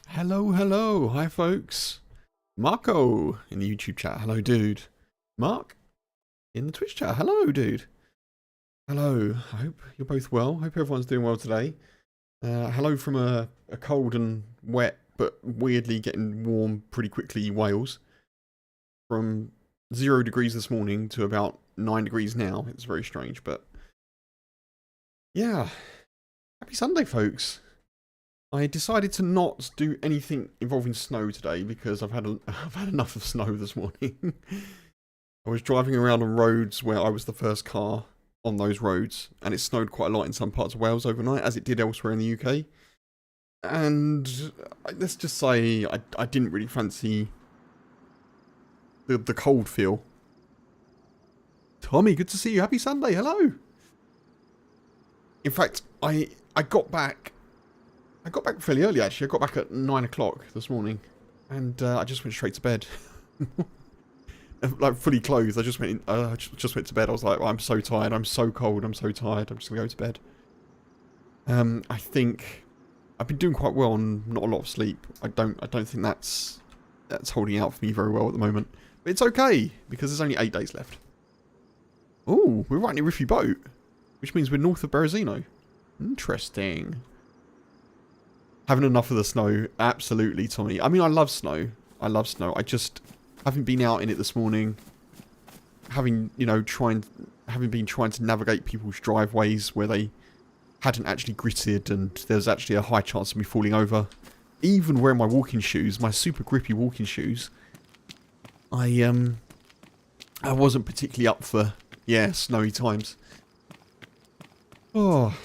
Hello, hello. Hi, folks. Marco in the YouTube chat. Hello, dude. Mark in the Twitch chat. Hello, dude. Hello. I hope you're both well. Hope everyone's doing well today. Hello from a cold and wet, but weirdly getting warm pretty quickly Wales. From 0 degrees this morning to about 9 degrees now. It's very strange, but yeah. Happy Sunday, folks. I decided to not do anything involving snow today because I've had enough of snow this morning. I was driving around on roads where I was the first car on those roads, and it snowed quite a lot in some parts of Wales overnight, as it did elsewhere in the UK. And let's just say I didn't really fancy the cold feel. Tommy, good to see you. Happy Sunday. Hello. In fact, I got back fairly early, actually. I got back at 9 o'clock this morning, and I just went straight to bed. Like, fully clothed. I just went to bed. I was like, I'm so tired. I'm so cold. I'm so tired. I'm just going to go to bed. I think I've been doing quite well on not a lot of sleep. I don't think that's holding out for me very well at the moment. But it's okay, because there's only 8 days left. Ooh, we're right near Riffy Boat, which means we're north of Berezino. Interesting. Having enough of the snow, absolutely, Tommy. I mean, I love snow. I just haven't been out in it this morning. Having been trying to navigate people's driveways where they hadn't actually gritted, and there's actually a high chance of me falling over. Even wearing my walking shoes, my super grippy walking shoes, I wasn't particularly up for snowy times. Oh.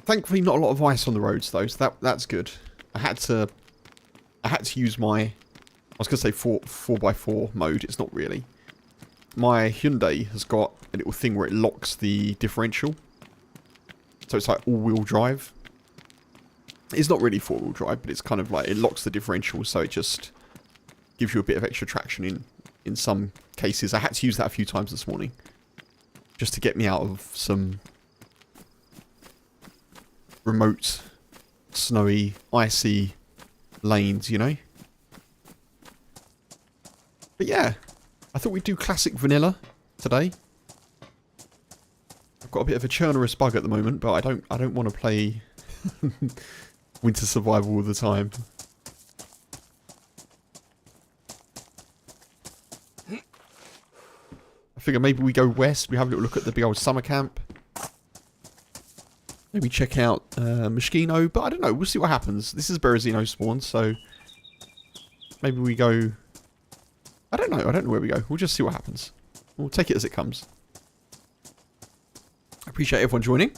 Thankfully, not a lot of ice on the roads, though, so that's good. I had to use my, I was going to say 4x4 mode. It's not really. My Hyundai has got a little thing where it locks the differential, so it's like all-wheel drive. It's not really four-wheel drive, but it's kind of like it locks the differential, so it just gives you a bit of extra traction in some cases. I had to use that a few times this morning, just to get me out of some remote, snowy, icy lanes, you know? But yeah, I thought we'd do classic vanilla today. I've got a bit of a Chernarus bug at the moment, but I don't want to play winter survival all the time. I figure maybe we go west, we have a little look at the big old summer camp. Maybe check out Moschino, but I don't know. We'll see what happens. This is Berezino spawn, so maybe we go. I don't know where we go. We'll just see what happens. We'll take it as it comes. I appreciate everyone joining.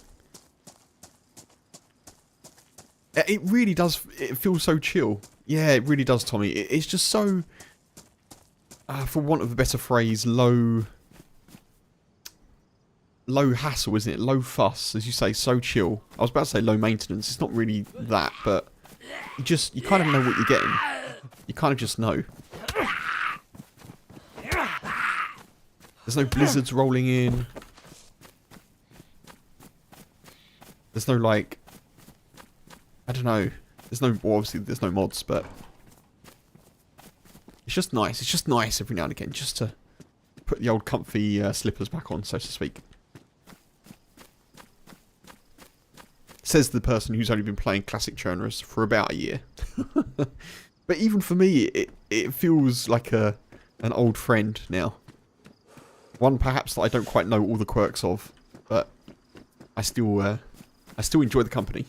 It really does. It feels so chill. Yeah, it really does, Tommy. It's just so, for want of a better phrase, low hassle, isn't it? Low fuss, as you say, so chill. I was about to say low maintenance. It's not really that, but you kind of know what you're getting. You kind of just know. There's no blizzards rolling in. There's no, like, I don't know. Well, obviously there's no mods, but it's just nice. It's just nice every now and again, just to put the old comfy slippers back on, so to speak. Says the person who's only been playing classic Chernarus for about a year. But even for me, it feels like an old friend now. One perhaps that I don't quite know all the quirks of, but I still enjoy the company.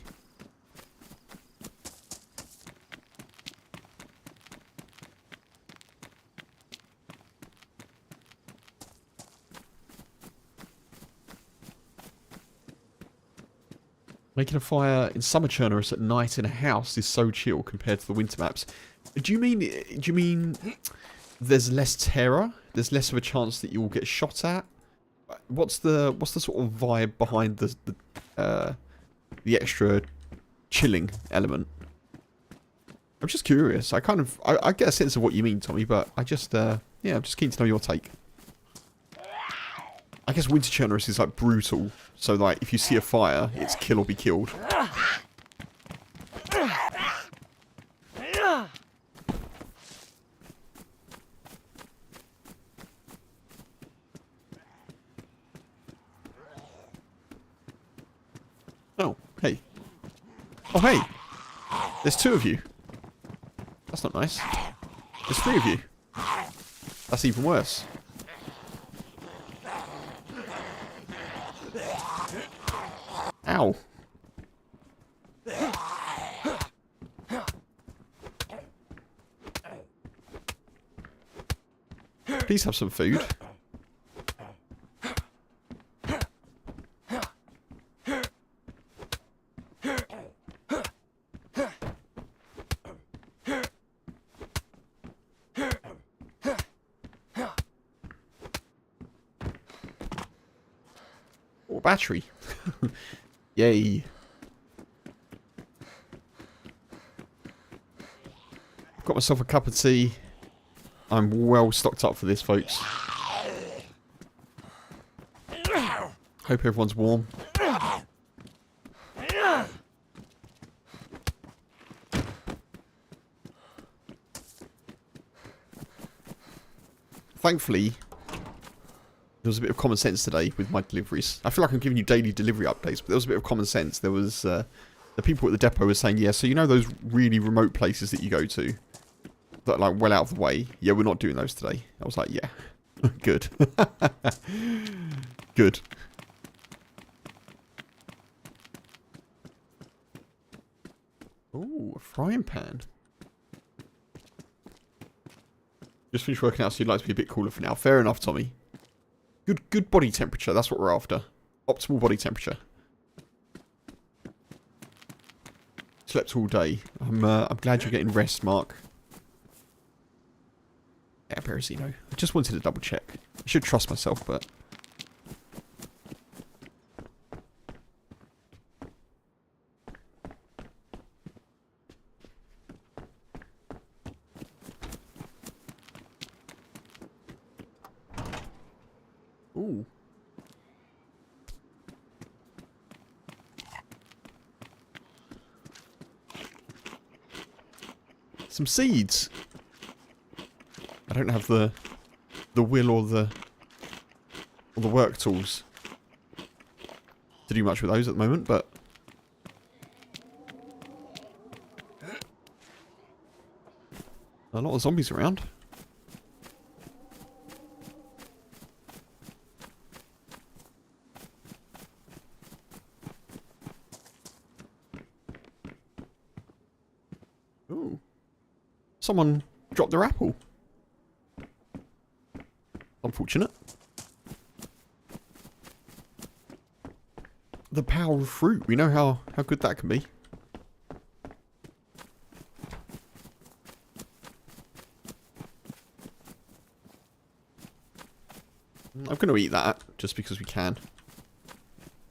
Making a fire in summer Chernarus at night in a house is so chill compared to the winter maps. Do you mean there's less terror? There's less of a chance that you will get shot at? What's the sort of vibe behind the extra chilling element? I'm just curious. I get a sense of what you mean, Tommy, but I'm just keen to know your take. I guess winter Chernarus is like brutal, so like if you see a fire, it's kill or be killed. Oh, hey. There's 2 of you. That's not nice. There's 3 of you. That's even worse. Ow. Please have some food. Oh, battery. Yay. Got myself a cup of tea. I'm well stocked up for this, folks. Hope everyone's warm. Thankfully, there was a bit of common sense today with my deliveries. I feel like I'm giving you daily delivery updates, but there was a bit of common sense. There was, the people at the depot were saying, yeah, so you know those really remote places that you go to? That are like well out of the way? Yeah, we're not doing those today. I was like, yeah. Good. Good. Ooh, a frying pan. Just finished working out, so you'd like to be a bit cooler for now. Fair enough, Tommy. Good body temperature. That's what we're after. Optimal body temperature. Slept all day. I'm glad you're getting rest, Mark. Yeah, Berezino. I just wanted to double check. I should trust myself, but... Ooh. Some seeds. I don't have the will or the work tools to do much with those at the moment, but a lot of zombies around. Ooh. Someone dropped their apple. Unfortunate. The power of fruit. We know how good that can be. I'm going to eat that just because we can.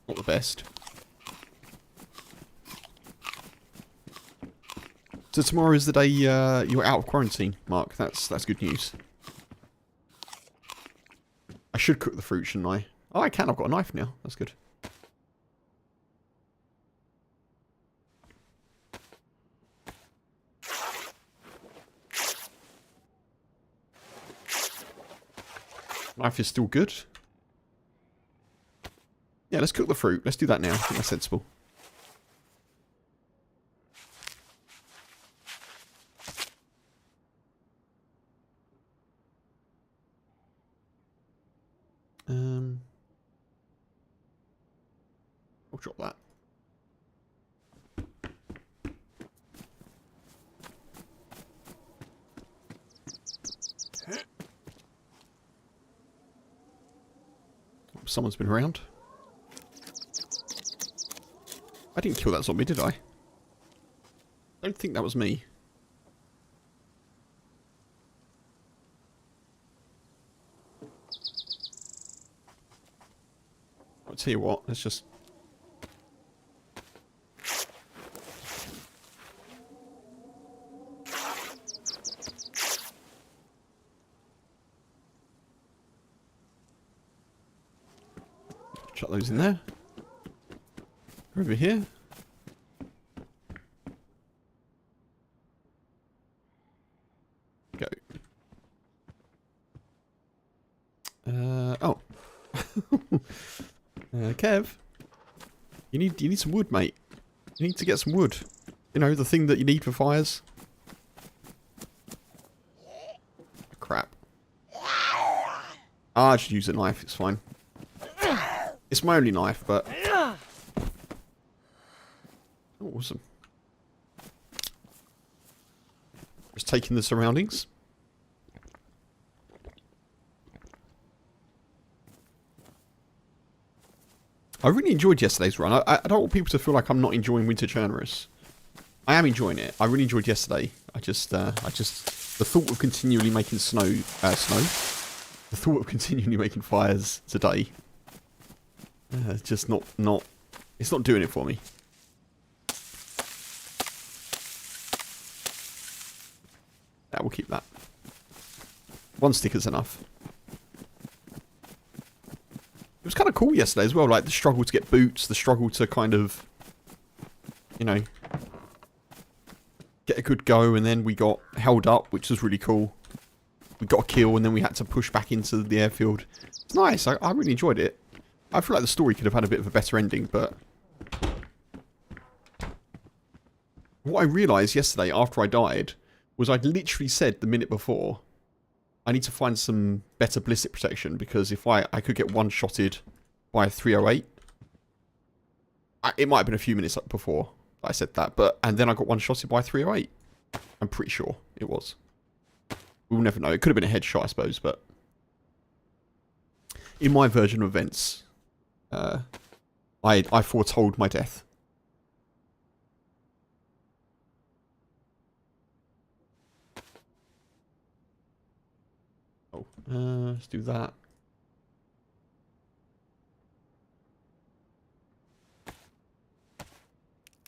Not the best. So tomorrow is the day you're out of quarantine, Mark. That's good news. I should cook the fruit, shouldn't I? Oh, I can. I've got a knife now. That's good. Knife is still good. Yeah, let's cook the fruit. Let's do that now. I think that's sensible. I'll drop that. Someone's been around. I didn't kill that zombie, did I? I don't think that was me. I'll tell you what, let's just... chuck those in there. Over here. Go. Oh. Kev. You need some wood, mate. You need to get some wood. You know, the thing that you need for fires. Crap. I should use a knife, it's fine. It's my only knife, but... Oh, awesome. Just taking the surroundings. I really enjoyed yesterday's run. I don't want people to feel like I'm not enjoying Winter Chernarus. I am enjoying it. I really enjoyed yesterday. I just, the thought of continually making the thought of continually making fires today, it's just not, it's not doing it for me. Yeah, we'll keep that. One stick is enough. It was kind of cool yesterday as well, like the struggle to get boots, the struggle to kind of, you know, get a good go, and then we got held up, which was really cool. We got a kill, and then we had to push back into the airfield. It's nice, I really enjoyed it. I feel like the story could have had a bit of a better ending, but... What I realised yesterday after I died was I'd literally said the minute before, I need to find some better ballistic protection, because if I could get one-shotted by a 308. It might have been a few minutes before I said that, and then I got one-shotted by a 308. I'm pretty sure it was. We'll never know. It could have been a headshot, I suppose, but... In my version of events, I foretold my death. Oh, let's do that.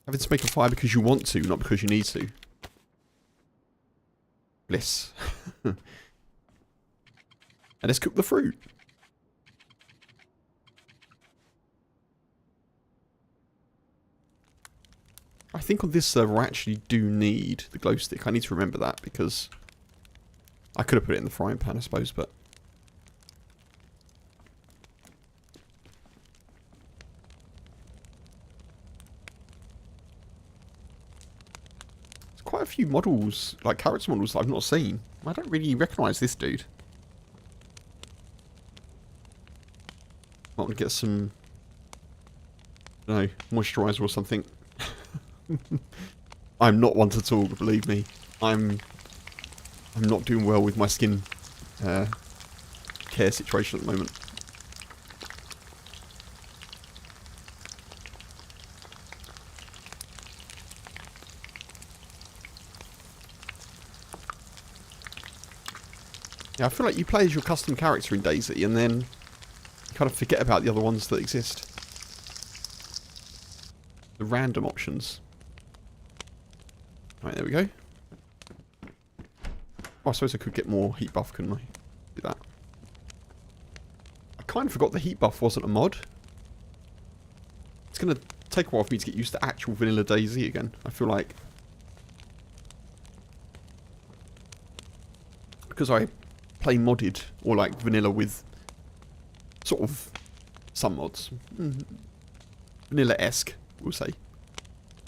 Having to make a fire because you want to, not because you need to. Bliss. And let's cook the fruit. I think on this server I actually do need the glow stick. I need to remember that, because I could have put it in the frying pan, I suppose, but... There's quite a few models, like character models that I've not seen. I don't really recognise this dude. I want to get some, I don't know, moisturiser or something. I'm not one to talk, believe me. I'm not doing well with my skin care situation at the moment. Yeah, I feel like you play as your custom character in DayZ, and then you kind of forget about the other ones that exist. The random options. Right, there we go. Oh, I suppose I could get more heat buff, couldn't I? Do that. I kind of forgot the heat buff wasn't a mod. It's going to take a while for me to get used to actual vanilla DayZ again. I feel like... Because I play modded, or like vanilla with sort of some mods. Vanilla-esque, we'll say.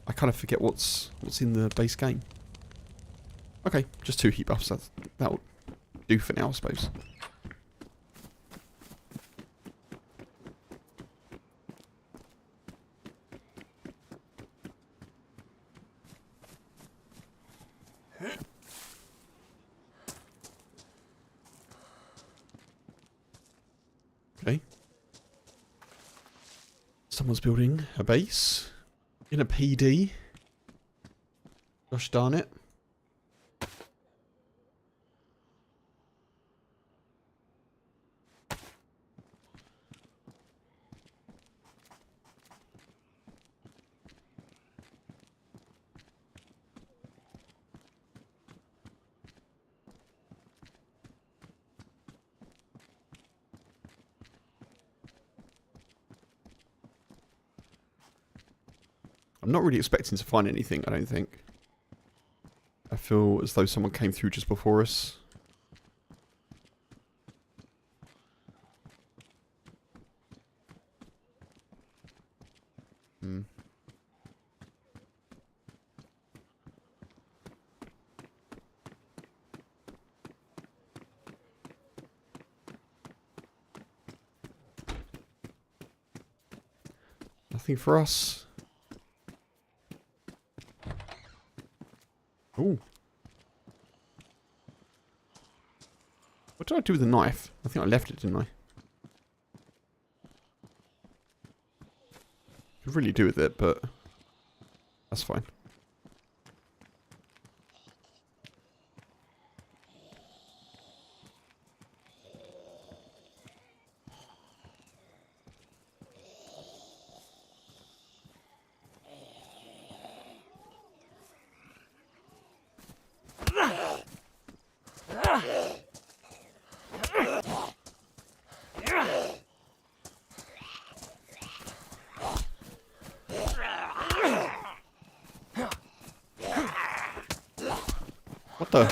I kind of forget what's in the base game. Okay, just 2 heat buffs. That'll do for now, I suppose. Okay. Someone's building a base in a PD. Gosh darn it. I'm not really expecting to find anything, I don't think. I feel as though someone came through just before us. Nothing for us. Ooh. What did I do with the knife? I think I left it, didn't I? Could really do with it, but that's fine. What the?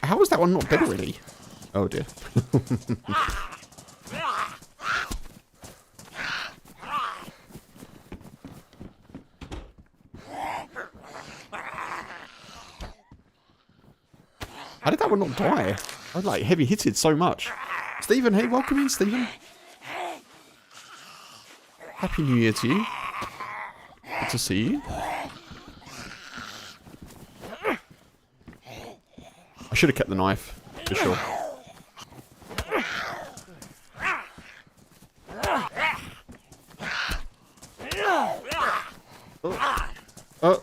How is that one not dead already? Oh dear. How did that one not die? I was like heavy hitted so much. Stephen, hey, welcome in, Stephen. Happy New Year to you. Good to see you. I should have kept the knife, for sure. Oh.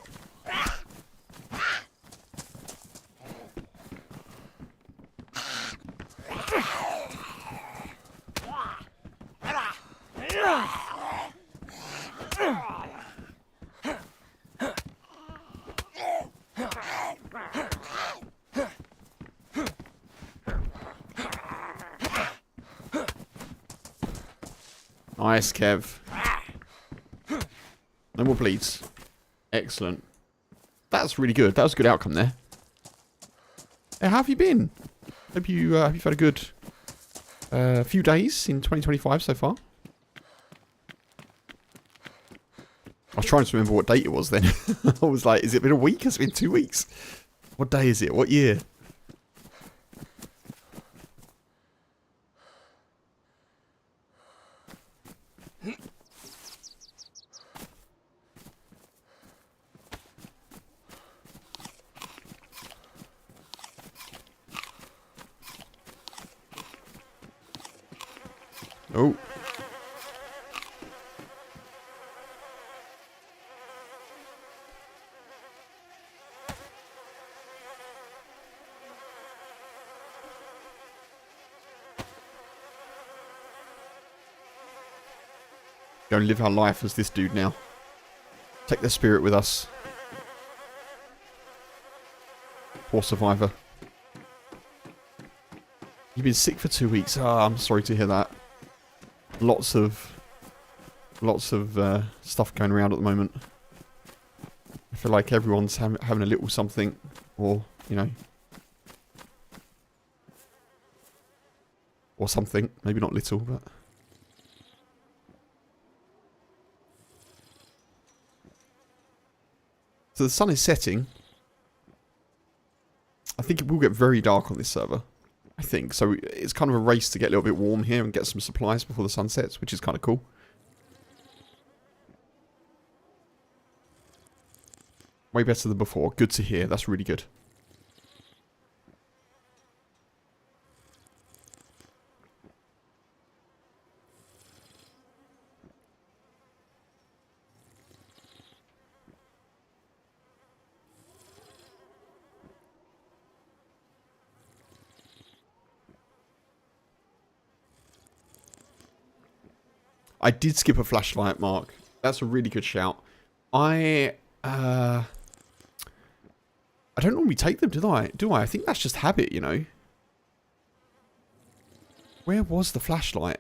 Nice, Kev. No more bleeds. Excellent. That's really good. That was a good outcome there. Hey, how have you been? Hope you've had a good few days in 2025 so far. I was trying to remember what date it was then. I was like, has it been a week? Has it been 2 weeks? What day is it? What year? Oh. Go and live our life as this dude now. Take the spirit with us. Poor survivor. You've been sick for 2 weeks. Ah, I'm sorry to hear that. Lots of stuff going around at the moment. I feel like everyone's having a little something, or you know, or something. Maybe not little, but. So the sun is setting. I think it will get very dark on this server. I think. So it's kind of a race to get a little bit warm here and get some supplies before the sun sets, which is kind of cool. Way better than before. Good to hear. That's really good. I did skip a flashlight, Mark. That's a really good shout. I don't normally take them, do I? I think that's just habit, you know. Where was the flashlight?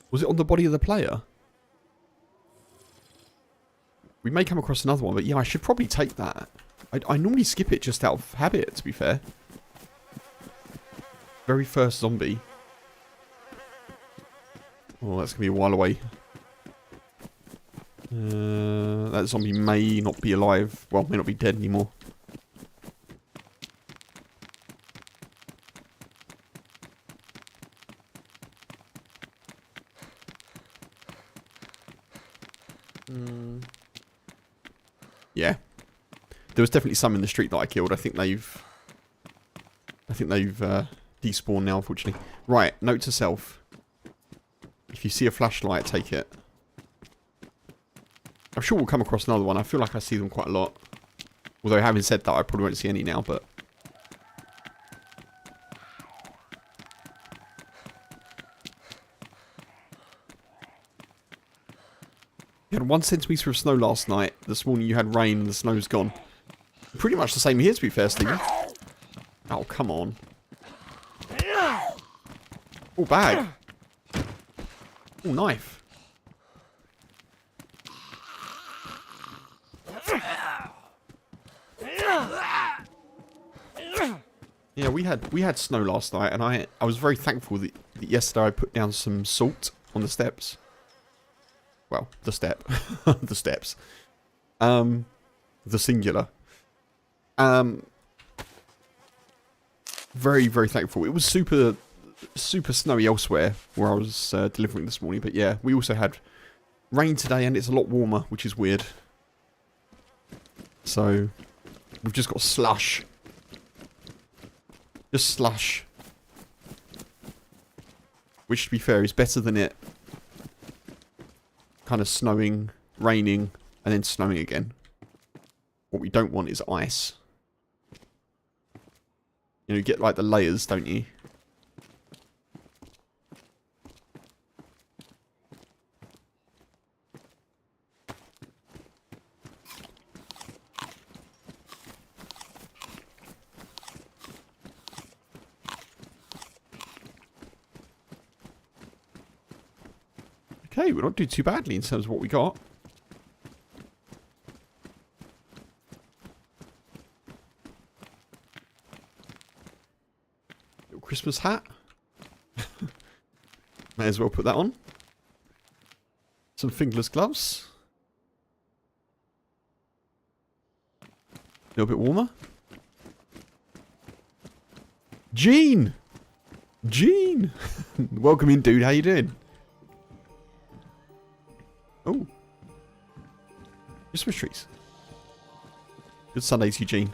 Was it on the body of the player? We may come across another one, but yeah, I should probably take that. I normally skip it just out of habit, to be fair. Very first zombie. Oh, that's going to be a while away. That zombie may not be alive. Well, may not be dead anymore. Yeah. There was definitely some in the street that I killed. I think they've despawned now, unfortunately. Right, note to self. If you see a flashlight, take it. I'm sure we'll come across another one. I feel like I see them quite a lot. Although having said that, I probably won't see any now, but... You had 1 centimetre of snow last night. This morning you had rain and the snow's gone. Pretty much the same here, to be fair, Stephen. Oh, come on. Oh, bag. Oh, knife. Yeah, we had snow last night, and I was very thankful that yesterday I put down some salt on the steps. Well, the step. The steps. The singular. Very, very thankful. It was super snowy elsewhere where I was delivering this morning. But yeah, we also had rain today and it's a lot warmer, which is weird. So, we've just got slush. Just slush. Which, to be fair, is better than it kind of snowing, raining, and then snowing again. What we don't want is ice. You know, you get like the layers, don't you? Okay, we're not doing too badly in terms of what we got. Little Christmas hat. May as well put that on. Some fingerless gloves. A little bit warmer. Gene! Gene! Welcome in, dude. How you doing? Oh. Christmas trees. Good Sundays, Eugene.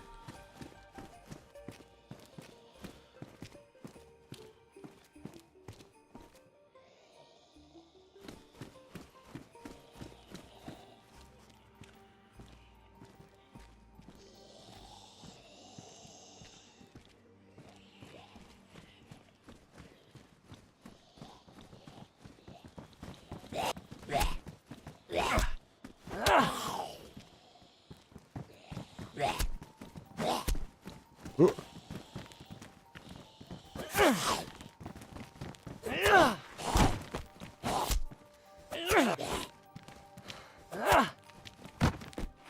Oh.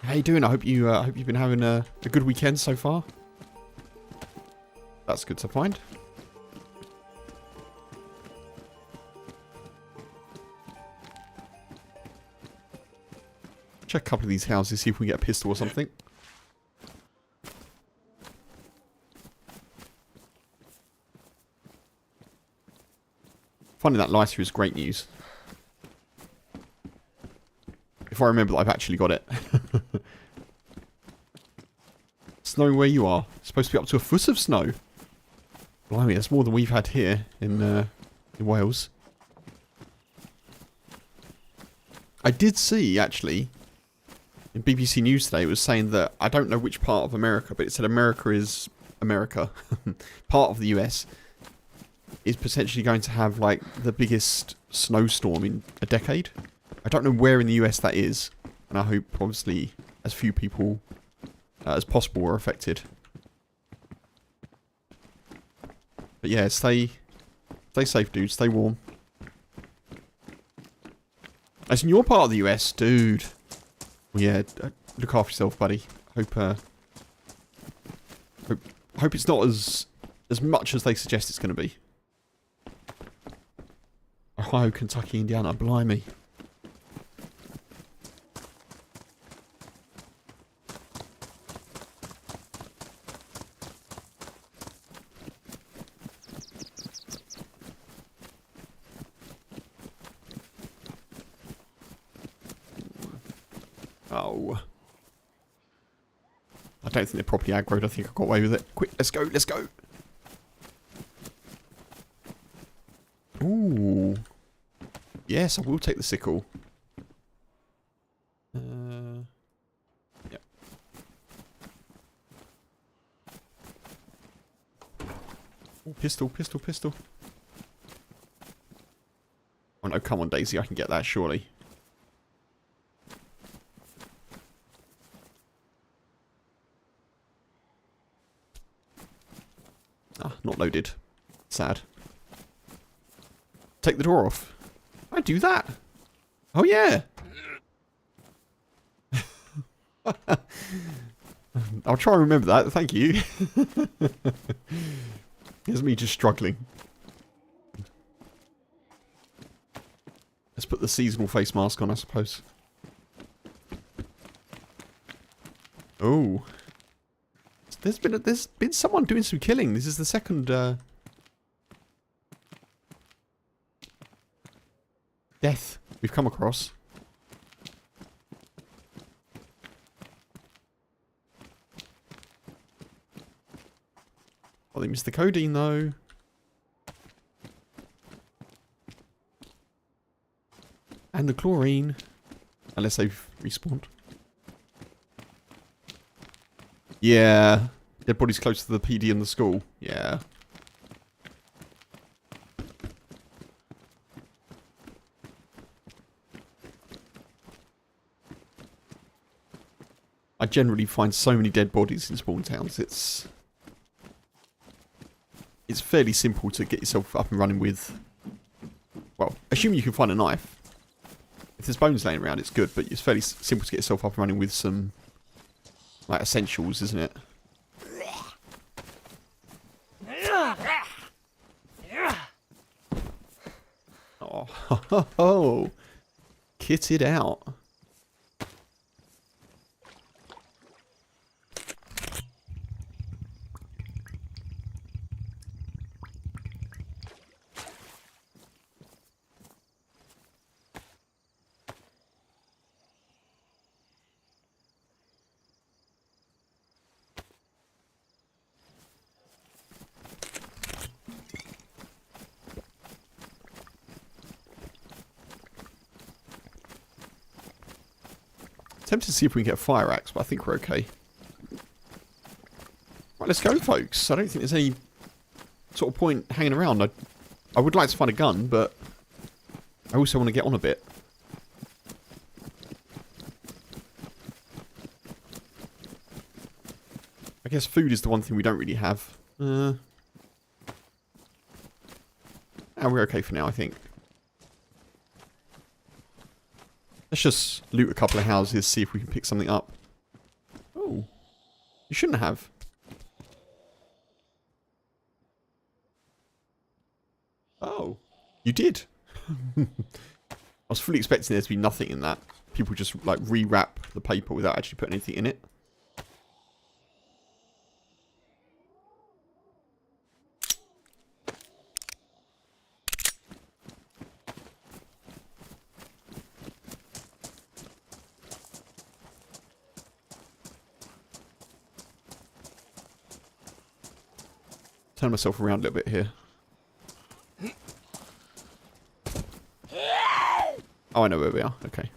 How you doing? I hope you've been having a good weekend so far. That's good to find. Check a couple of these houses, see if we can get a pistol or something. Finding that lighter is great news. If I remember that I've actually got it. Snowing where you are. It's supposed to be up to a foot of snow. Blimey, that's more than we've had here in Wales. I did see, actually, in BBC News today, it was saying that, I don't know which part of America, but it said America is America. Part of the US is potentially going to have, like, the biggest snowstorm in a decade. I don't know where in the US that is, and I hope, obviously, as few people as possible were affected. But yeah, stay safe, dude. Stay warm. As in your part of the US, dude. Well, yeah, look after yourself, buddy. Hope it's not as much as they suggest it's going to be. Ohio, Kentucky, Indiana, blimey. Oh. I don't think they're properly aggroed. I think I got away with it. Quick, let's go, let's go. Ooh. Yes, I will take the sickle. Yep. Ooh, pistol, pistol, pistol. Oh no, come on, Daisy, I can get that, surely. Ah, not loaded. Sad. Take the door off. I do that. Oh yeah. I'll try and remember that. Thank you. Here's me just struggling. Let's put the seasonal face mask on, I suppose. Oh. There's been someone doing some killing. This is the second death we've come across. Oh, they missed the codeine though. And the chlorine. Unless they've respawned. Yeah. Dead body's close to the PD in the school. Yeah. I generally find so many dead bodies in spawn towns. It's fairly simple to get yourself up and running with. Well, assuming you can find a knife. If there's bones laying around, it's good, but it's fairly simple to get yourself up and running with some, like, essentials, isn't it? Oh, kitted out. Tempted to see if we can get a fire axe, but I think we're okay. Right, let's go, folks. I don't think there's any sort of point hanging around. I would like to find a gun, but I also want to get on a bit. I guess food is the one thing we don't really have. And we're okay for now, I think. Let's just loot a couple of houses, see if we can pick something up. Oh. You shouldn't have. Oh. You did. I was fully expecting there to be nothing in that. People just, like, rewrap the paper without actually putting anything in it. Turn myself around a little bit here. Oh, I know where we are. Okay.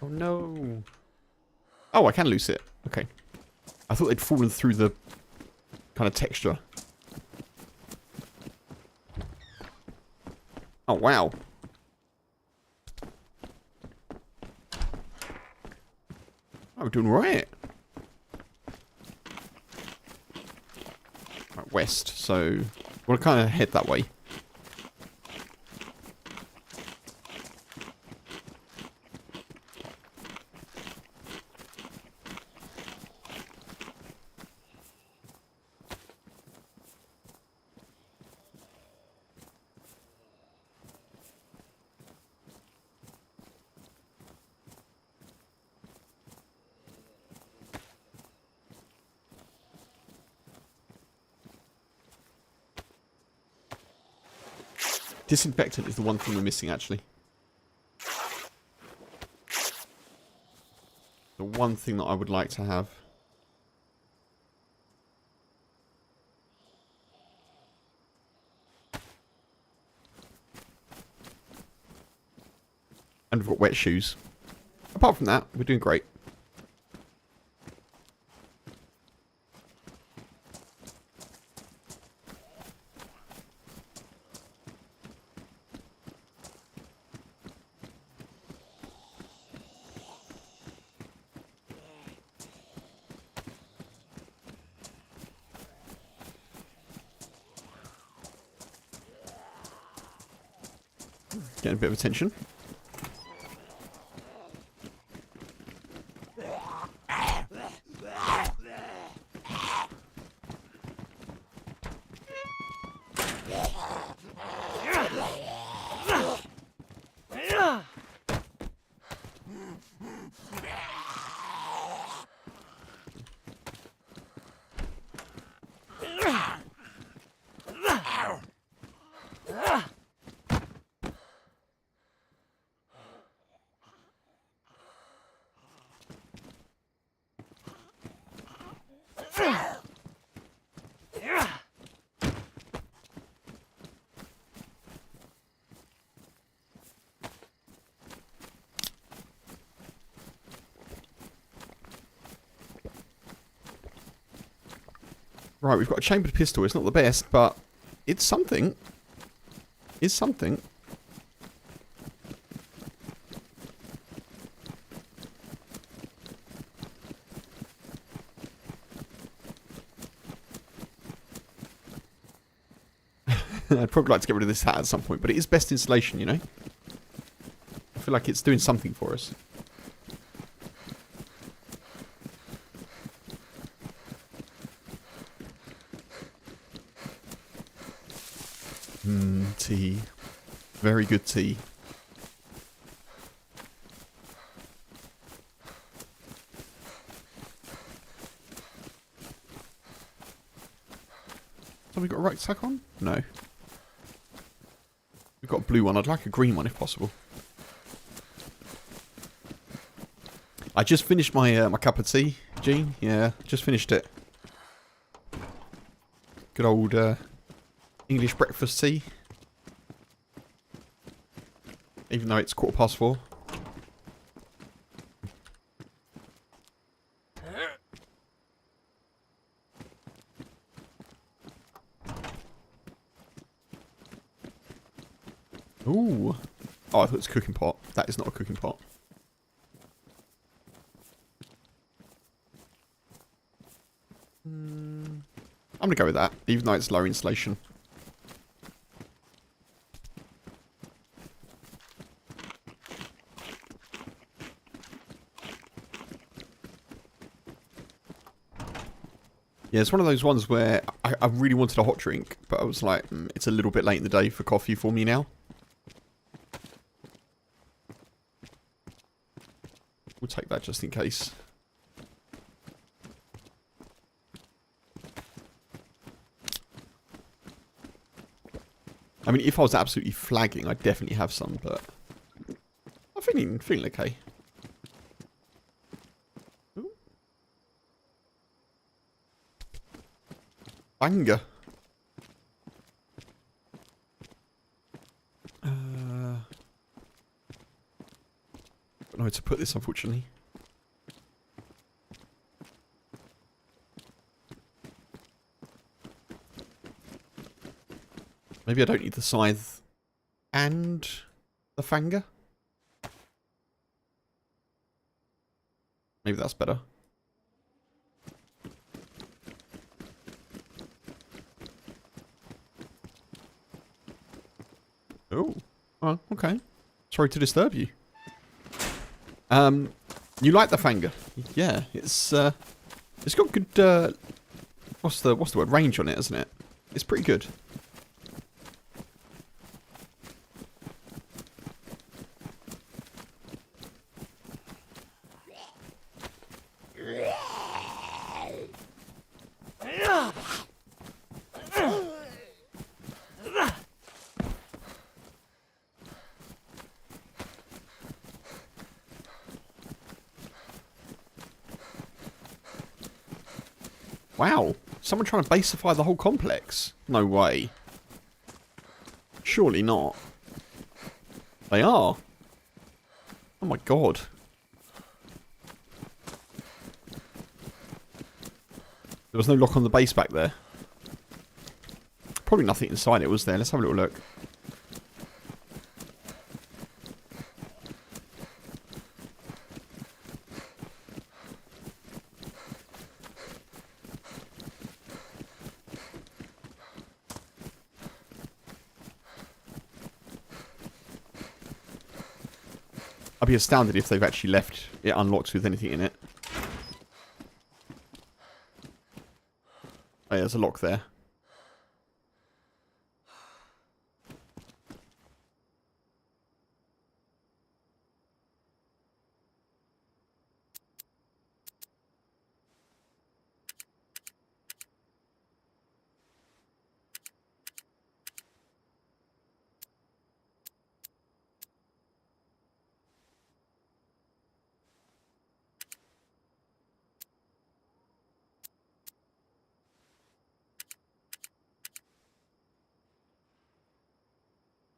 Oh no. Oh, I can loose it. Okay. I thought they'd fallen through the kind of texture. Oh, wow. Oh, we're doing right. Right, west, so we'll kind of head that way. Disinfectant is the one thing we're missing, actually. The one thing that I would like to have. And we've got wet shoes. Apart from that, we're doing great. Getting a bit of attention. Right, we've got a chambered pistol. It's not the best, but it's something. It's something. I'd probably like to get rid of this hat at some point, but it is best insulation, you know? I feel like it's doing something for us. Tea. Very good tea. So we got a rucksack on? No. We've got a blue one. I'd like a green one if possible. I just finished my my cup of tea, Gene. Yeah, just finished it. Good old English breakfast tea. Even though it's 4:15. Ooh. Oh, I thought it was a cooking pot. That is not a cooking pot. I'm going to go with that, even though it's low insulation. Yeah, it's one of those ones where I really wanted a hot drink, but I was like, it's a little bit late in the day for coffee for me now. We'll take that just in case. I mean, if I was absolutely flagging, I'd definitely have some, but I'm feeling okay. Ooh. Banger. Don't know where to put this, unfortunately. Maybe I don't need the scythe and the fanger. Maybe that's better. Oh. Oh, okay. Sorry to disturb you. You like the Fanger? Yeah, it's got good, what's the word? Range on it, isn't it? It's pretty good. Wow, someone trying to basify the whole complex? No way. Surely not. They are. Oh my god. There was no lock on the base back there. Probably nothing inside it, was there? Let's have a little look. I'd be astounded if they've actually left it unlocked with anything in it. Oh yeah, there's a lock there.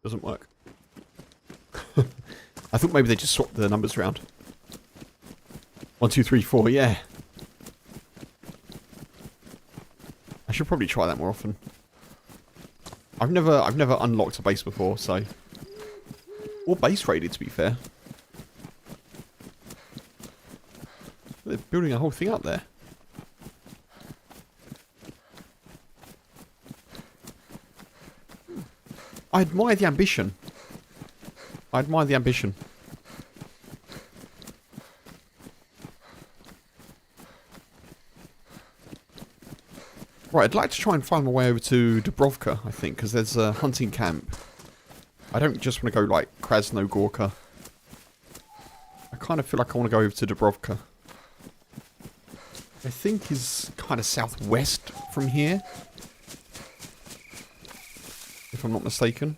Doesn't work. I thought maybe they just swapped the numbers around. 1, 2, 3, 4, yeah. I should probably try that more often. I've never unlocked a base before, so. Or base raided, to be fair. They're building a whole thing up there. I admire the ambition. I admire the ambition. Right, I'd like to try and find my way over to Dubrovka, I think, because there's a hunting camp. I don't just want to go like Krasnogorka. I kind of feel like I want to go over to Dubrovka. I think is kind of southwest from here. If I'm not mistaken.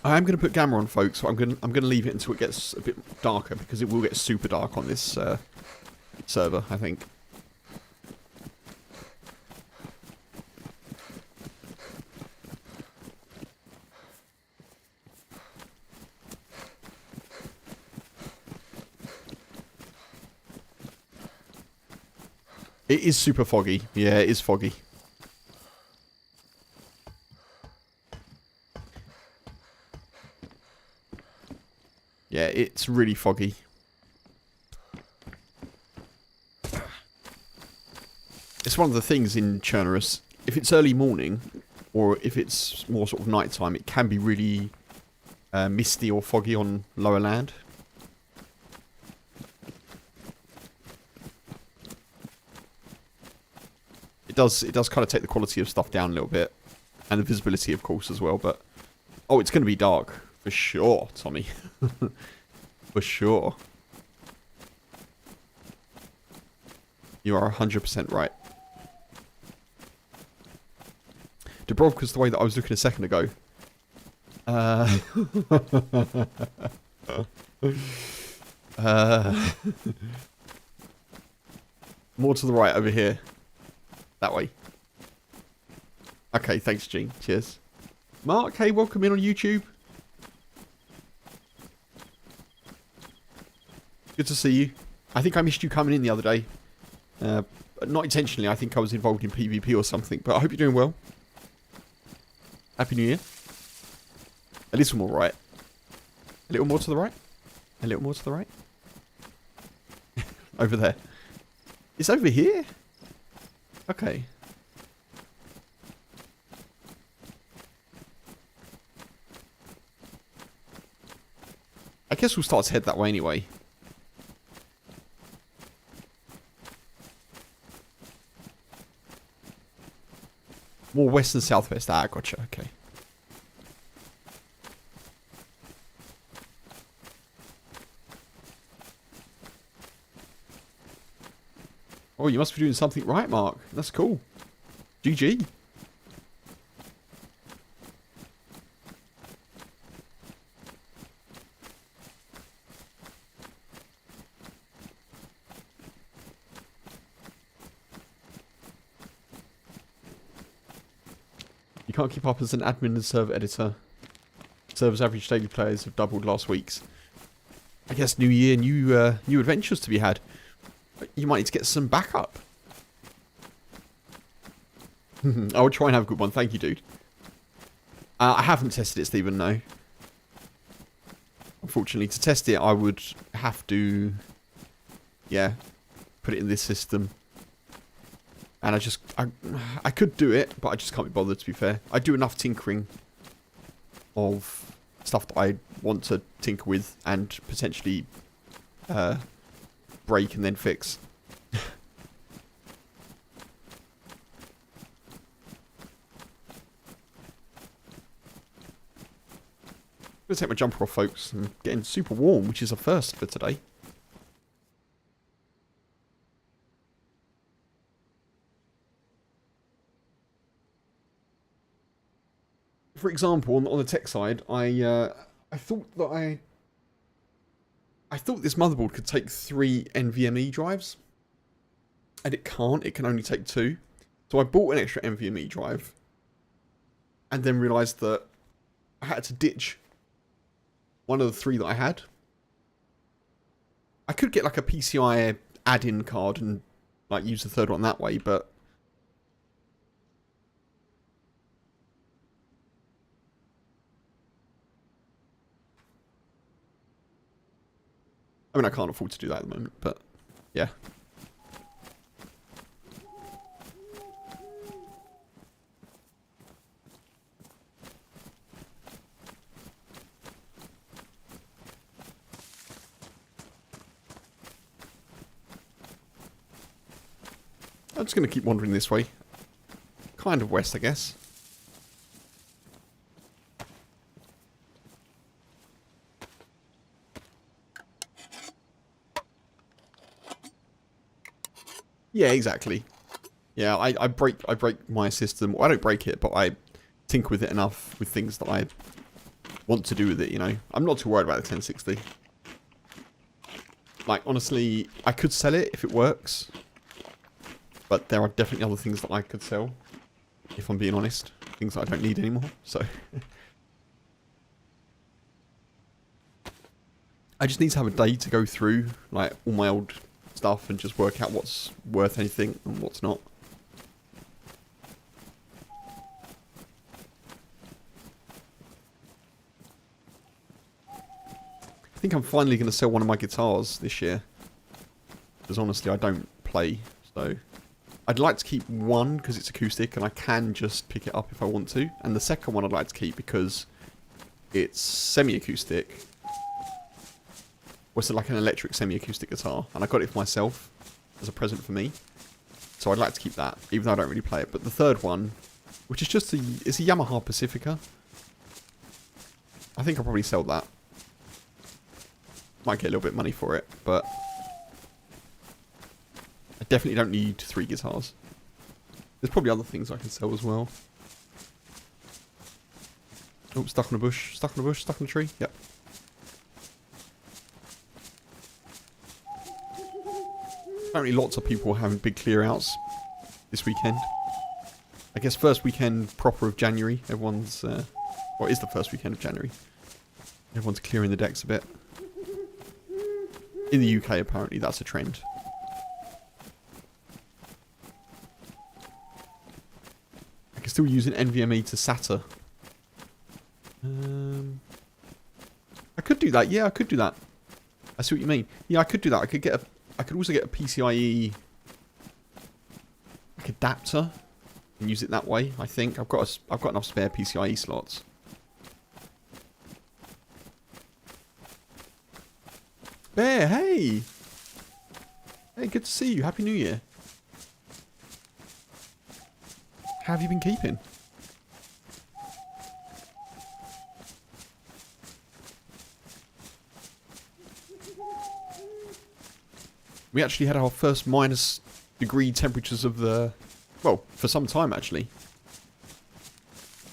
I am going to put gamma on, folks. So I'm going to leave it until it gets a bit darker, because it will get super dark on this server, I think. It is super foggy. Yeah, it is foggy. Yeah, it's really foggy. It's one of the things in Chernarus. If it's early morning, or if it's more sort of night time, it can be really misty or foggy on lower land. It does kind of take the quality of stuff down a little bit. And the visibility, of course, as well. But oh, it's going to be dark. For sure, Tommy. For sure. You are 100% right. Dubrovka's the way that I was looking a second ago. More to the right over here. That way. Okay, thanks, Gene. Cheers. Mark, hey, welcome in on YouTube. Good to see you. I think I missed you coming in the other day. Not intentionally, I think I was involved in PvP or something, but I hope you're doing well. Happy New Year. At least we're all right. A little more to the right. A little more to the right. Over there. It's over here? Okay. I guess we'll start to head that way anyway. More west and southwest. Ah, gotcha. Okay. Oh, you must be doing something right, Mark. That's cool. GG. You can't keep up as an admin and server editor. Server's average daily players have doubled last week's. I guess new year, new adventures to be had. You might need to get some backup. I will try and have a good one. Thank you, dude. I haven't tested it, Stephen, no. Unfortunately, to test it, I would have to, yeah, put it in this system. And I could do it, but I just can't be bothered, to be fair. I do enough tinkering of stuff that I want to tinker with and potentially break and then fix. I'm going to take my jumper off, folks. I'm getting super warm, which is a first for today. For example, on the tech side, I thought that I thought this motherboard could take 3 NVMe drives, and it can't. It can only take 2. So I bought an extra NVMe drive, and then realised that I had to ditch one of the 3 that I had. I could get like a PCI add-in card and like use the third one that way, but I mean, I can't afford to do that at the moment, but yeah. I'm just going to keep wandering this way. Kind of west, I guess. Yeah, exactly. Yeah, I break my system. Well, I don't break it, but I tinker with it enough with things that I want to do with it, you know. I'm not too worried about the 1060. Like, honestly, I could sell it if it works. But there are definitely other things that I could sell, if I'm being honest. Things that I don't need anymore, so. I just need to have a day to go through, like, all my old stuff and just work out what's worth anything and what's not. I think I'm finally going to sell one of my guitars this year. Because honestly, I don't play, so. I'd like to keep one because it's acoustic and I can just pick it up if I want to. And the second one I'd like to keep because it's semi-acoustic. Well, it's like an electric semi-acoustic guitar. And I got it for myself as a present for me. So I'd like to keep that, even though I don't really play it. But the third one, which is just it's a Yamaha Pacifica. I think I'll probably sell that. Might get a little bit of money for it, but I definitely don't need 3 guitars. There's probably other things I can sell as well. Oh, stuck in a bush, stuck in a bush, stuck in a tree. Yep. Apparently lots of people are having big clear outs this weekend. I guess first weekend proper of January. Everyone's, well, it is the first weekend of January. Everyone's clearing the decks a bit. In the UK, apparently, that's a trend. I can still use an NVMe to SATA I could do that. Yeah, I could do that. I see what you mean. Yeah, I could do that. I could also get a PCIe like adapter and use it that way. I think I've got enough spare PCIe slots. Bear, hey, hey, good to see you. Happy New Year. How have you been keeping? We actually had our first -degree temperatures of the, well, for some time actually.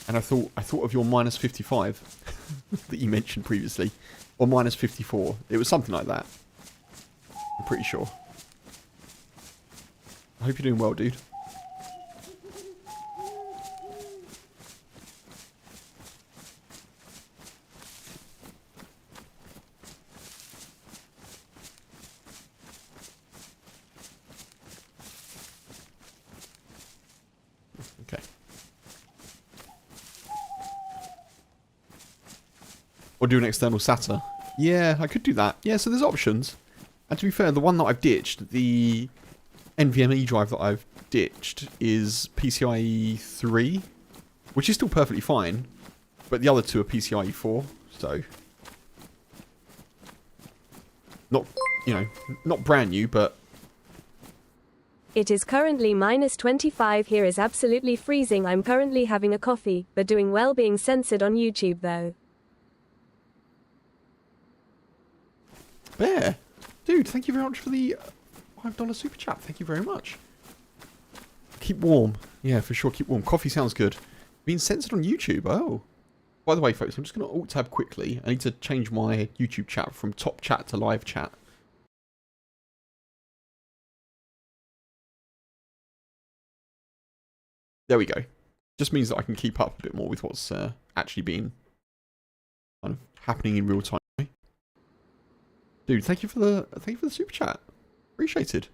And I thought of your -55 that you mentioned previously, or -54. It was something like that. I'm pretty sure. I hope you're doing well, dude. Okay. Or do an external SATA. Yeah, I could do that. Yeah, so there's options. And to be fair, the one that I've ditched, the NVMe drive that I've ditched, is PCIe 3, which is still perfectly fine, but the other two are PCIe 4, so not, you know, not brand new, but it is currently -25 here. Is absolutely freezing. I'm currently having a coffee, but doing well, being censored on YouTube though. Bear, dude, thank you very much for the $5 super chat. Thank you very much. Keep warm. Yeah, for sure, keep warm. Coffee sounds good. Being censored on YouTube. Oh. By the way, folks, I'm just going to alt-tab quickly. I need to change my YouTube chat from top chat to live chat. There we go. Just means that I can keep up a bit more with what's actually been kind of happening in real time. Dude, thank you for the super chat. Appreciated.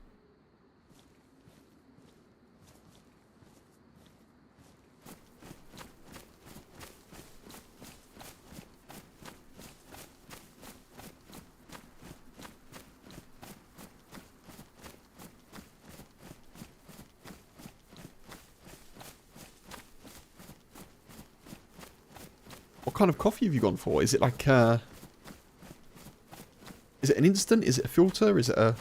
What kind of coffee have you gone for? Is it like is it an instant? Is it a filter? Is it a...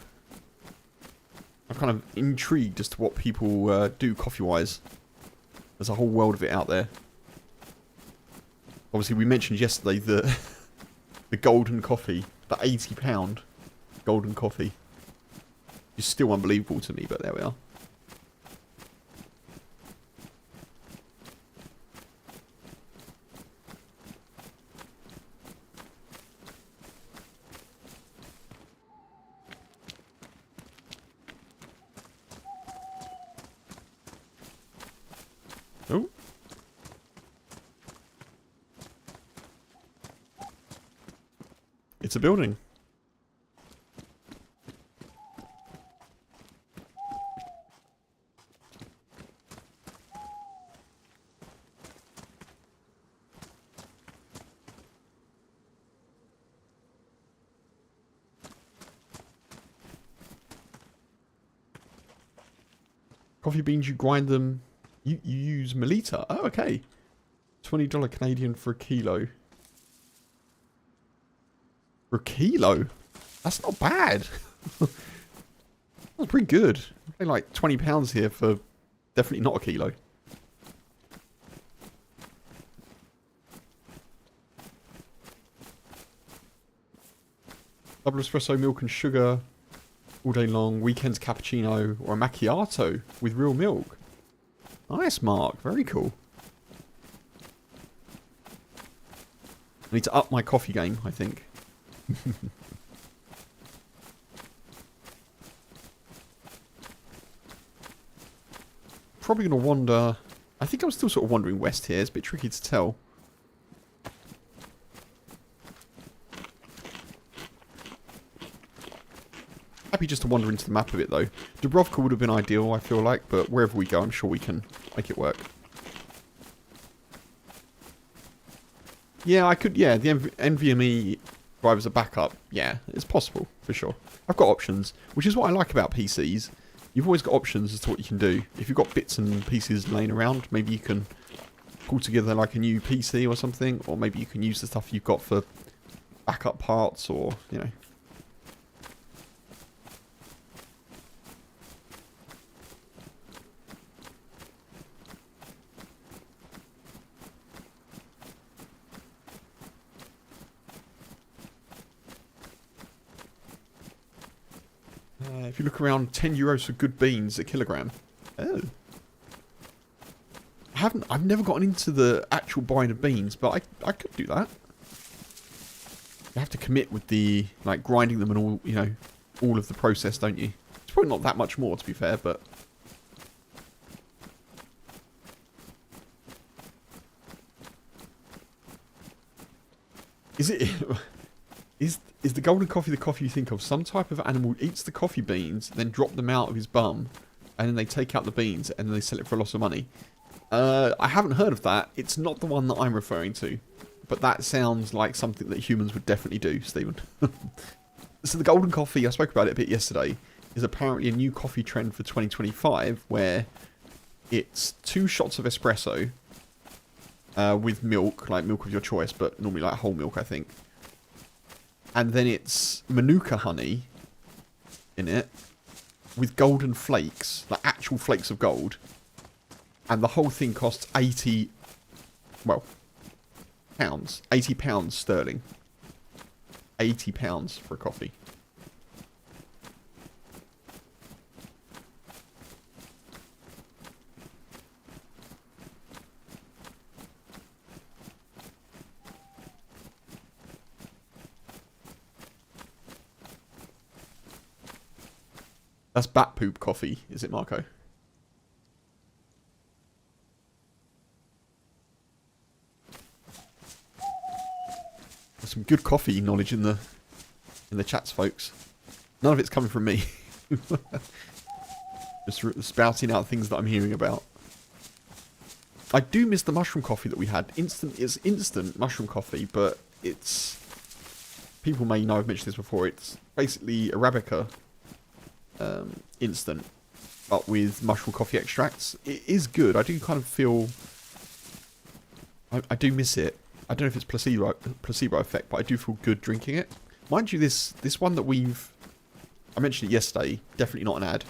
I'm kind of intrigued as to what people do coffee-wise. There's a whole world of it out there. Obviously, we mentioned yesterday the the golden coffee, the £80 golden coffee. It's still unbelievable to me, but there we are. Oh. It's a building. Coffee beans, you grind them. You use Melita. Oh, okay. $20 Canadian for a kilo. For a kilo? That's not bad. That's pretty good. I pay like £20 here for definitely not a kilo. Double espresso, milk and sugar all day long. Weekends cappuccino or a macchiato with real milk. Nice, Mark. Very cool. I need to up my coffee game, I think. Probably going to wander... I think I'm still sort of wandering west here. It's a bit tricky to tell. Happy just to wander into the map a bit, though. Dubrovka would have been ideal, I feel like, but wherever we go, I'm sure we can make it work. Yeah, I could, yeah, the NVMe drive as a backup, yeah, it's possible, for sure. I've got options, which is what I like about PCs. You've always got options as to what you can do. If you've got bits and pieces laying around, maybe you can pull together like a new PC or something, or maybe you can use the stuff you've got for backup parts, or, you know. If you look around, €10 for good beans a kilogram. Oh. I've never gotten into the actual buying of beans, but I could do that. You have to commit with the, like, grinding them and all, you know, all of the process, don't you? It's probably not that much more, to be fair, but... Is it... Is the golden coffee the coffee you think of? Some type of animal eats the coffee beans, then drop them out of his bum, and then they take out the beans, and then they sell it for a lot of money. I haven't heard of that. It's not the one that I'm referring to. But that sounds like something that humans would definitely do, Stephen. So the golden coffee, I spoke about it a bit yesterday, is apparently a new coffee trend for 2025, where it's 2 shots of espresso with milk, like milk of your choice, but normally like whole milk, I think. And then it's Manuka honey in it with golden flakes, like actual flakes of gold. And the whole thing costs 80, well, pounds. 80 pounds sterling. 80 pounds for a coffee. That's bat poop coffee, is it, Marco? There's some good coffee knowledge in the chats, folks. None of it's coming from me. Just spouting out things that I'm hearing about. I do miss the mushroom coffee that we had. It's instant mushroom coffee, but it's... People may know I've mentioned this before. It's basically Arabica instant, but with mushroom coffee extracts. It is good. I do kind of feel... I do miss it. I don't know if it's placebo effect, but I do feel good drinking it. Mind you, this one that we've... I mentioned it yesterday. Definitely not an ad.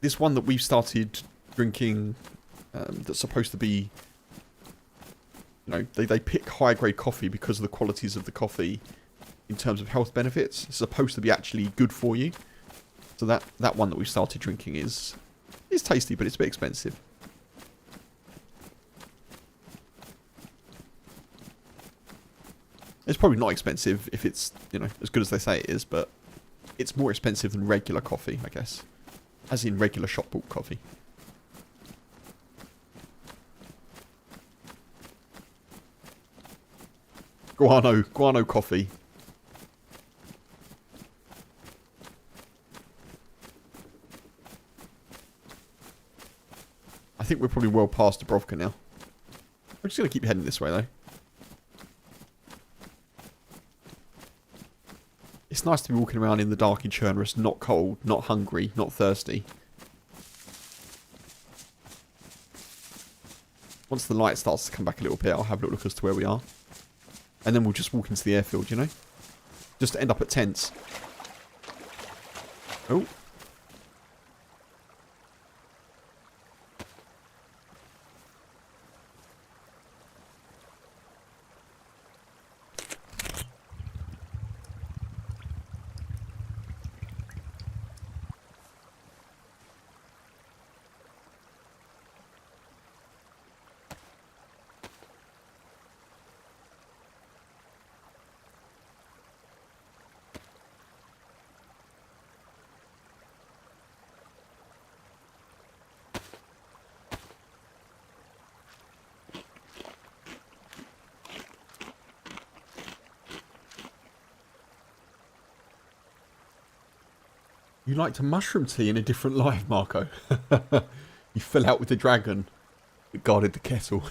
This one that we've started drinking... that's supposed to be... You know, they pick high grade coffee because of the qualities of the coffee in terms of health benefits. It's supposed to be actually good for you. So that one that we started drinking is tasty, but it's a bit expensive. It's probably not expensive if it's, you know, as good as they say it is, but it's more expensive than regular coffee, I guess. As in regular shop bought coffee. Guano coffee. I think we're probably well past Dubrovka now. We're just going to keep heading this way, though. It's nice to be walking around in the dark in Chernarus, not cold, not hungry, not thirsty. Once the light starts to come back a little bit, I'll have a little look as to where we are. And then we'll just walk into the airfield, you know? Just to end up at tents. Oh. You liked a mushroom tea in a different life, Marco. You fell out with the dragon that guarded the kettle.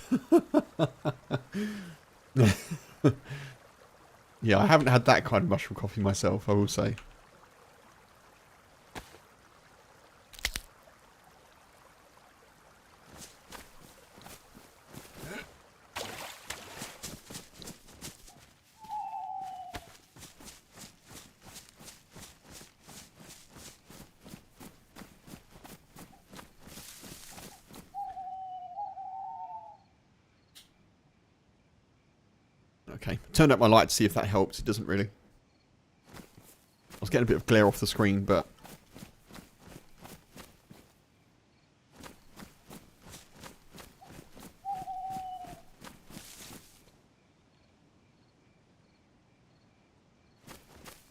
Yeah, I haven't had that kind of mushroom coffee myself, I will say. Okay, turned up my light to see if that helped. It doesn't really. I was getting a bit of glare off the screen, but...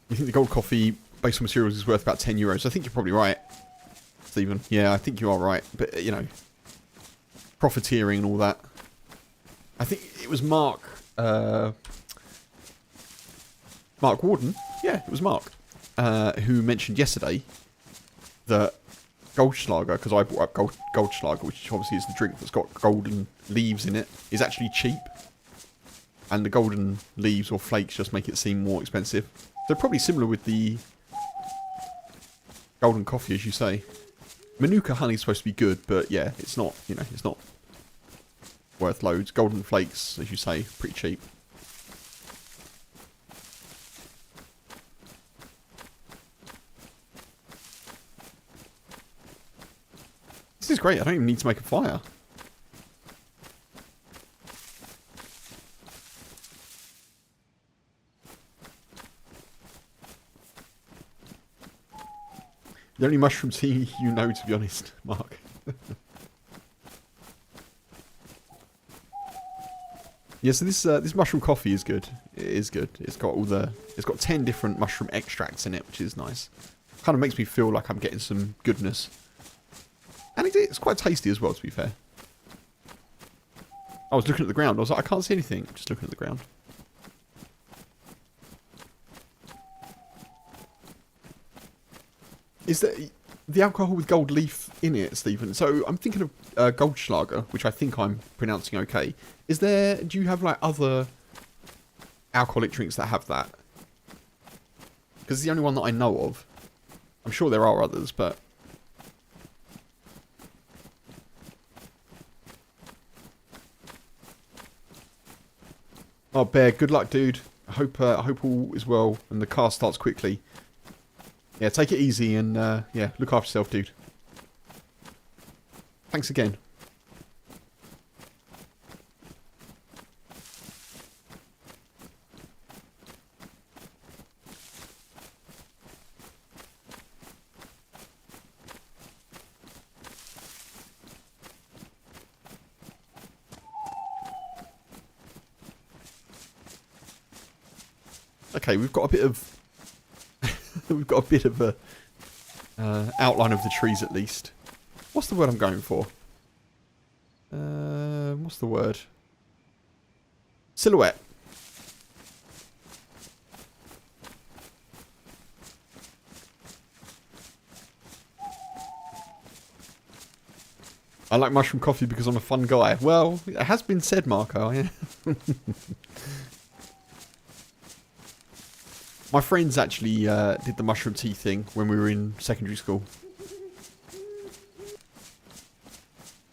You think the gold coffee, based on materials, is worth about €10? I think you're probably right, Stephen. Yeah, I think you are right. But, you know, profiteering and all that. I think it was Mark Warden. Yeah, it was Mark. Who mentioned yesterday that Goldschlager, because I brought up Goldschlager, which obviously is the drink that's got golden leaves in it, is actually cheap. And the golden leaves or flakes just make it seem more expensive. They're probably similar with the golden coffee, as you say. Manuka honey is supposed to be good, but yeah, it's not, you know, it's not worth loads. Golden flakes, as you say, pretty cheap. This is great. I don't even need to make a fire. The only mushroom tea you know, to be honest, Mark. Yeah, so this mushroom coffee is good. It is good. It's got 10 different mushroom extracts in it, which is nice. Kind of makes me feel like I'm getting some goodness. And it's quite tasty as well, to be fair. I was looking at the ground. I was like, I can't see anything. Just looking at the ground. Is the alcohol with gold leaf in it, Stephen? So I'm thinking of Goldschlager, which I think I'm pronouncing okay. Do you have like other alcoholic drinks that have that? Because it's the only one that I know of. I'm sure there are others, but... Oh, Bear, good luck, dude. I hope all is well and the car starts quickly. Yeah, take it easy and, yeah, look after yourself, dude. Thanks again. Okay, we've got a bit of a outline of the trees at least. What's the word I'm going for? What's the word? Silhouette. I like mushroom coffee because I'm a fun guy. Well, it has been said, Marco. Yeah. My friends actually did the mushroom tea thing when we were in secondary school.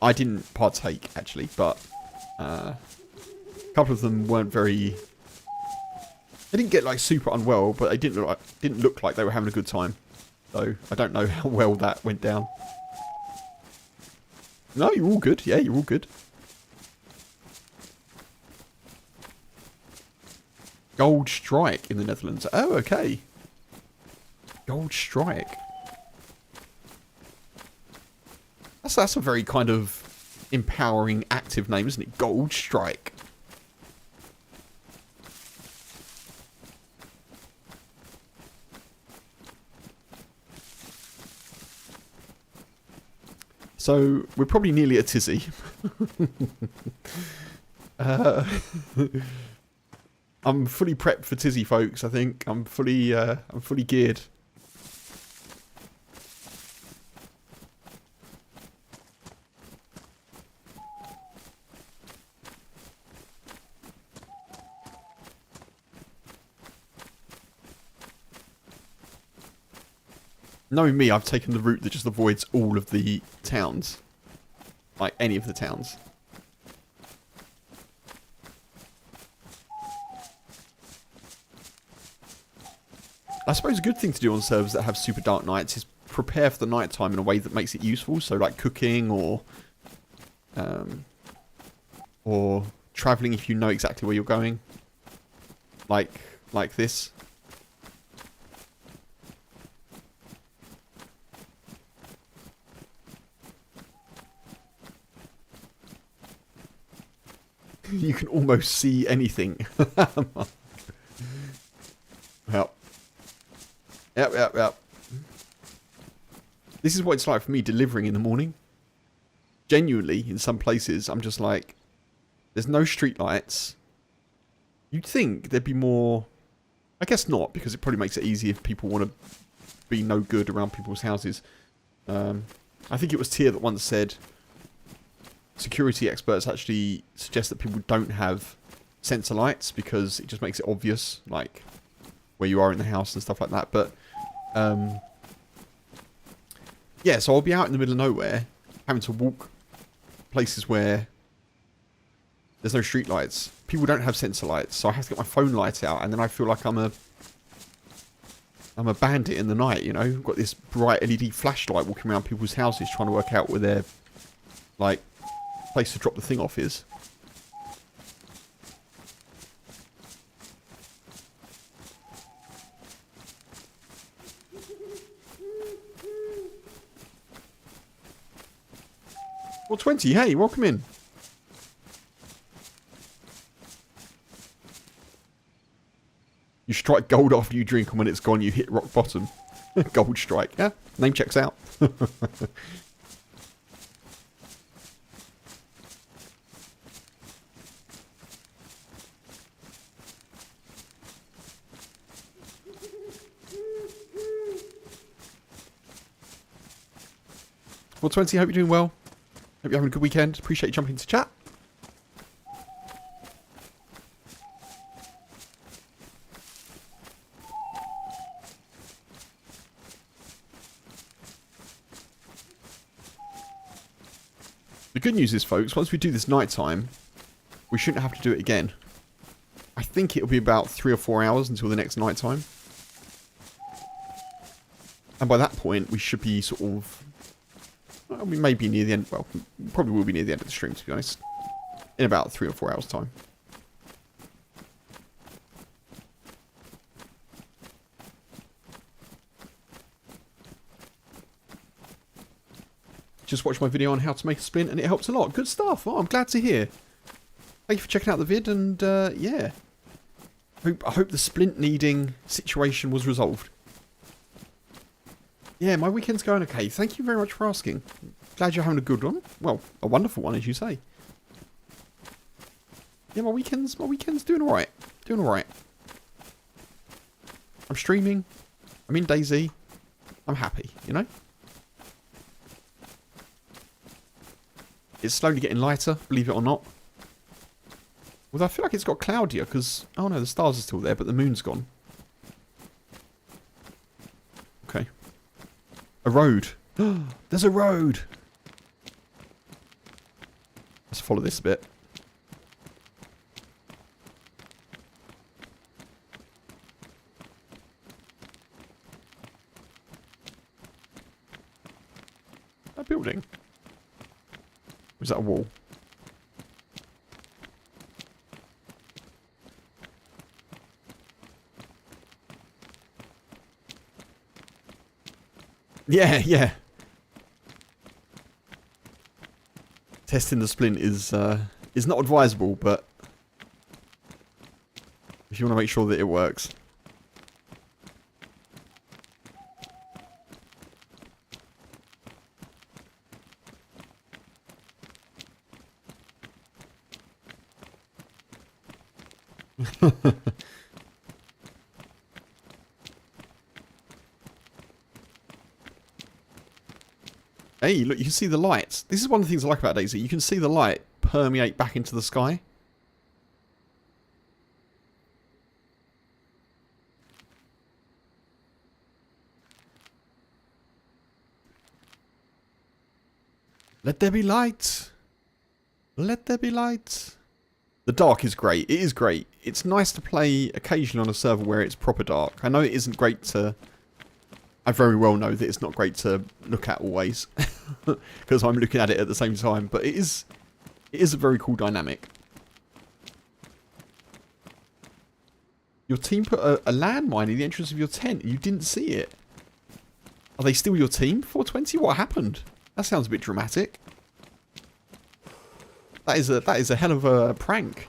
I didn't partake, actually, but a couple of them weren't very... They didn't get, like, super unwell, but they didn't look like they were having a good time. So, I don't know how well that went down. No, you're all good. Yeah, you're all good. Gold Strike in the Netherlands. Oh, okay. Gold Strike. That's a very kind of empowering, active name, isn't it? Gold Strike. So, we're probably nearly at Tizzy. I'm fully prepped for Tizzy, folks, I think. I'm fully geared. Knowing me, I've taken the route that just avoids all of the towns. Like, any of the towns. I suppose a good thing to do on servers that have super dark nights is prepare for the night time in a way that makes it useful. So, like cooking or travelling if you know exactly where you're going. Like this. You can almost see anything. Yep. This is what it's like for me delivering in the morning. Genuinely, in some places, I'm just like, there's no street lights. You'd think there'd be more... I guess not, because it probably makes it easy if people want to be no good around people's houses. I think it was Tier that once said, security experts actually suggest that people don't have sensor lights because it just makes it obvious, like, where you are in the house and stuff like that. But, yeah, so I'll be out in the middle of nowhere, having to walk places where there's no street lights. People don't have sensor lights, so I have to get my phone light out, and then I feel like I'm a bandit in the night, you know? I've got this bright LED flashlight walking around people's houses trying to work out where their, like, place to drop the thing off is. Well, 20, hey, welcome in. You strike gold after you drink, and when it's gone, you hit rock bottom. Gold strike, yeah? Name checks out. Well, 20, hope you're doing well. Hope you're having a good weekend. Appreciate you jumping into chat. The good news is, folks, once we do this night time, we shouldn't have to do it again. I think it'll be about 3 or 4 hours until the next night time. And by that point, we should be sort of... Well, we may be near the end... Well, probably will be near the end of the stream, to be honest. In about 3 or 4 hours' time. Just watched my video on how to make a splint, and it helps a lot. Good stuff. Oh, I'm glad to hear. Thank you for checking out the vid, and yeah. I hope the splint needing situation was resolved. Yeah, my weekend's going okay. Thank you very much for asking. Glad you're having a good one. Well, a wonderful one, as you say. Yeah, my weekend's doing alright. Doing alright. I'm streaming. I'm in DayZ. I'm happy, you know? It's slowly getting lighter, believe it or not. Although I feel like it's got cloudier because... Oh no, the stars are still there, but the moon's gone. Okay. A road. There's a road! Let's follow this a bit. A building. Or is that a wall? Yeah. Testing the splint is not advisable, but if you want to make sure that it works. Hey, look, you can see the lights. This is one of the things I like about DayZ. You can see the light permeate back into the sky. Let there be light. Let there be light. The dark is great. It is great. It's nice to play occasionally on a server where it's proper dark. I know it isn't great to... I very well know that it's not great to look at always. Because I'm looking at it at the same time. But it is a very cool dynamic. Your team put a landmine in the entrance of your tent. You didn't see it. Are they still your team? 420? What happened? That sounds a bit dramatic. That is a hell of a prank.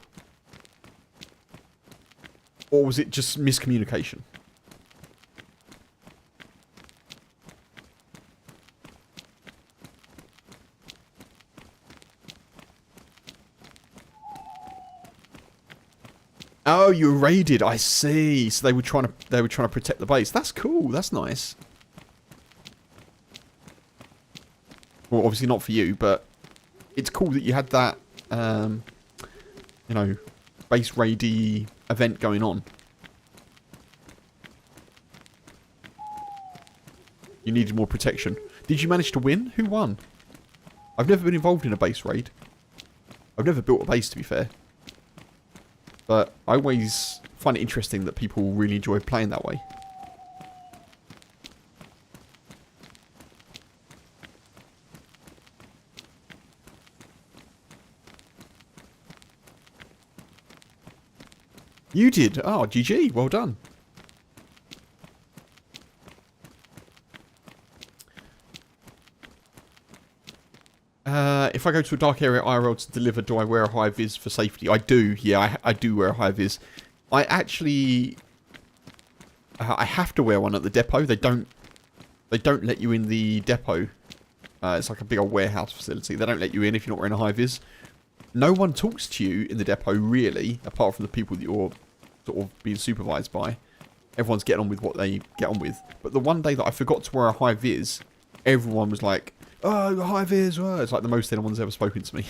Or was it just miscommunication? Oh, you were raided. I see. So they were trying to protect the base. That's cool. That's nice. Well, obviously not for you, but it's cool that you had that, you know, base raidy event going on. You needed more protection. Did you manage to win? Who won? I've never been involved in a base raid. I've never built a base, to be fair. But I always find it interesting that people really enjoy playing that way. You did? Oh, GG. Well done. If I go to a dark area IRL to deliver, do I wear a high vis for safety? I do. Yeah, I do wear a high vis. I actually... I have to wear one at the depot. They don't let you in the depot. It's like a big old warehouse facility. They don't let you in if you're not wearing a high vis. No one talks to you in the depot, really, apart from the people that you're sort of being supervised by. Everyone's getting on with what they get on with. But the one day that I forgot to wear a high vis, everyone was like, oh, high vis. Oh. It's like the most anyone's ever spoken to me.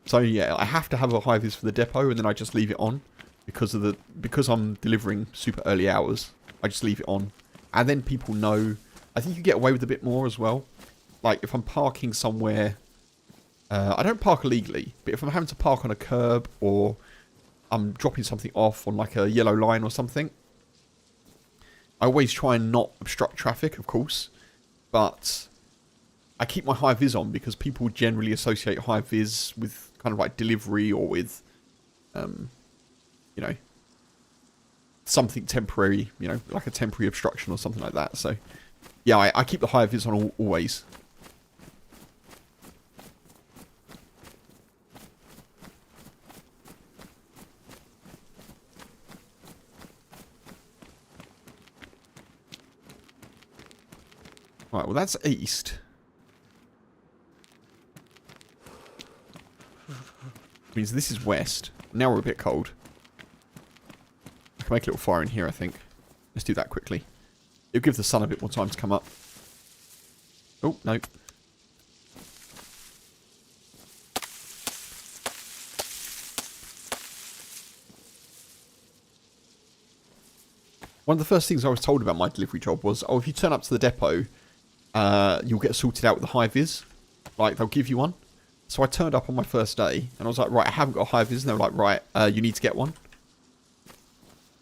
So yeah, I have to have a high vis for the depot, and then I just leave it on because I'm delivering super early hours. I just leave it on, and then people know. I think you get away with a bit more as well. Like if I'm parking somewhere, I don't park illegally, but if I'm having to park on a curb or I'm dropping something off on like a yellow line or something, I always try and not obstruct traffic, of course, but I keep my high vis on because people generally associate high vis with kind of like delivery or with, you know, something temporary, you know, like a temporary obstruction or something like that. So, yeah, I keep the high vis on always. Right, well that's east. Means this is west. Now we're a bit cold. I can make a little fire in here, I think. Let's do that quickly. It'll give the sun a bit more time to come up. Oh, no. One of the first things I was told about my delivery job was, oh, if you turn up to the depot, you'll get sorted out with a high vis. Like, they'll give you one. So I turned up on my first day, and I was like, right, I haven't got a high vis. And they were like, right, you need to get one. I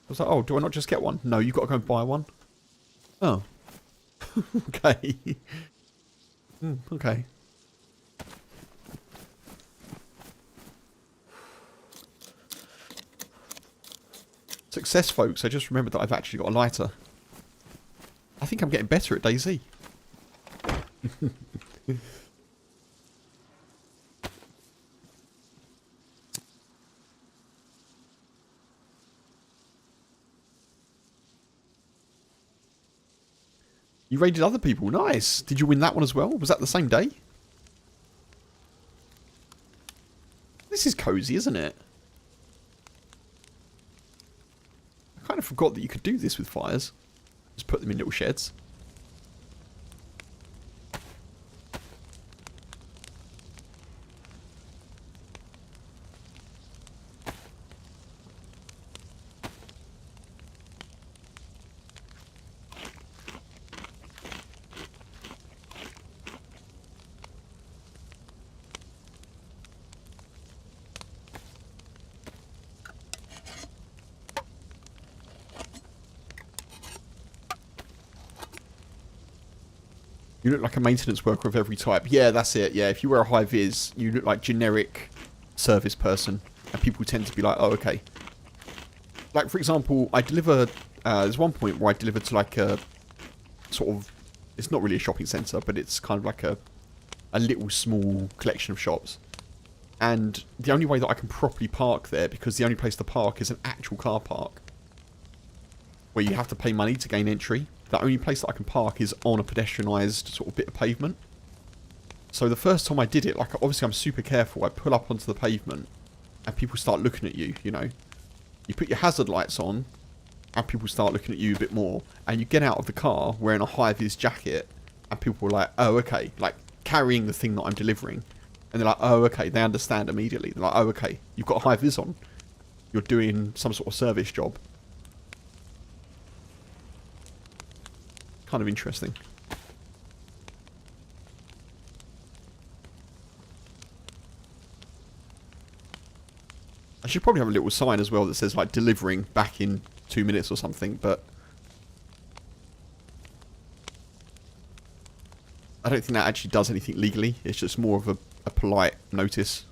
was like, oh, do I not just get one? No, you've got to go and buy one. Oh. Okay. Okay. Success, folks. I just remembered that I've actually got a lighter. I think I'm getting better at DayZ. You raided other people. Nice. Did you win that one as well? Was that the same day? This is cozy, isn't it? I kind of forgot that you could do this with fires. Just put them in little sheds. You look like a maintenance worker of every type. Yeah, that's it. Yeah, if you wear a high vis, you look like generic service person. And people tend to be like, oh, okay. Like, for example, I deliver... there's one point where I delivered to like a sort of... It's not really a shopping centre, but it's kind of like a little small collection of shops. And the only way that I can properly park there, because the only place to park is an actual car park, where you have to pay money to gain entry. The only place that I can park is on a pedestrianised sort of bit of pavement. So the first time I did it, like, obviously I'm super careful. I pull up onto the pavement and people start looking at you, you know. You put your hazard lights on and people start looking at you a bit more. And you get out of the car wearing a high-vis jacket and people are like, oh, okay. Like, carrying the thing that I'm delivering. And they're like, oh, okay. They understand immediately. They're like, oh, okay. You've got a high-vis on. You're doing some sort of service job. Kind of interesting. I should probably have a little sign as well that says like delivering back in 2 minutes or something, but I don't think that actually does anything legally. It's just more of a polite notice.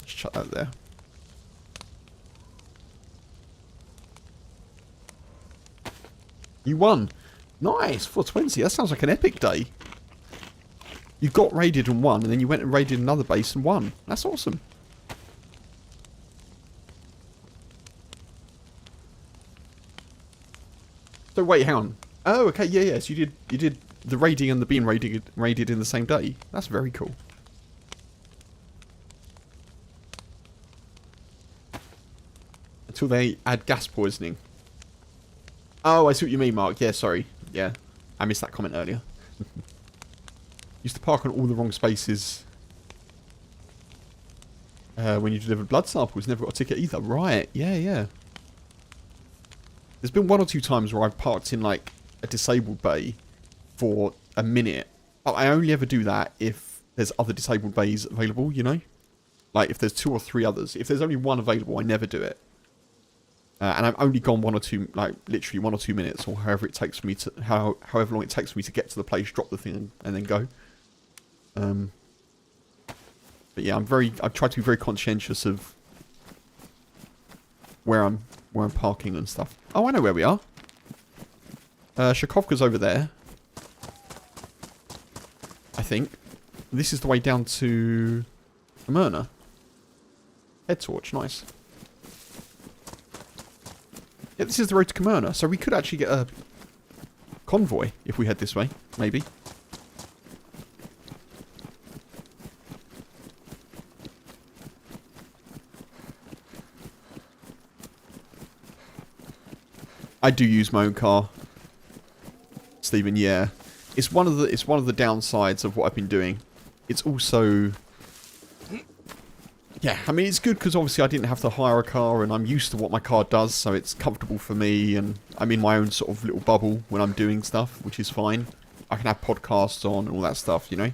Shut that there. You won. Nice. 420. That sounds like an epic day. You got raided and won, and then you went and raided another base and won. That's awesome. So wait, hang on. Oh, okay. Yeah, yes. You did the raiding and the being raided in the same day. That's very cool. Until they add gas poisoning. Oh, I see what you mean, Mark. Yeah, sorry. Yeah, I missed that comment earlier. Used to park on all the wrong spaces when you delivered blood samples. Never got a ticket either. Right. Yeah, yeah. There's been 1 or 2 times where I've parked in, like, a disabled bay for a minute. But I only ever do that if there's other disabled bays available, you know? Like, if there's 2 or 3 others. If there's only one available, I never do it. And I've only gone 1 or 2, like, literally 1 or 2 minutes, or however it takes me to, however long it takes me to get to the place, drop the thing, and then go. But yeah, I've tried to be very conscientious of where I'm parking and stuff. Oh, I know where we are. Shakovka's over there. I think. This is the way down to Chernarus. Head torch, nice. Yeah, this is the road to Chernarus, so we could actually get a convoy if we head this way, maybe. I do use my own car, Stephen. Yeah, it's one of the downsides of what I've been doing. It's also, yeah, I mean, it's good because obviously I didn't have to hire a car and I'm used to what my car does, so it's comfortable for me and I'm in my own sort of little bubble when I'm doing stuff, which is fine. I can have podcasts on and all that stuff, you know.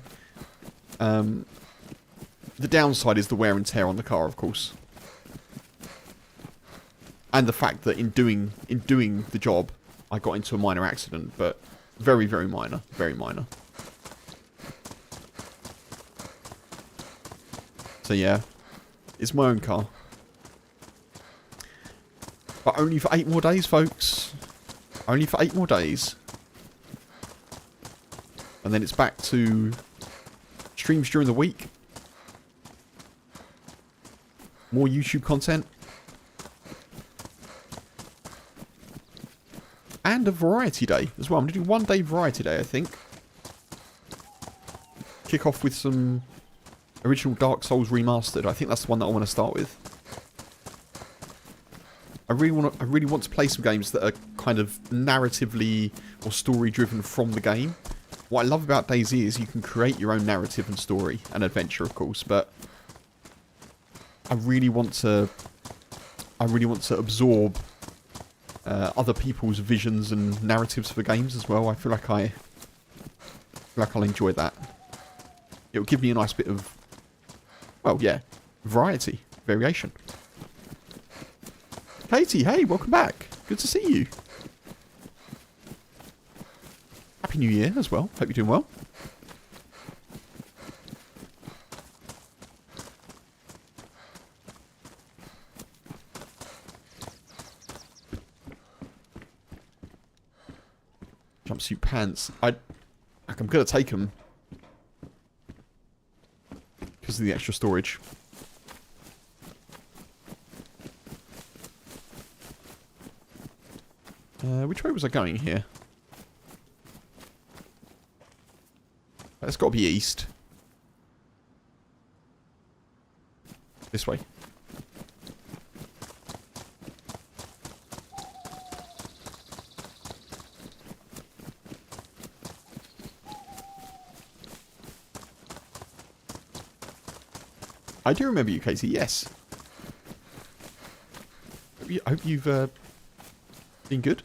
The downside is the wear and tear on the car, of course. And the fact that in doing the job, I got into a minor accident, but very, very minor. Very minor. So yeah, it's my own car. But only for 8 more days, folks. Only for 8 more days. And then it's back to streams during the week. More YouTube content. And a variety day as well. I'm going to do 1 day variety day, I think. Kick off with some original Dark Souls remastered. I think that's the one that I want to start with. I really want to play some games that are kind of narratively or story driven from the game. What I love about DayZ is you can create your own narrative and story and adventure, of course, but I really want to I really want to absorb other people's visions and narratives for games as well. I feel like I'll enjoy that. It'll give me a nice bit of, well, yeah, variety, variation. Katie, hey, welcome back. Good to see you. Happy New Year as well. Hope you're doing well. Jumpsuit pants. I'm gonna take them because of the extra storage. Which way was I going here? It's got to be east. This way. I do remember you, Casey, yes. I hope you've been good.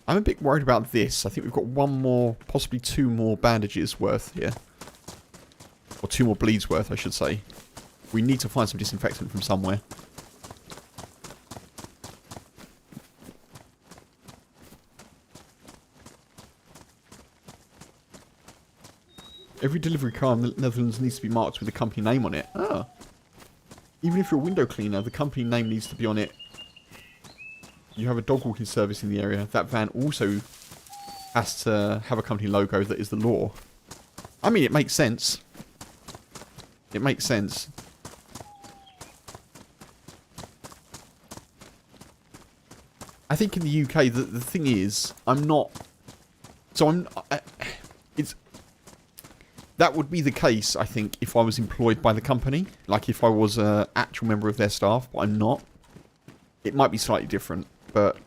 I'm a bit worried about this. I think we've got one more, possibly two more bandages worth here. Or two more bleeds worth, I should say. We need to find some disinfectant from somewhere. Every delivery car in the Netherlands needs to be marked with a company name on it. Ah. Even if you're a window cleaner, the company name needs to be on it. You have a dog walking service in the area. That van also has to have a company logo. That is the law. I mean, it makes sense. It makes sense. I think in the UK, the thing is, I'm not... So I'm... it's... That would be the case, I think, if I was employed by the company. Like, if I was an actual member of their staff, but I'm not. It might be slightly different. But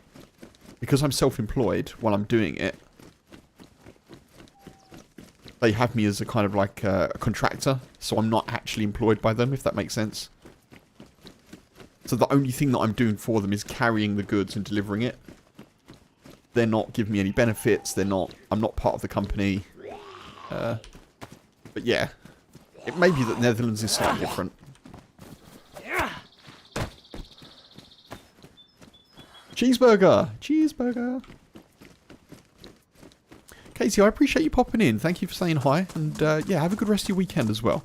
because I'm self-employed while I'm doing it, they have me as a kind of like a contractor, so I'm not actually employed by them, if that makes sense. So the only thing that I'm doing for them is carrying the goods and delivering it. They're not giving me any benefits. I'm not part of the company. But yeah, it may be that Netherlands is slightly different. Cheeseburger! Cheeseburger! Casey, I appreciate you popping in. Thank you for saying hi. And yeah, have a good rest of your weekend as well.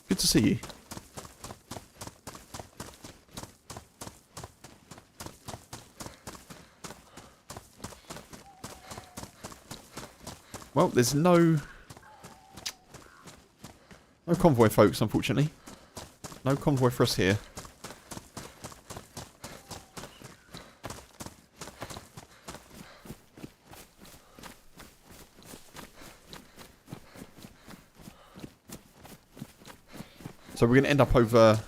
Good to see you. Well, there's no convoy, folks, unfortunately. No convoy for us here. So we're going to end up over...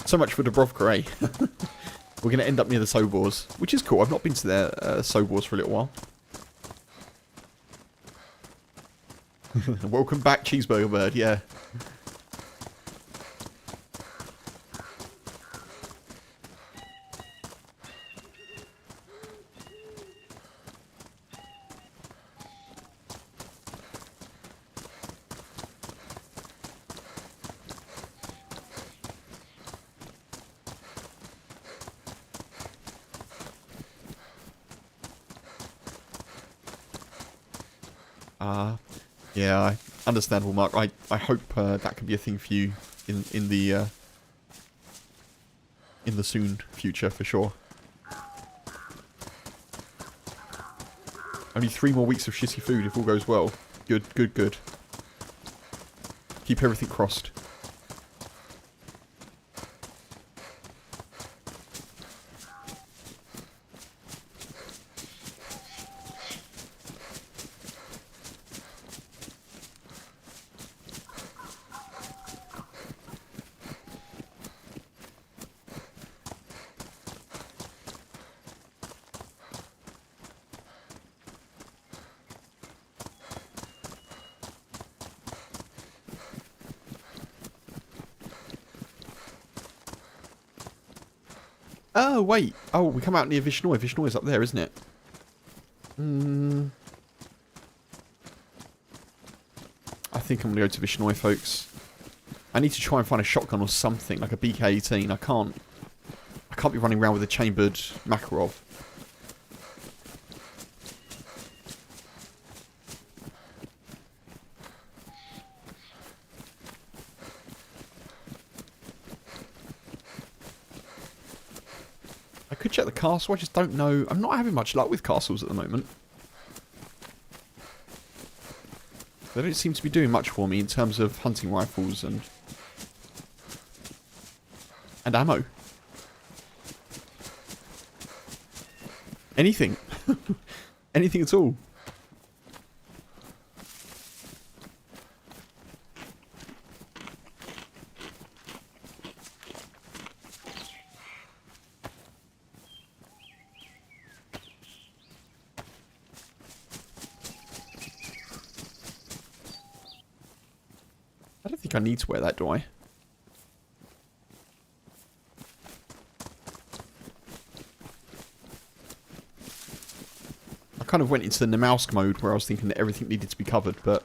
So much for Dubrovka, eh? We're going to end up near the Sobors, which is cool. I've not been to their Sobors for a little while. Welcome back, Cheeseburger Bird, yeah. Yeah, understandable, Mark. I hope that can be a thing for you in the soon future, for sure. Only 3 more weeks of shitty food if all goes well. Good, good, good. Keep everything crossed. Oh, wait. Oh, we come out near Vishnoi. Vishnoi's up there, isn't it? I think I'm going to go to Vishnoi, folks. I need to try and find a shotgun or something, like a BK-18. I can't be running around with a chambered Makarov. I could check the castle, I just don't know. I'm not having much luck with castles at the moment. They don't seem to be doing much for me in terms of hunting rifles and ammo. Anything. Anything at all. I don't think I need to wear that, do I? I kind of went into the Namausk mode where I was thinking that everything needed to be covered, but...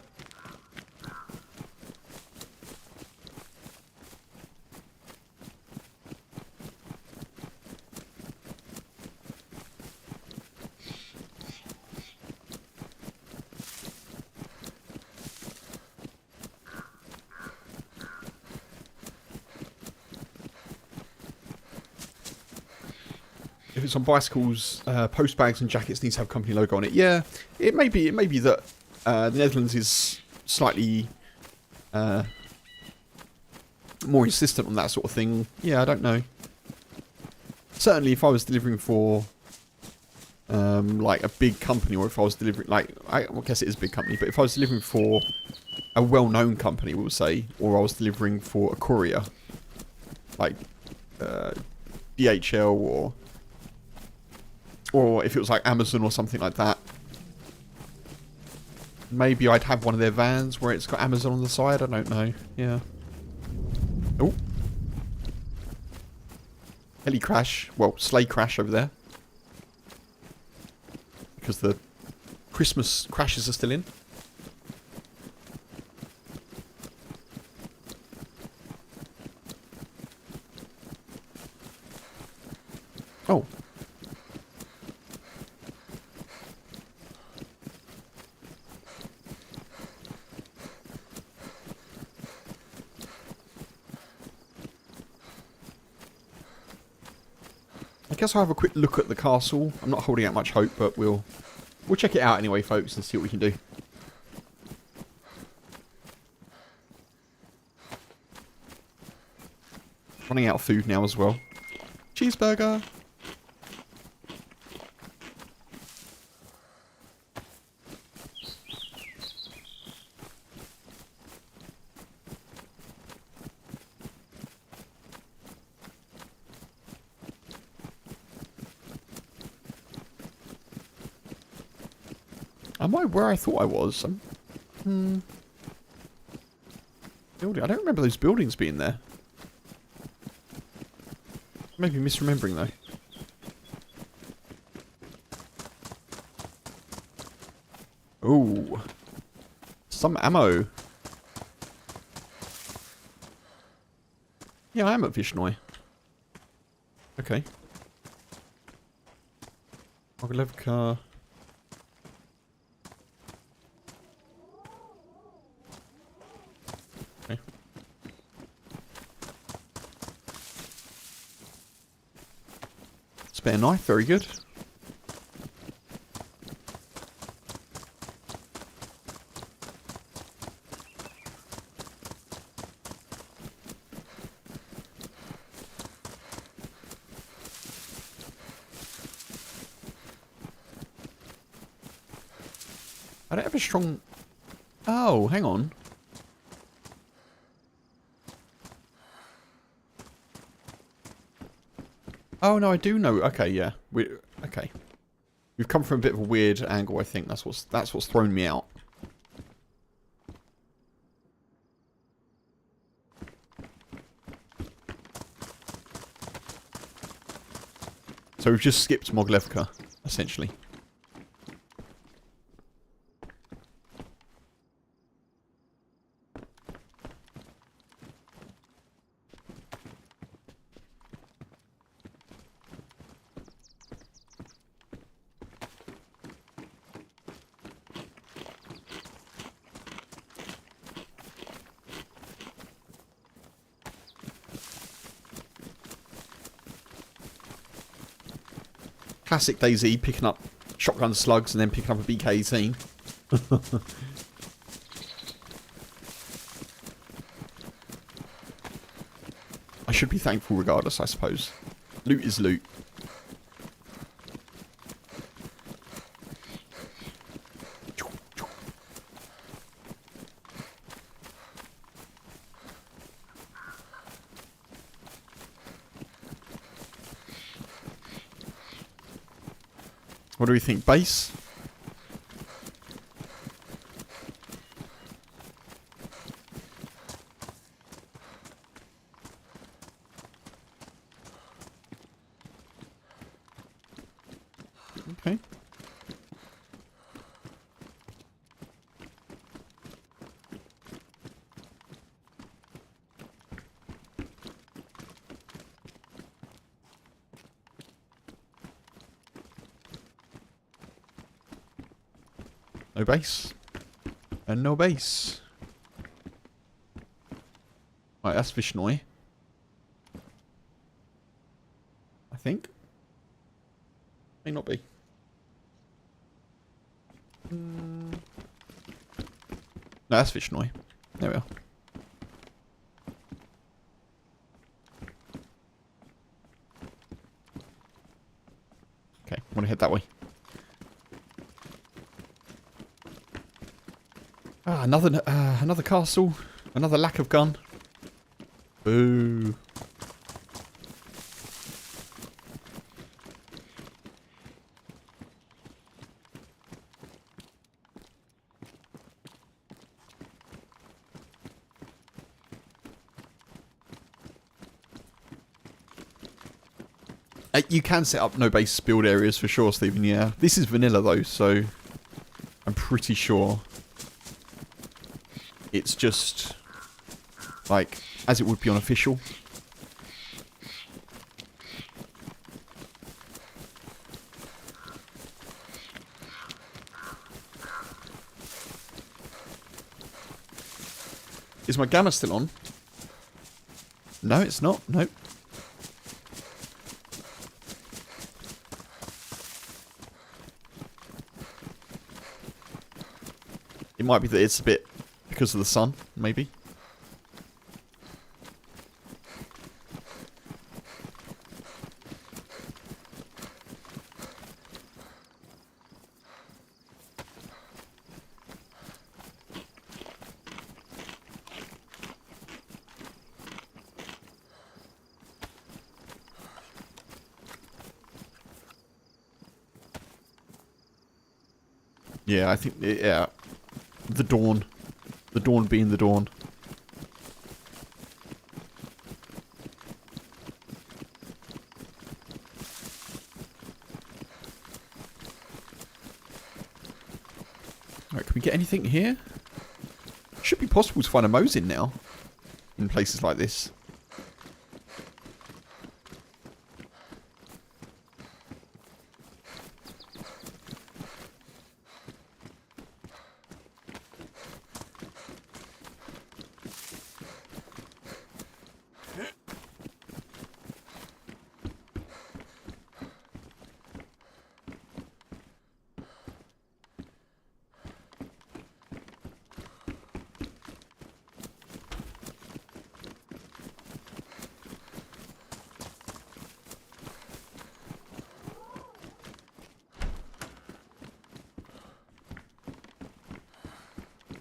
if it's on bicycles, post bags and jackets need to have company logo on it. Yeah, it may be that the Netherlands is slightly more insistent on that sort of thing. Yeah, I don't know. Certainly, if I was delivering for like a big company, or if I was delivering, like, I guess it is a big company, but if I was delivering for a well-known company, we'll say, or I was delivering for a courier, like DHL or if it was like Amazon or something like that, maybe I'd have one of their vans where it's got Amazon on the side. I don't know. Yeah. Oh. Heli crash. Well, sleigh crash over there. Because the Christmas crashes are still in. Oh. I guess I'll have a quick look at the castle. I'm not holding out much hope, but we'll check it out anyway, folks, and see what we can do. Running out of food now as well. Cheeseburger! Am I where I thought I was? Building. I don't remember those buildings being there. Maybe misremembering though. Ooh. Some ammo. Yeah, I am at Vishnoi. Okay. Ogilevka. Okay. Spare knife, very good. I don't have a strong... Oh, hang on. Oh, no, I do know. Okay, yeah. Okay. We've come from a bit of a weird angle, I think. That's what's thrown me out. So we've just skipped Moglevka, essentially. Classic DayZ, picking up shotgun slugs and then picking up a BK-18. I should be thankful regardless, I suppose. Loot is loot. What do we think? Base? Okay. No base. And no base. Right, that's Vishnoi. I think. May not be. No, that's Vishnoi. There we are. Okay, want to head that way. Ah, another castle. Another lack of gun. Boo. You can set up no base build areas for sure, Stephen, yeah. This is vanilla though, so I'm pretty sure it's just like as it would be on official. Is my gamma still on? No, it's not. Nope. It might be that it's a bit because of the sun, maybe. Yeah, I think, yeah. The dawn. The dawn being the dawn. Alright, can we get anything here? Should be possible to find a Mosin now. In places like this.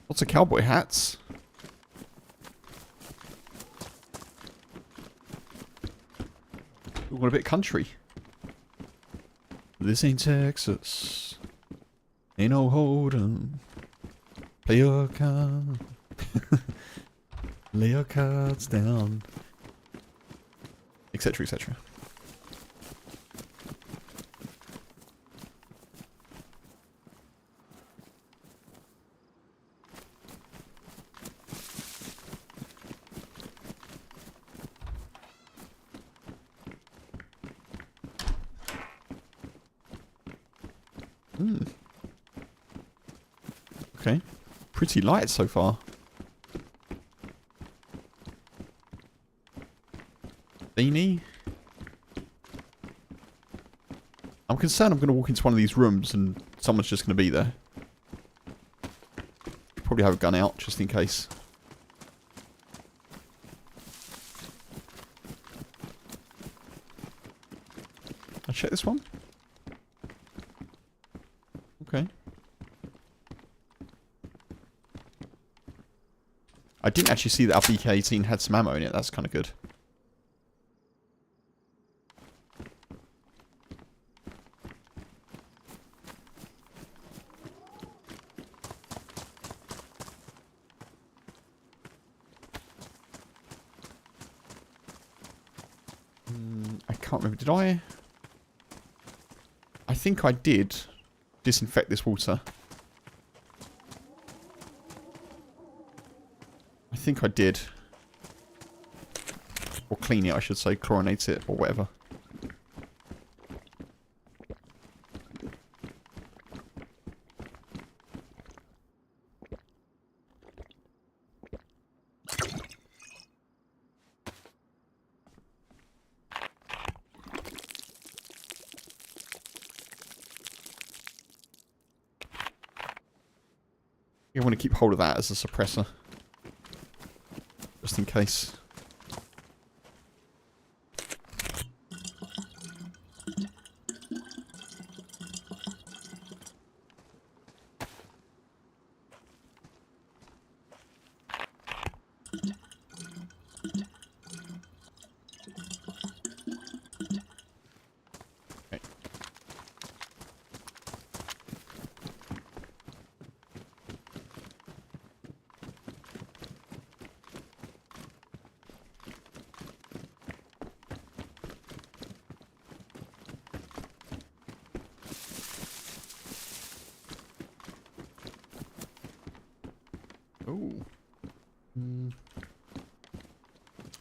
Lots of cowboy hats. Ooh, what a bit country. This ain't Texas. Ain't no hold'em. Play your card. Lay your cards down. Etc, etc. Okay. Pretty light so far. Beanie. I'm concerned I'm going to walk into one of these rooms and someone's just going to be there. Probably have a gun out just in case. I'll check this one. Okay. I didn't actually see that our BK-18 had some ammo in it. That's kind of good. I can't remember. Did I? I think I did disinfect this water. I think I did. Or clean it, I should say. Chlorinate it, or whatever. You want to keep hold of that as a suppressor. Just in case. Okay. Ooh.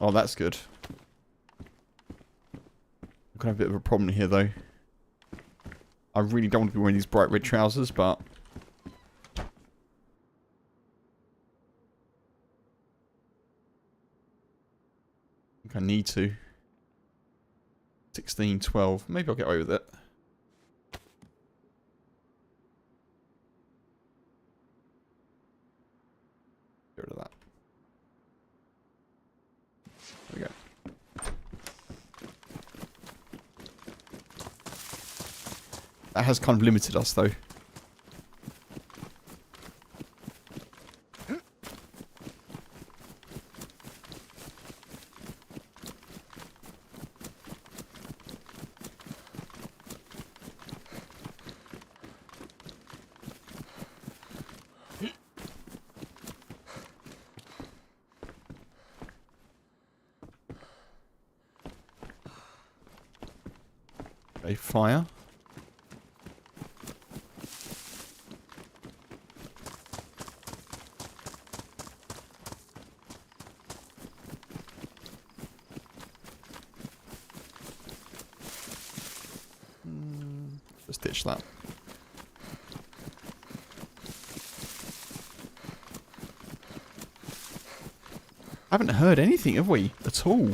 Oh, that's good. I'm gonna have a bit of a problem here, though. I really don't want to be wearing these bright red trousers, but I think I need to. 16, 12. Maybe I'll get away with it. Get rid of that. There we go. That has kind of limited us, though. Okay, fire. Just ditch that. I haven't heard anything, have we? At all.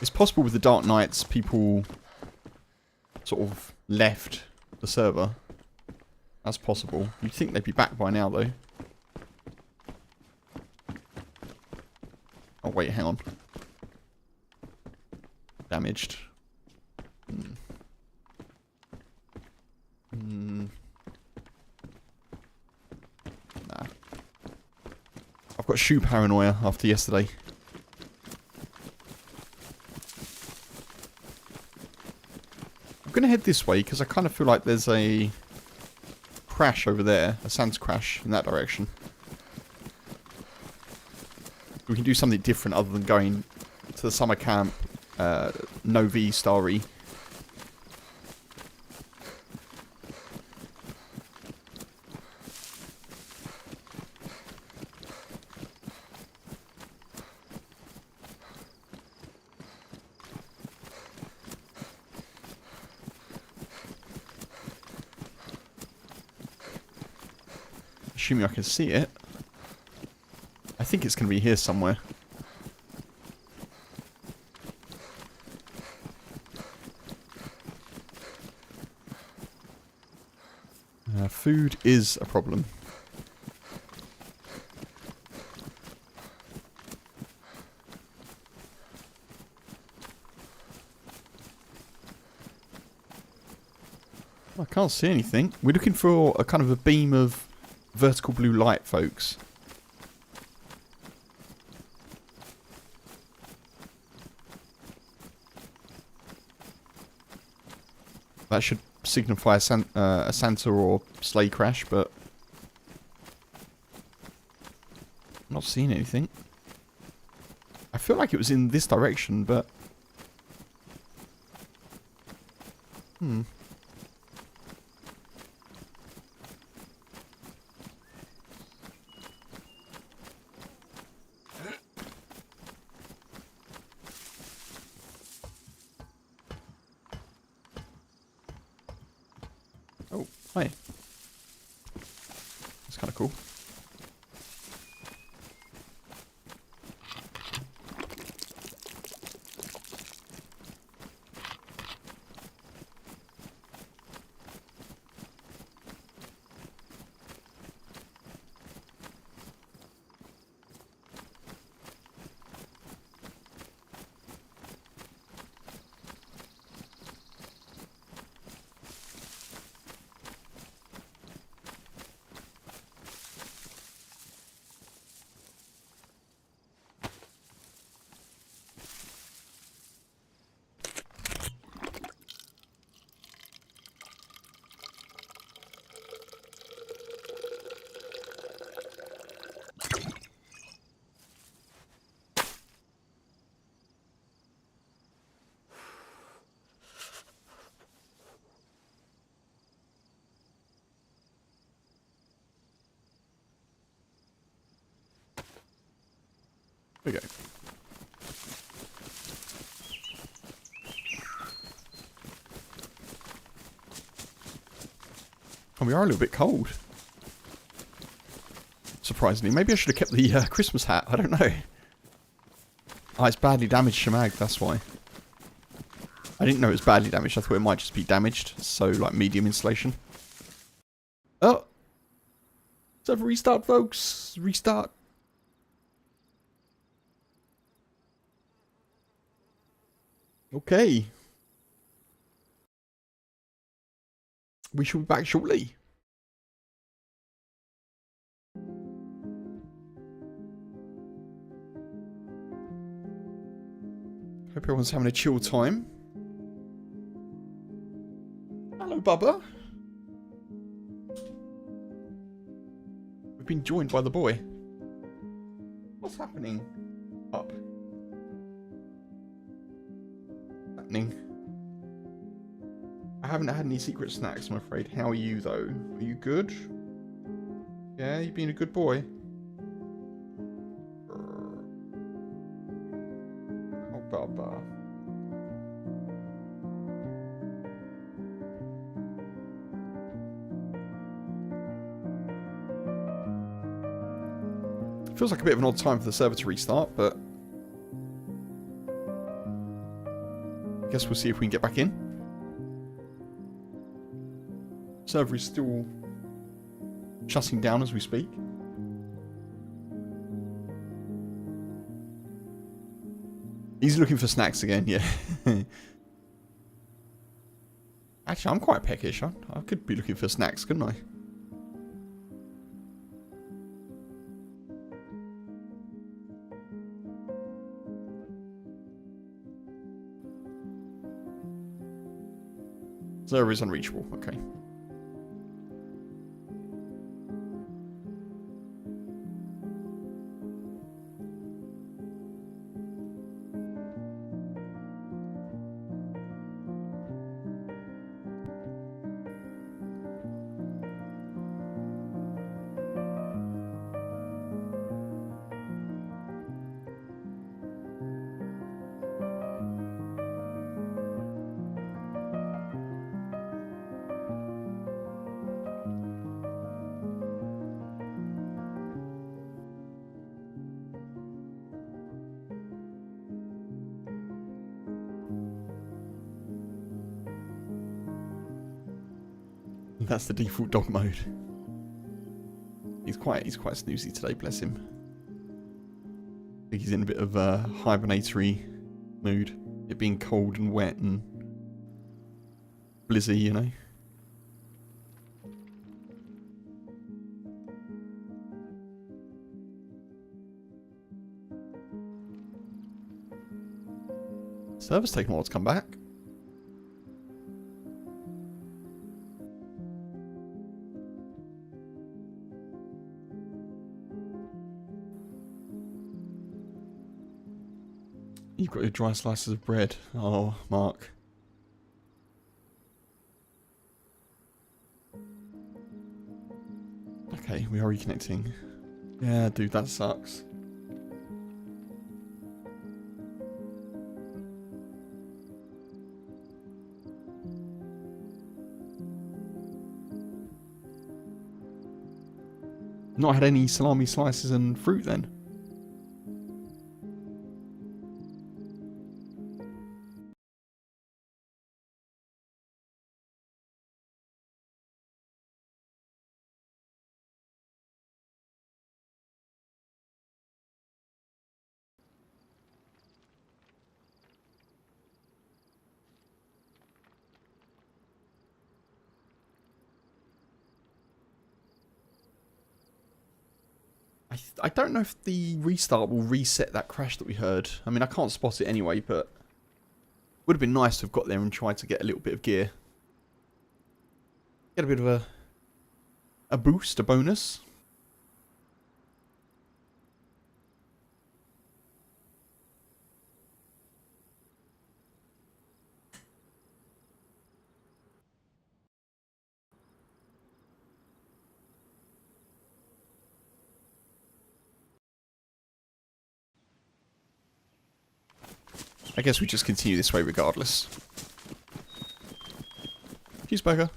It's possible with the Dark Knights, people sort of left the server. That's possible. You'd think they'd be back by now, though. Oh, wait, hang on. Damaged. Nah. I've got shoe paranoia after yesterday. I'm going to head this way because I kind of feel like there's a crash over there. A sands crash in that direction. We can do something different other than going to the summer camp, no V starry. assuming I can see it. I think it's going to be here somewhere. Food is a problem. I can't see anything. We're looking for a kind of a beam of vertical blue light, folks. That should signify a Santa or sleigh crash, but I'm not seeing anything. I feel like it was in this direction, but oh, hi. That's kind of cool. There we go. Oh, we are a little bit cold. Surprisingly. Maybe I should have kept the Christmas hat. I don't know. Oh, it's badly damaged, Shamag. That's why. I didn't know it was badly damaged. I thought it might just be damaged. So, like, medium insulation. Oh! Let's have a restart, folks. Restart. Okay. We shall be back shortly. Hope everyone's having a chill time. Hello, Bubba. We've been joined by the boy. What's happening? Up. Happening. I haven't had any secret snacks, I'm afraid. How are you, though? Are you good? Yeah, you being a good boy? Oh, Bubba. Feels like a bit of an odd time for the server to restart, but I guess we'll see if we can get back in. Server is still shutting down as we speak. He's looking for snacks again, yeah. Actually, I'm quite peckish. I could be looking for snacks, couldn't I? Server is unreachable, okay. That's the default dog mode. He's quite snoozy today, bless him. I think he's in a bit of a hibernatory mood. It being cold and wet and blizzy, you know. Server's taking a while to come back. You've got your dry slices of bread. Oh, Mark. Okay, we are reconnecting. Yeah, dude, that sucks. Not had any salami slices and fruit then? I don't know if the restart will reset that crash that we heard. I mean, I can't spot it anyway, but would have been nice to have got there and tried to get a little bit of gear. Get a bit of a boost, a bonus. I guess we just continue this way regardless. Cheeseburger.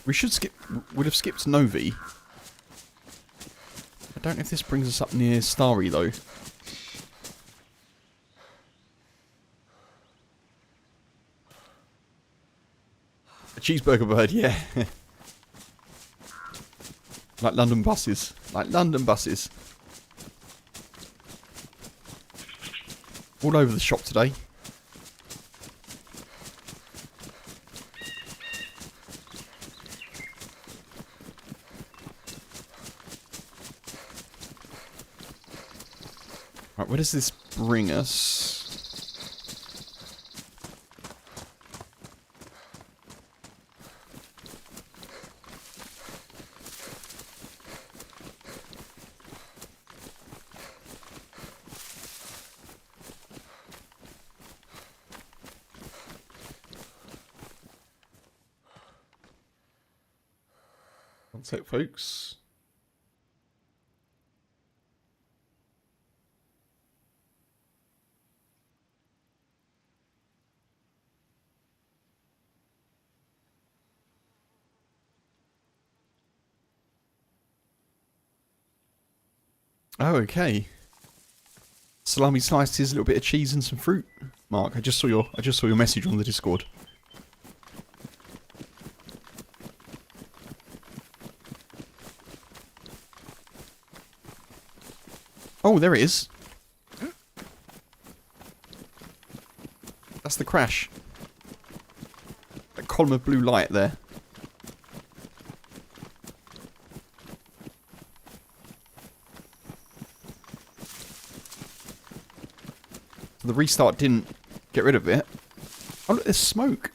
We should skip. Would have skipped Novi. I don't know if this brings us up near Starry though. A cheeseburger bird, yeah. Like London buses. Like London buses. All over the shop today. Right, where does this bring us? One sec, folks. Oh, okay. Salami slices, a little bit of cheese and some fruit. Mark, I just saw your message on the Discord. Oh, there it is. That's the crash. That column of blue light there. The restart didn't get rid of it. Oh look, there's smoke.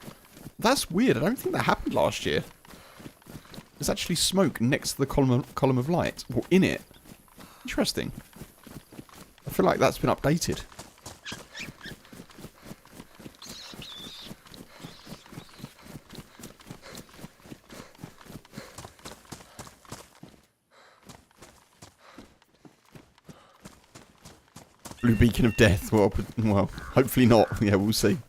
That's weird. I don't think that happened last year. There's actually smoke next to the column of light. Or in it. Interesting. I feel like that's been updated. Blue beacon of death. Well, hopefully not. Yeah, we'll see.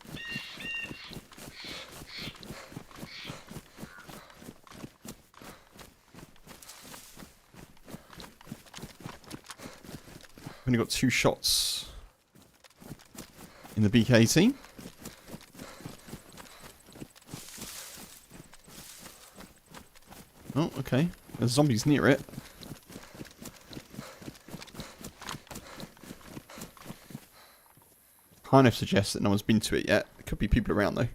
Only got 2 shots in the BK-18. Oh, okay. There's zombies near it. Kind of suggests that no one's been to it yet. There could be people around though.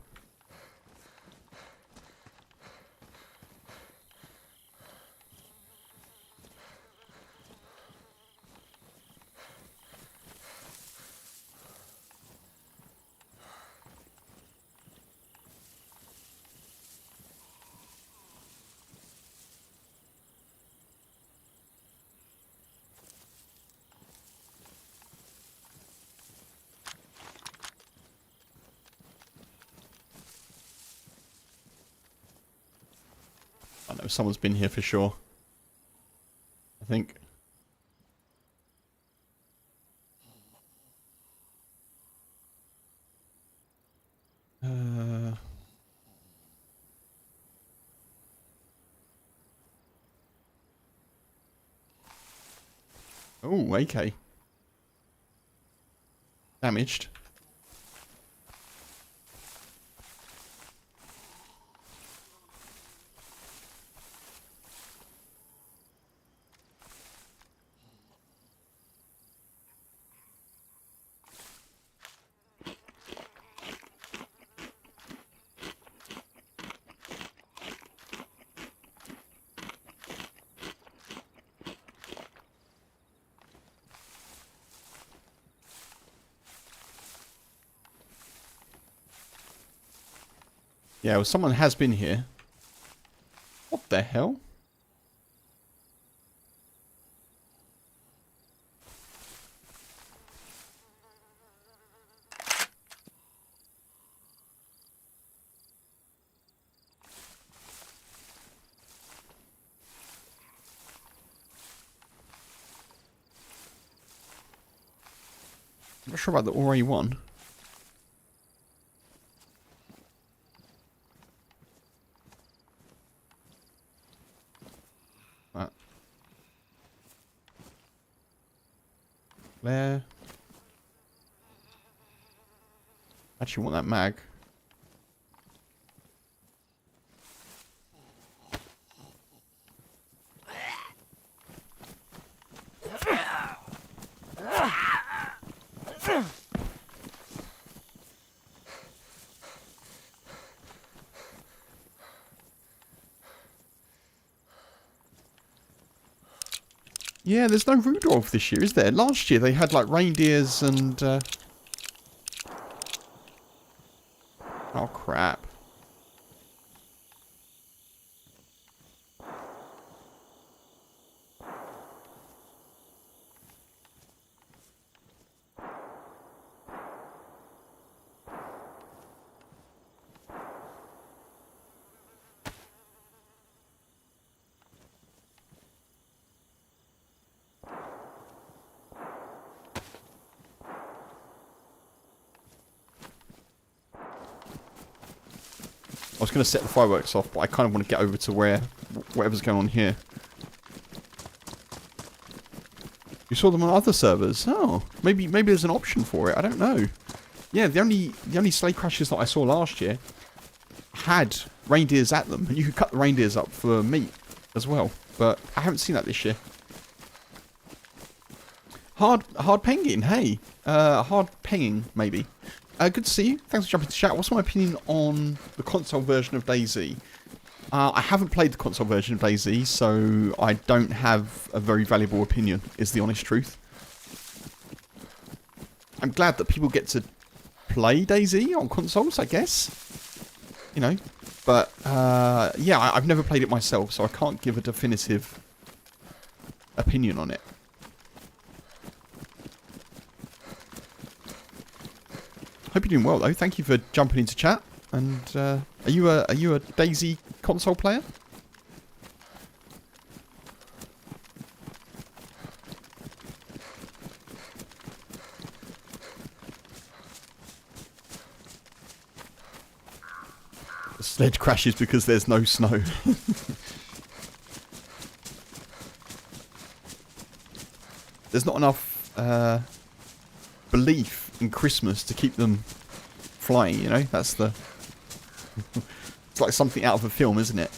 I know someone's been here for sure. I think. Oh, AK. Damaged. Yeah, well, someone has been here. What the hell? I'm not sure about the RA1. There. Actually want that mag. Yeah, there's no Rudolph this year, is there? Last year they had like reindeers and... Oh, crap. I was going to set the fireworks off, but I kind of want to get over to whatever's going on here. You saw them on other servers? Oh, maybe there's an option for it. I don't know. Yeah, the only sleigh crashes that I saw last year had reindeers at them, and you could cut the reindeers up for meat as well. But I haven't seen that this year. Hard penging, hey. Hard penging, maybe. Good to see you. Thanks for jumping to chat. What's my opinion on the console version of DayZ? I haven't played the console version of DayZ, so I don't have a very valuable opinion, is the honest truth. I'm glad that people get to play DayZ on consoles, I guess. You know, But, yeah, I've never played it myself, so I can't give a definitive opinion on it. Hope you're doing well, though. Thank you for jumping into chat. And, are you a DayZ console player? The sledge crashes because there's no snow. There's not enough belief in Christmas to keep them flying, you know? That's the... It's like something out of a film, isn't it?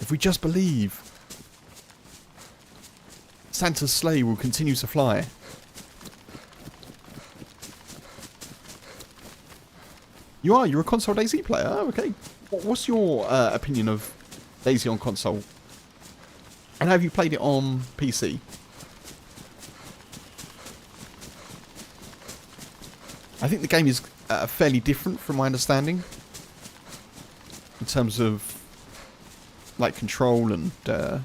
If we just believe, Santa's sleigh will continue to fly. You're a console DayZ player? Oh, okay. What's your opinion of DayZ on console? And have you played it on PC? I think the game is fairly different from my understanding. In terms of like control and a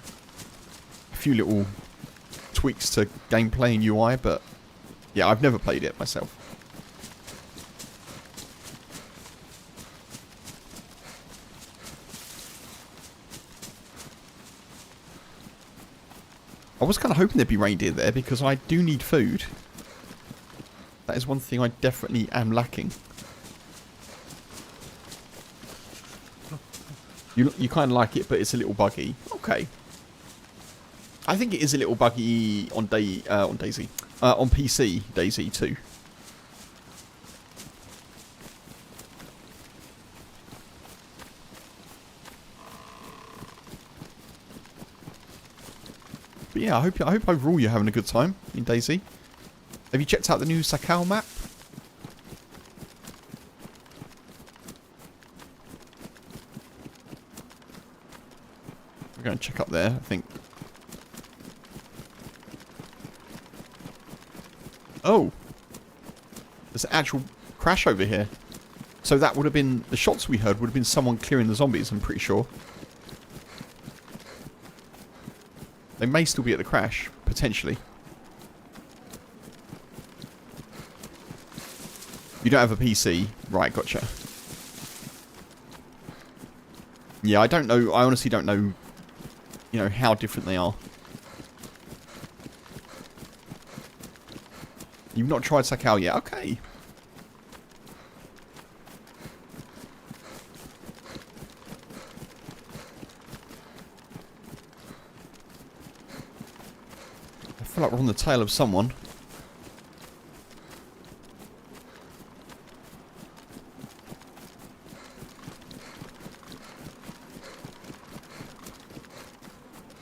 few little tweaks to gameplay and UI, but yeah, I've never played it myself. I was kind of hoping there'd be reindeer there because I do need food. That is one thing I definitely am lacking. You kind of like it, but it's a little buggy. Okay. I think it is a little buggy on DayZ. On PC, DayZ too. But yeah, I hope overall you're having a good time in DayZ. Have you checked out the new Sakal map? We're going to check up there, I think. Oh! There's an actual crash over here. So that would have been... The shots we heard would have been someone clearing the zombies, I'm pretty sure. They may still be at the crash, potentially. You don't have a PC? Right, gotcha. Yeah, I don't know. I honestly don't know, you know, how different they are. You've not tried Sakal yet? Okay. I feel like we're on the tail of someone.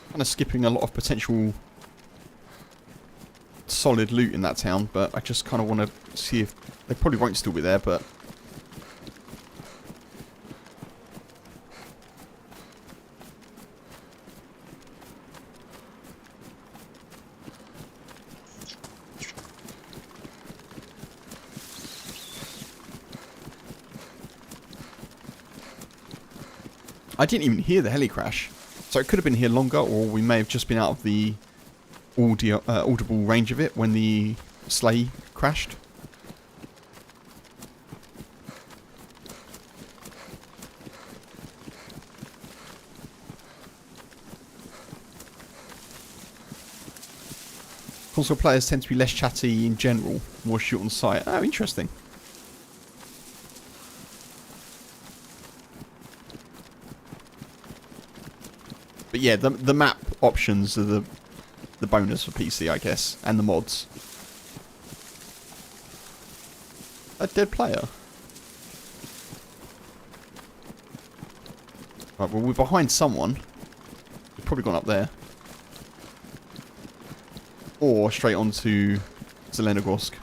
Kind of skipping a lot of potential solid loot in that town, but I just kind of want to see if... They probably won't still be there, but... I didn't even hear the heli crash. So it could have been here longer, or we may have just been out of the audible range of it when the sleigh crashed. Console players tend to be less chatty in general, more shoot on sight. Oh, interesting. But yeah, the map options are the bonus for PC, I guess, and the mods. A dead player. Right, well, we're behind someone. We've probably gone up there. Or straight onto Zelenogorsk.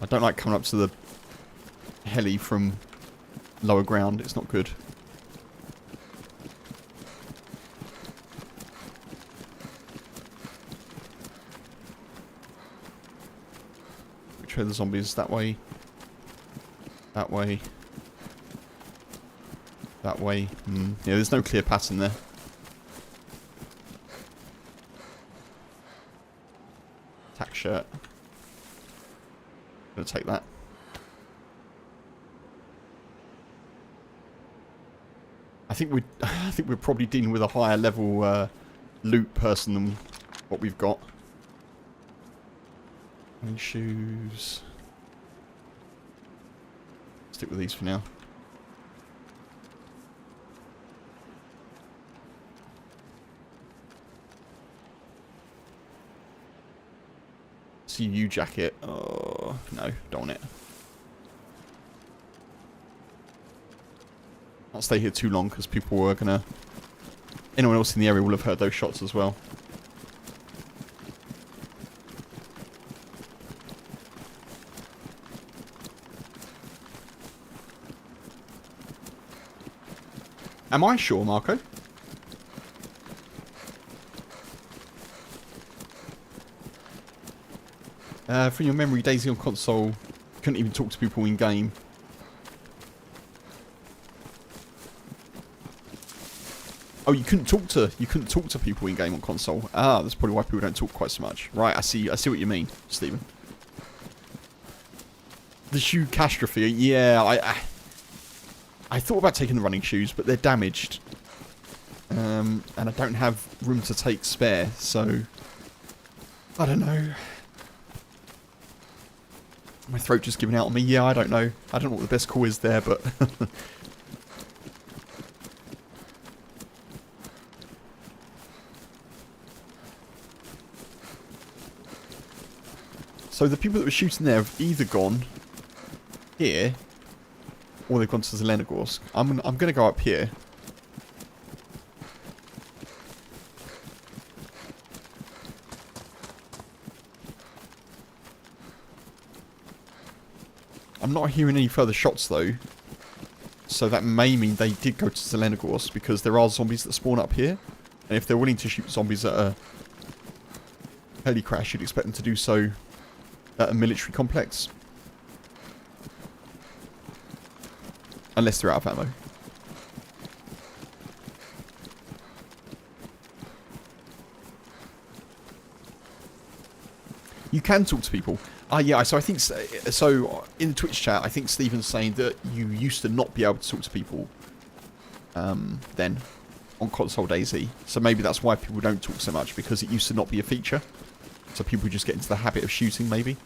I don't like coming up to the heli from lower ground. It's not good. Which way are the zombies? That way. That way. That way. Yeah, there's no clear pattern there. Tack shirt. Gonna take that. I think we're probably dealing with a higher level loot person than what we've got. Any shoes? Stick with these for now. CU jacket. Oh no, don't want it. I'll stay here too long because people are gonna... Anyone else in the area will have heard those shots as well. Am I sure, Marco? From your memory, DayZ on console couldn't even talk to people in game. Oh, you couldn't talk to people in game on console. Ah, that's probably why people don't talk quite so much. Right, I see what you mean, Stephen. The shoe catastrophe. Yeah, I thought about taking the running shoes, but they're damaged. And I don't have room to take spare, so I don't know. My throat just giving out on me. Yeah, I don't know. I don't know what the best call is there, but so the people that were shooting there have either gone here or they've gone to Zelenogorsk. I'm gonna go up here. I'm not hearing any further shots though, so that may mean they did go to Zelenogorsk because there are zombies that spawn up here, and if they're willing to shoot zombies at a heli crash, you'd expect them to do so at a military complex. Unless they're out of ammo. You can talk to people. Yeah, so I think... So, in the Twitch chat, I think Stephen's saying that you used to not be able to talk to people then on console DayZ. So maybe that's why people don't talk so much, because it used to not be a feature. So people just get into the habit of shooting, maybe.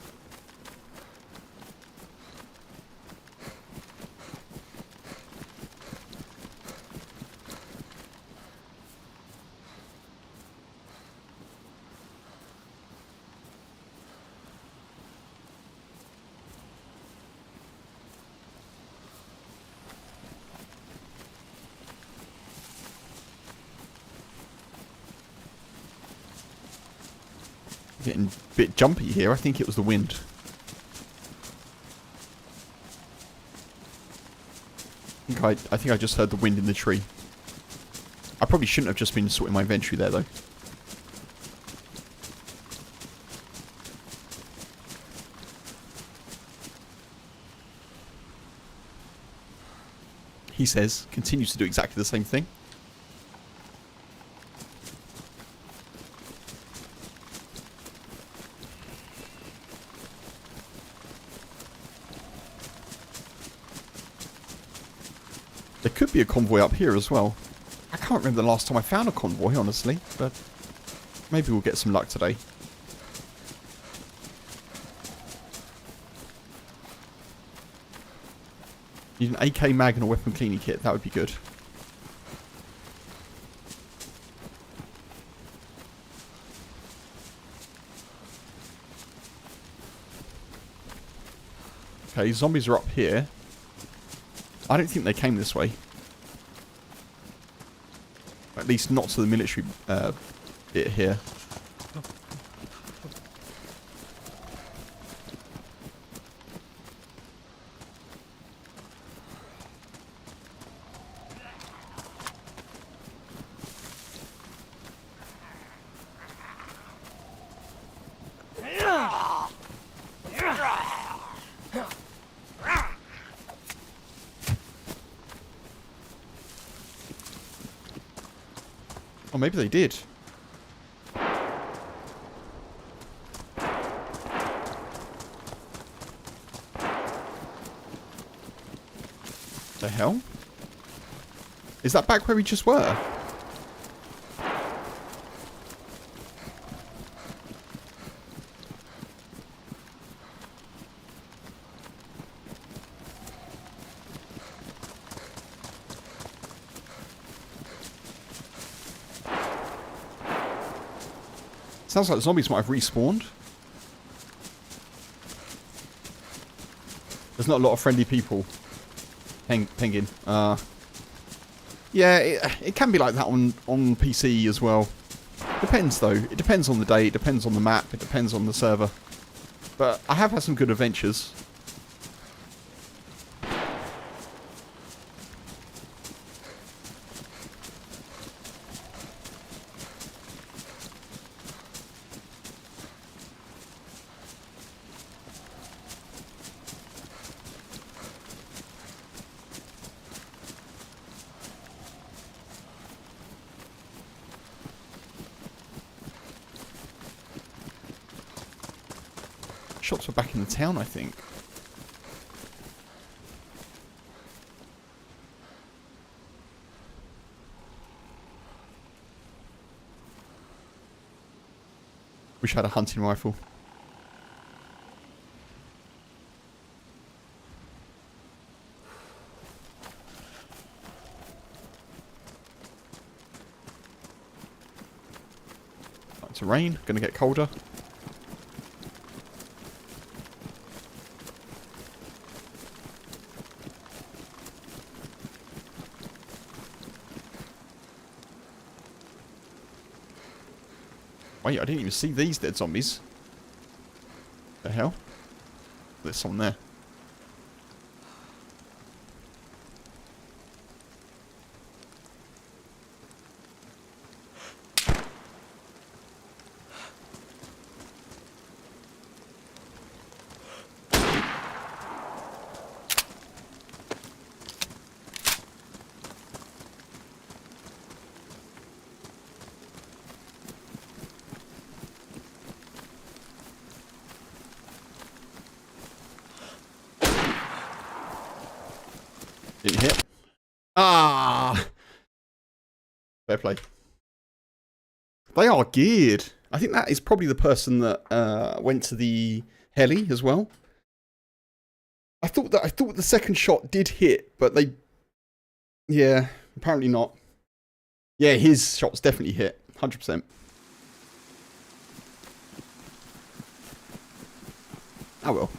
Getting a bit jumpy here. I think it was the wind. I think I just heard the wind in the tree. I probably shouldn't have just been sorting my inventory there, though. He says, continues to do exactly the same thing. There could be a convoy up here as well. I can't remember the last time I found a convoy, honestly, but maybe we'll get some luck today. Need an AK mag and a weapon cleaning kit, that would be good. Okay, zombies are up here. I don't think they came this way. At least not to the military bit here. Or maybe they did. The hell? Is that back where we just were? Sounds like the zombies might have respawned. There's not a lot of friendly people. Penguin. Yeah, it can be like that on PC as well. Depends though. It depends on the day, it depends on the map, it depends on the server. But I have had some good adventures. Shops were back in the town, I think. Wish I had a hunting rifle. Starting to rain, gonna get colder. Wait, I didn't even see these dead zombies. The hell? There's someone there. Didn't hit. Ah! Fair play. They are geared. I think that is probably the person that went to the heli as well. I thought the second shot did hit, but they... Yeah, apparently not. Yeah, his shots definitely hit. 100%. Oh well.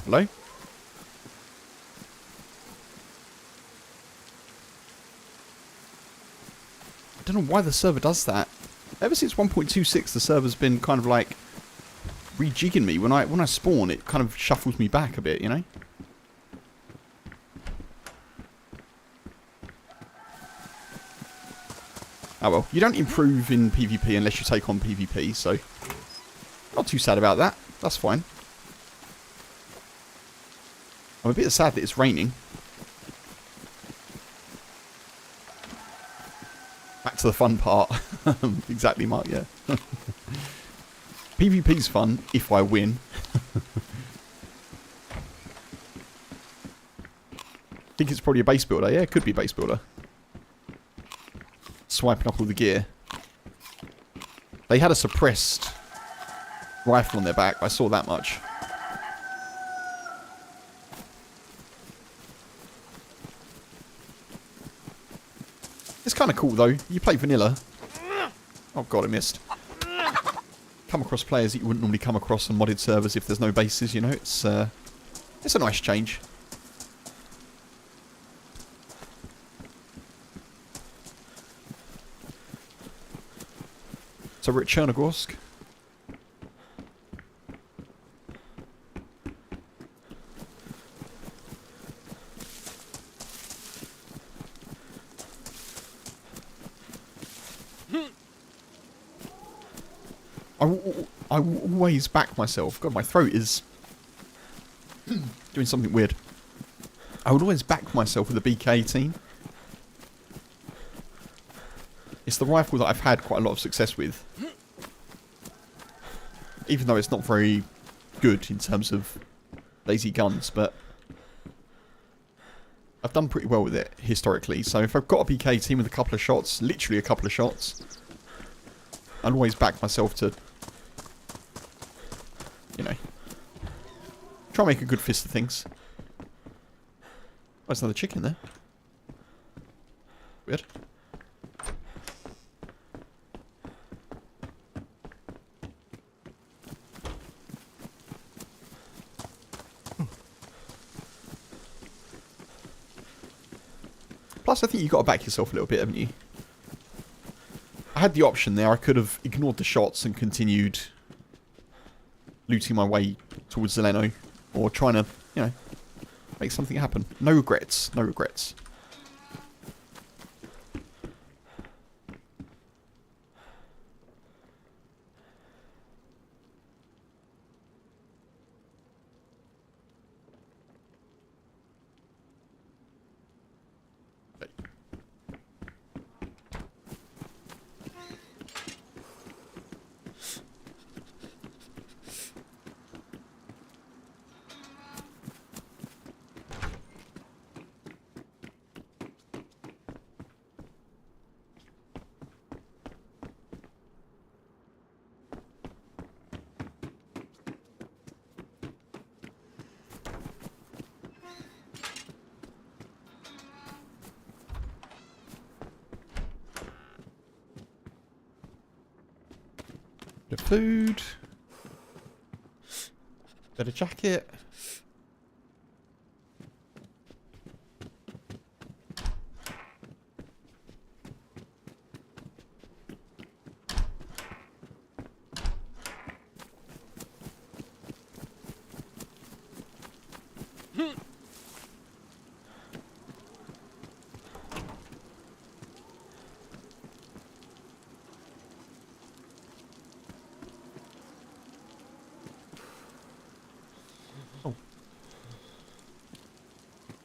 Hello? I don't know why the server does that. Ever since 1.26, the server's been kind of like rejigging me. When I spawn, it kind of shuffles me back a bit, you know? Oh well, you don't improve in PvP unless you take on PvP, so not too sad about that. That's fine. I'm a bit sad that it's raining. Back to the fun part. Exactly, Mark, yeah. PvP's fun if I win. I think it's probably a base builder. Yeah, it could be a base builder. Swiping up all the gear. They had a suppressed rifle on their back. I saw that much. It's kind of cool though. You play vanilla. Oh god, I missed. Come across players that you wouldn't normally come across on modded servers if there's no bases, you know. It's a nice change. So we're at Chernarus. I always back myself. God, my throat is doing something weird. I would always back myself with a BK-18. It's the rifle that I've had quite a lot of success with. Even though it's not very good in terms of DayZ guns, but I've done pretty well with it historically. So if I've got a BK-18 with a couple of shots, literally a couple of shots, I'll always back myself to, you know, try and make a good fist of things. Oh, there's another chicken there. Weird. Plus, I think you've got to back yourself a little bit, haven't you? I had the option there. I could have ignored the shots and continued looting my way towards Zeleno. Or trying to, you know, make something happen. No regrets. No regrets. Bit of food. Bit of jacket.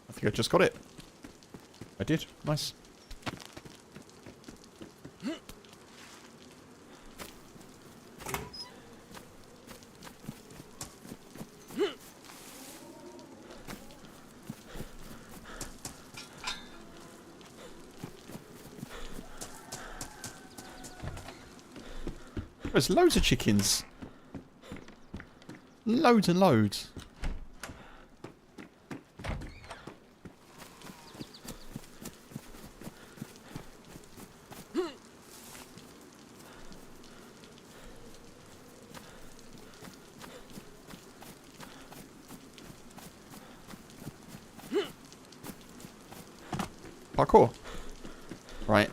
I think I just got it. I did. Nice. There's loads of chickens. Loads and loads. Parkour. Right.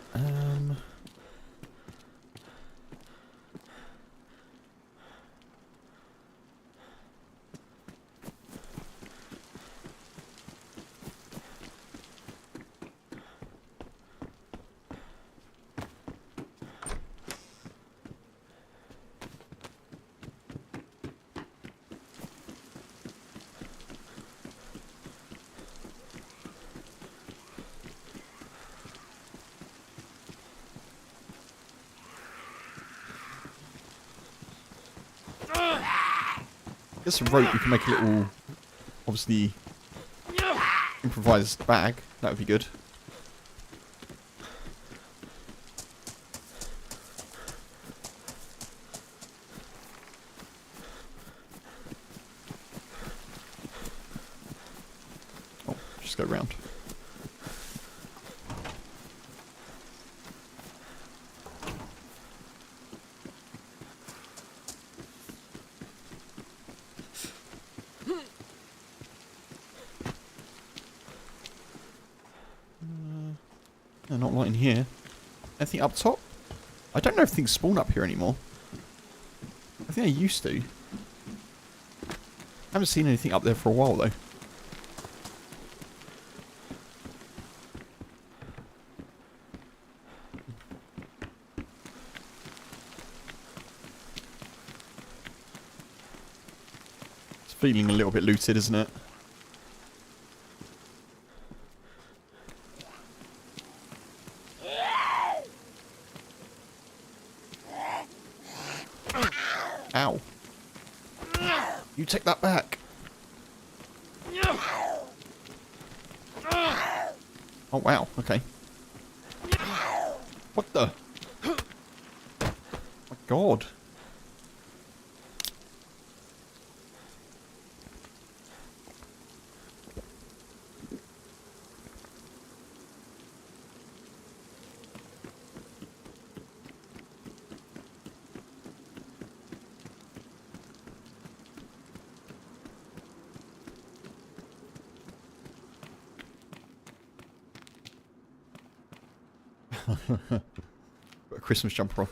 Get some rope, we can make a little, obviously, improvised bag. That would be good. Oh, just go round. No, not light in here. Anything up top? I don't know if things spawn up here anymore. I think they used to. I haven't seen anything up there for a while though. There's feeling a little bit looted, isn't it? Ow. You take that back. Oh, wow. Okay. What the? My God. Got a Christmas jumper on.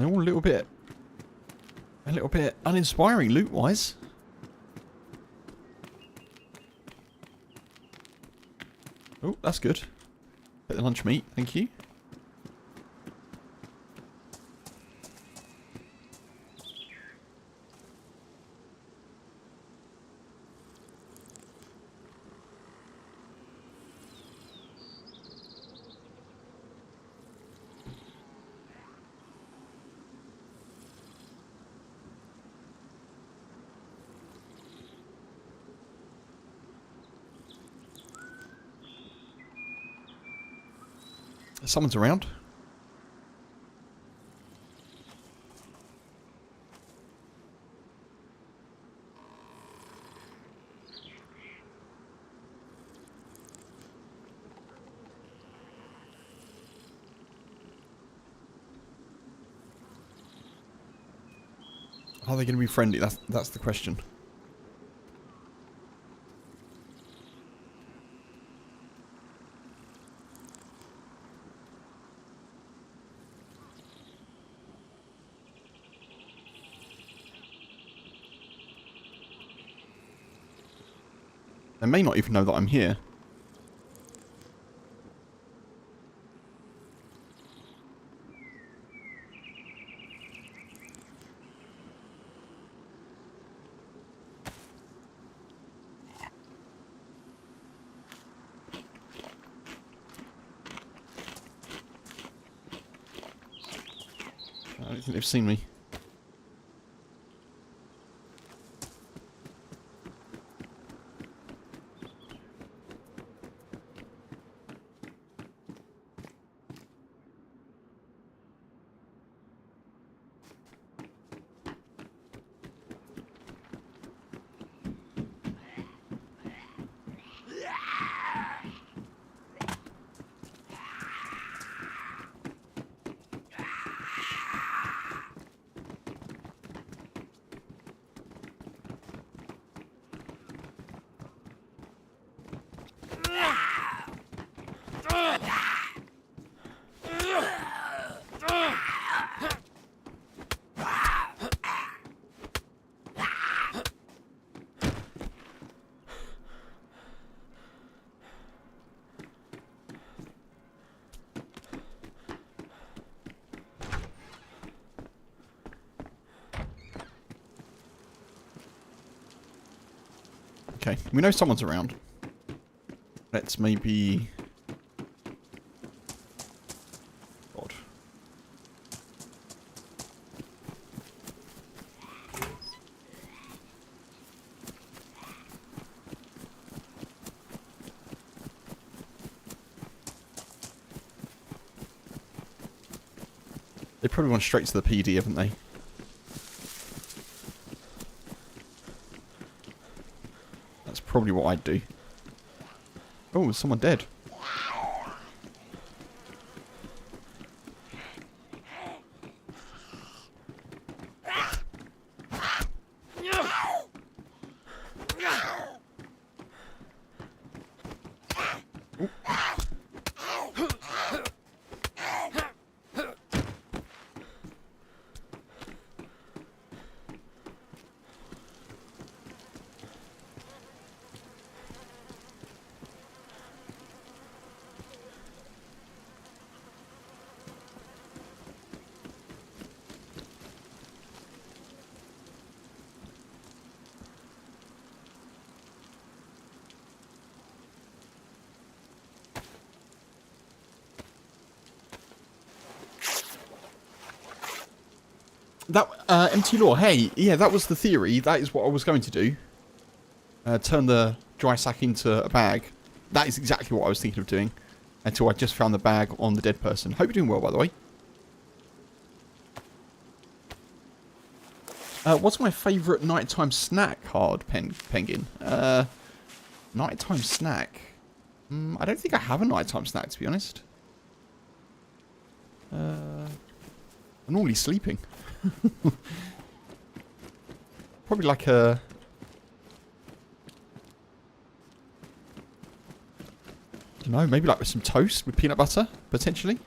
All a little bit uninspiring loot-wise. Oh, that's good. Bit of lunch meat, thank you. Someone's around. Are they going to be friendly? That's the question. They may not even know that I'm here. I don't think they've seen me. Okay, we know someone's around. Let's maybe... God. They probably went straight to the PD, haven't they? That's probably what I'd do. Oh, is someone dead? That, empty law. Hey, yeah, that was the theory. That is what I was going to do. Turn the dry sack into a bag. That is exactly what I was thinking of doing. Until I just found the bag on the dead person. Hope you're doing well, by the way. What's my favourite nighttime snack, Hard Penguin? Nighttime snack? I don't think I have a nighttime snack, to be honest. I'm normally sleeping. Probably like a... I don't know, maybe like with some toast with peanut butter, potentially.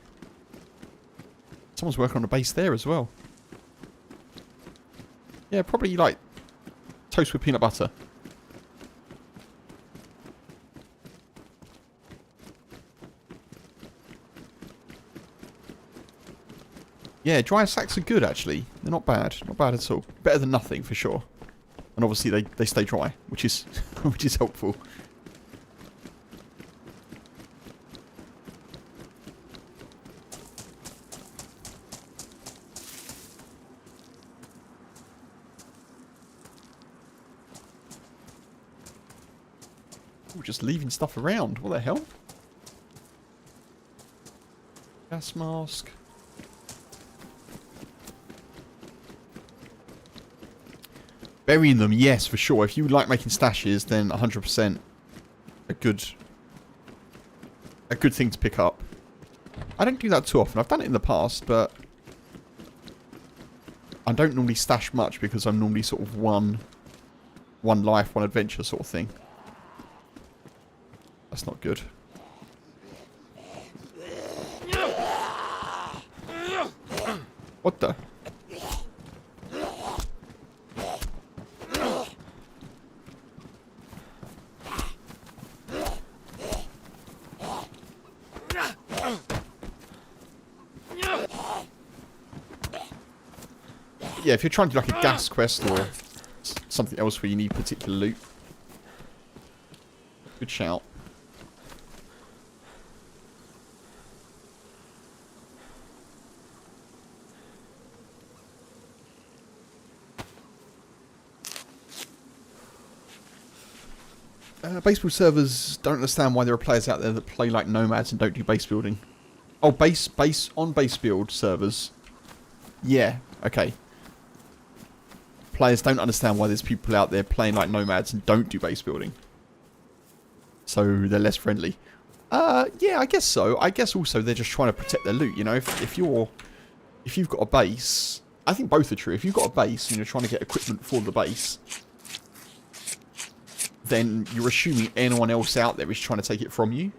Someone's working on a base there as well. Yeah, probably like toast with peanut butter. Yeah, dry sacks are good, actually. They're not bad. Not bad at all. Better than nothing, for sure. And obviously they stay dry, which is which is helpful. Ooh, just leaving stuff around. What the hell? Gas mask. Burying them, yes, for sure. If you like making stashes, then 100% a good thing to pick up. I don't do that too often. I've done it in the past, but I don't normally stash much because I'm normally sort of one life, one adventure sort of thing. That's not good. What the? Yeah, if you're trying to do like a gas quest or something else where you need particular loot. Good shout. Base build servers don't understand why there are players out there that play like nomads and don't do base building. Oh, base build servers. Yeah, okay. Players don't understand why there's people out there playing like nomads and don't do base building. So they're less friendly. Yeah, I guess so. I guess also they're just trying to protect their loot, you know. If you've got a base, I think both are true. If you've got a base and you're trying to get equipment for the base, then you're assuming anyone else out there is trying to take it from you.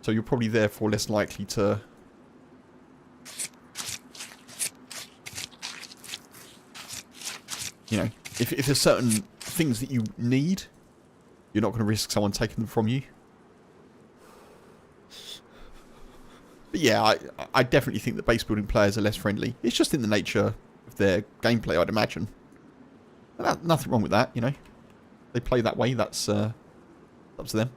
So you're probably therefore less likely to... You know, if there's certain things that you need, you're not going to risk someone taking them from you. But yeah, I definitely think that base building players are less friendly. It's just in the nature of their gameplay, I'd imagine. And nothing wrong with that, you know. They play that way, that's up to them.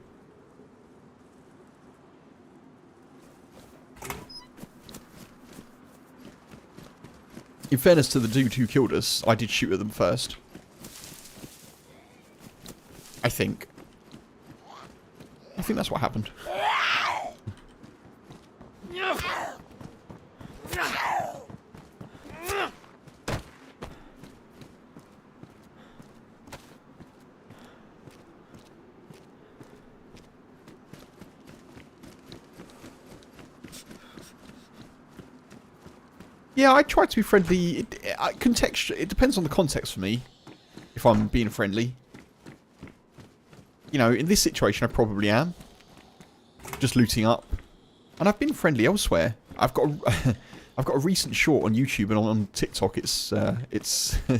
In fairness to the dude who killed us, I did shoot at them first. I think that's what happened. Yeah, I try to be friendly. It depends on the context for me, if I'm being friendly. You know, in this situation I probably am. Just looting up. And I've been friendly elsewhere. I've got a recent short on YouTube and on TikTok. It's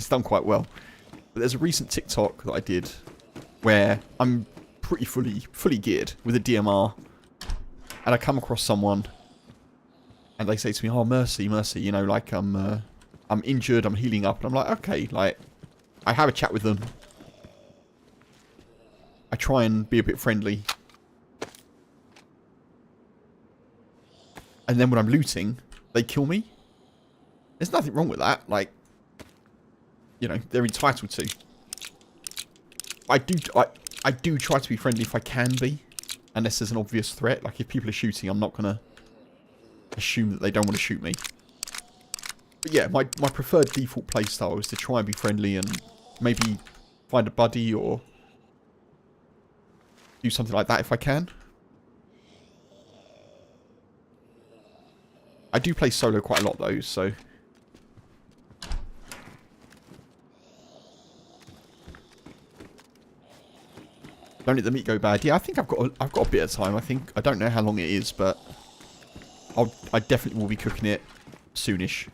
done quite well. But there's a recent TikTok that I did where I'm pretty fully geared with a DMR. And I come across someone and they say to me, "Oh, mercy, mercy," you know, like I'm injured, I'm healing up, and I'm like, okay, like I have a chat with them. I try and be a bit friendly. And then when I'm looting, they kill me. There's nothing wrong with that. Like, you know, they're entitled to. I do try to be friendly if I can be, unless there's an obvious threat. Like if people are shooting, I'm not gonna assume that they don't want to shoot me. But yeah, my preferred default playstyle is to try and be friendly and maybe find a buddy or do something like that if I can. I do play solo quite a lot though, so... Don't let the meat go bad. Yeah, I think I've got a bit of time. I don't know how long it is, but I definitely will be cooking it soonish.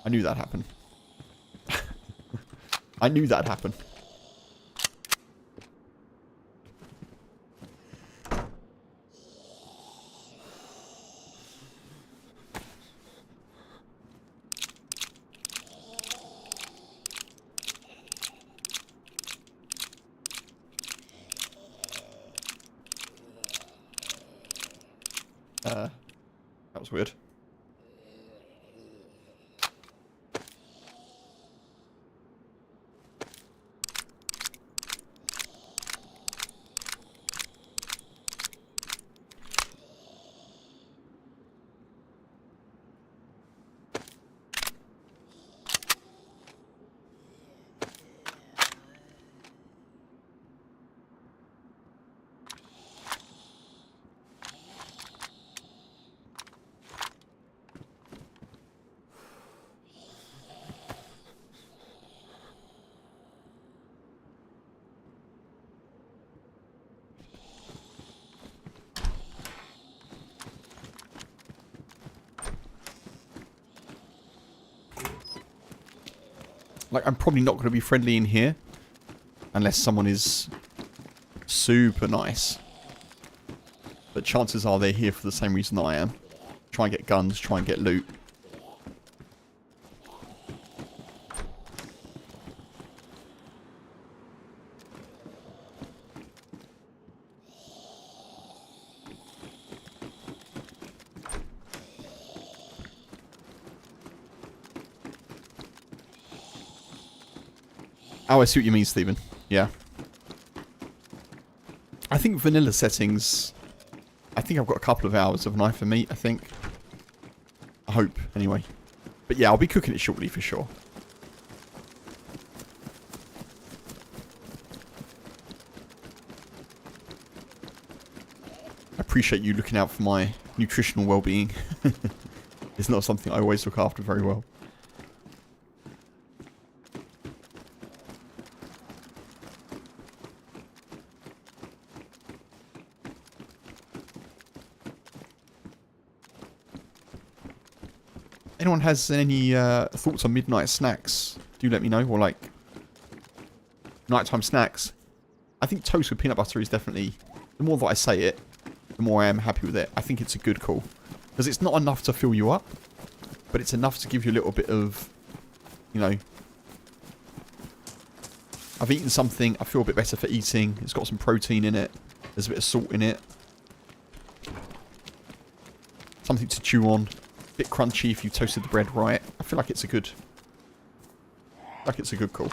I knew that'd happen. I knew that'd happen. That was weird. Like, I'm probably not going to be friendly in here. Unless someone is super nice. But chances are they're here for the same reason I am. Try and get guns, try and get loot. Oh, I see what you mean, Stephen. Yeah. I think vanilla settings... I think I've got a couple of hours of knife and meat, I think. I hope, anyway. But yeah, I'll be cooking it shortly for sure. I appreciate you looking out for my nutritional well-being. It's not something I always look after very well. Anyone has any thoughts on midnight snacks, do let me know. Or like nighttime snacks. I think toast with peanut butter is definitely, the more that I say it, the more I am happy with it. I think it's a good call. Because it's not enough to fill you up, but it's enough to give you a little bit of, you know, I've eaten something, I feel a bit better for eating. It's got some protein in it. There's a bit of salt in it. Something to chew on. Bit crunchy if you toasted the bread right. I feel like it's a good... call.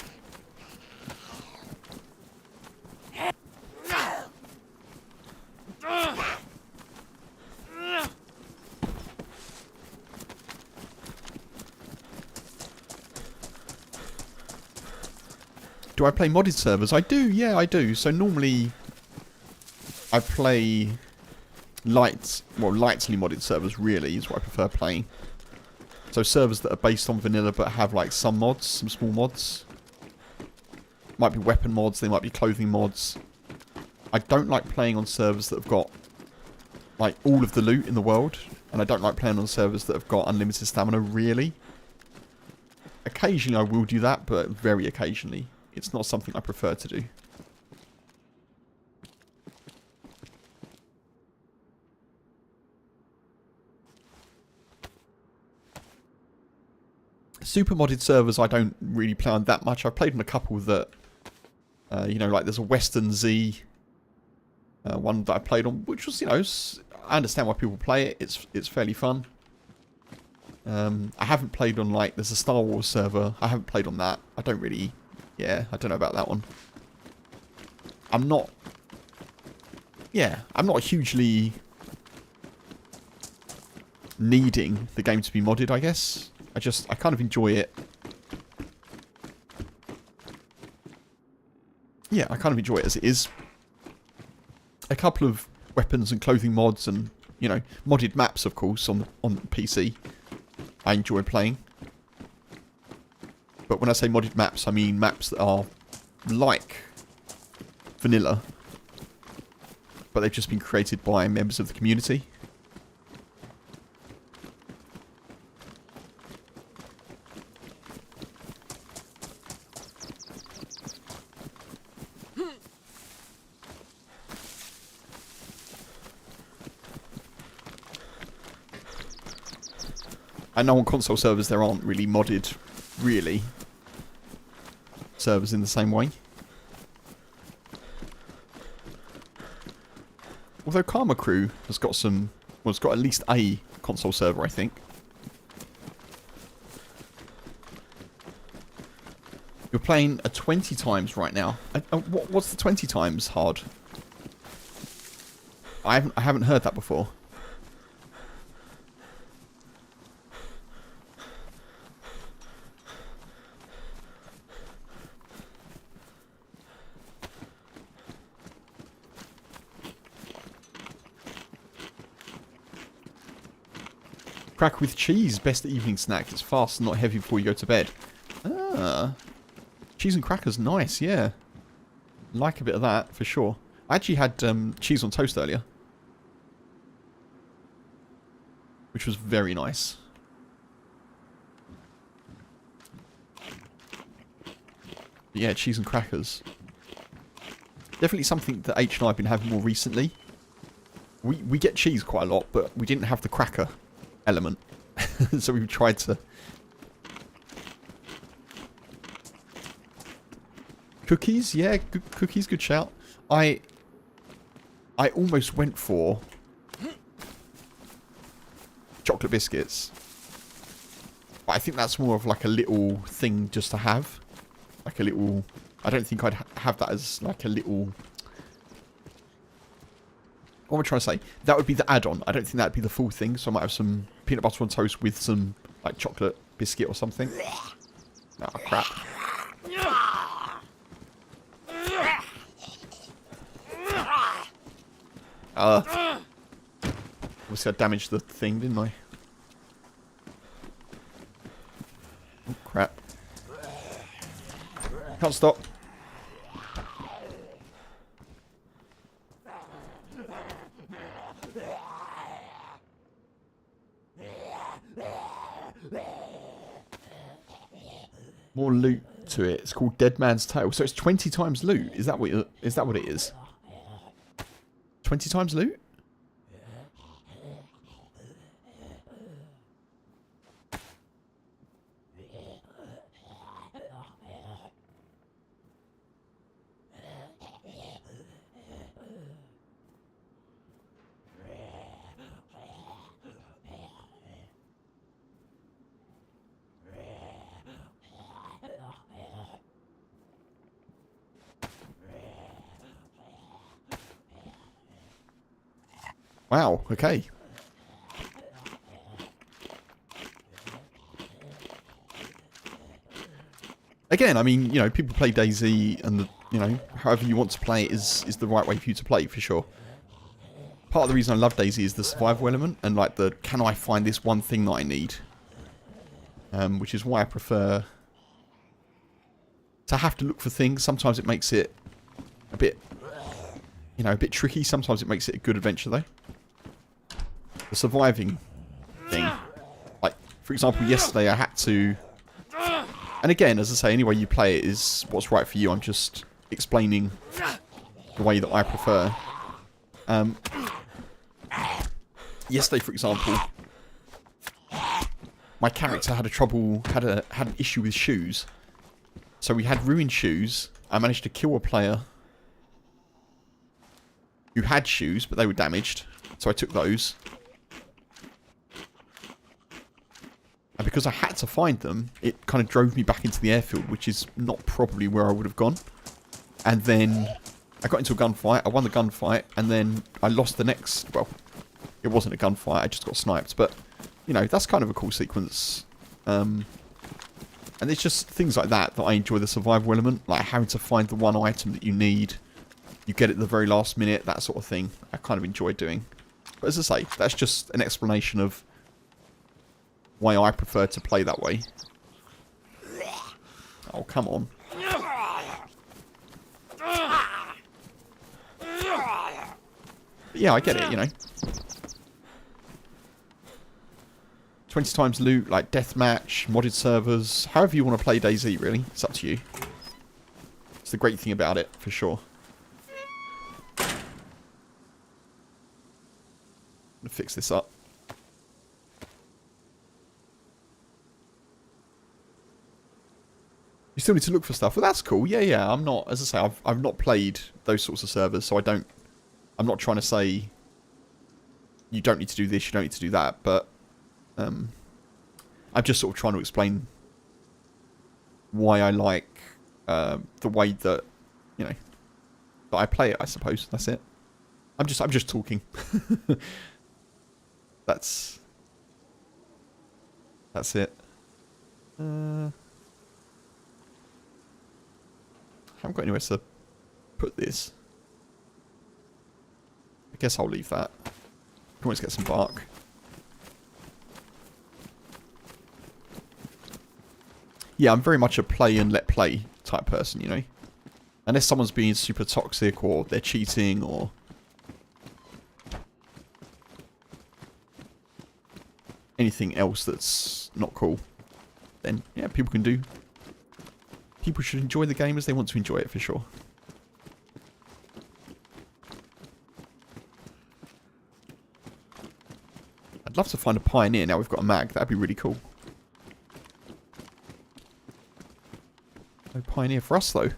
Do I play modded servers? I do, yeah, I do. So normally I play... lightly modded servers really is what I prefer playing. So servers that are based on vanilla but have like some mods, some small mods. Might be weapon mods, they might be clothing mods. I don't like playing on servers that have got like all of the loot in the world. And I don't like playing on servers that have got unlimited stamina really. Occasionally I will do that, but very occasionally. It's not something I prefer to do. Super modded servers I don't really play on that much. I've played on a couple that, you know, like there's a Western Z one that I played on, which was, you know, I understand why people play it. It's fairly fun. I haven't played on, like, there's a Star Wars server. I haven't played on that. I don't really, yeah, I don't know about that one. I'm not hugely needing the game to be modded, I guess. I kind of enjoy it. Yeah, I kind of enjoy it as it is. A couple of weapons and clothing mods and, you know, modded maps, of course, on PC. I enjoy playing. But when I say modded maps, I mean maps that are like vanilla, but they've just been created by members of the community. I know on console servers there aren't really modded, servers in the same way. Although Karma Crew has got some, well, it's got at least a console server, I think. You're playing a 20 times right now. What's the 20 times hard? I haven't heard that before. Cracker with cheese, best evening snack. It's fast and not heavy before you go to bed. Ah. Cheese and crackers, nice, yeah. Like a bit of that, for sure. I actually had cheese on toast earlier. Which was very nice. But yeah, cheese and crackers. Definitely something that H and I have been having more recently. We get cheese quite a lot, but we didn't have the cracker element. So we've tried to... Cookies? Yeah, cookies, good shout. I almost went for chocolate biscuits. But I think that's more of like a little thing just to have. Like a little... I don't think I'd have that as like a little... What am I trying to say? That would be the add-on. I don't think that'd be the full thing. So I might have some peanut butter on toast with some like chocolate biscuit or something. Oh, crap. Obviously I damaged the thing, didn't I? Oh, crap. Can't stop. More loot to it. It's called Dead Man's Tale. So it's 20 times loot. Is that what it is? 20 times loot? Wow, okay. Again, I mean, you know, people play DayZ and, however you want to play it is the right way for you to play, for sure. Part of the reason I love DayZ is the survival element and, like, the can I find this one thing that I need? Which is why I prefer to have to look for things. Sometimes it makes it a bit, a bit tricky. Sometimes it makes it a good adventure, though. The surviving thing. Like, for example, yesterday I had to... And again, as I say, any way you play it is what's right for you. I'm just explaining the way that I prefer. Yesterday, for example, my character had an issue with shoes. So we had ruined shoes. I managed to kill a player who had shoes, but they were damaged. So I took those. because I had to find them, it kind of drove me back into the airfield, which is not probably where I would have gone. And then I got into a gunfight, I won the gunfight, and then I lost the next, well, it wasn't a gunfight, I just got sniped, but, you know, that's kind of a cool sequence. And it's just things like that that I enjoy the survival element, like having to find the one item that you need, you get it at the very last minute, that sort of thing, I kind of enjoy doing. But as I say, that's just an explanation of why I prefer to play that way. Oh, come on. But yeah, I get it, you know. 20 times loot, like deathmatch, modded servers, however you want to play DayZ, really. It's up to you. It's the great thing about it, for sure. I'm gonna fix this up. You still need to look for stuff. Well, that's cool. Yeah. I'm not, as I say, I've not played those sorts of servers, so I'm not trying to say you don't need to do this, you don't need to do that, but I'm just sort of trying to explain why I like the way that, you know, that I play it, I suppose. That's it. I'm just talking. That's it. I haven't got anywhere to put this. I guess I'll leave that. Can always get some bark. Yeah, I'm very much a play and let play type person, you know. Unless someone's being super toxic or they're cheating or anything else that's not cool, then yeah, people can do. People should enjoy the game as they want to enjoy it, for sure. I'd love to find a pioneer now we've got a mag. That'd be really cool. No pioneer for us, though.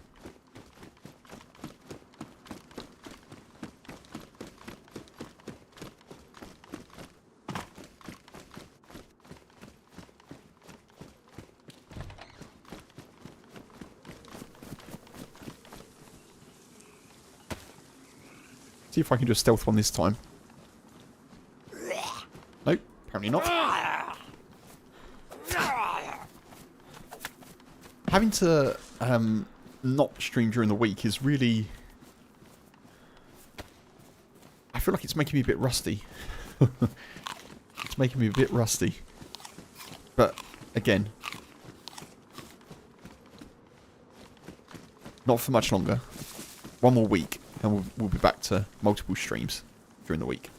See if I can do a stealth one this time. Nope, apparently not. Having to not stream during the week is really... I feel like it's making me a bit rusty. It's making me a bit rusty. But, again, not for much longer. One more week, and we'll be back to multiple streams during the week.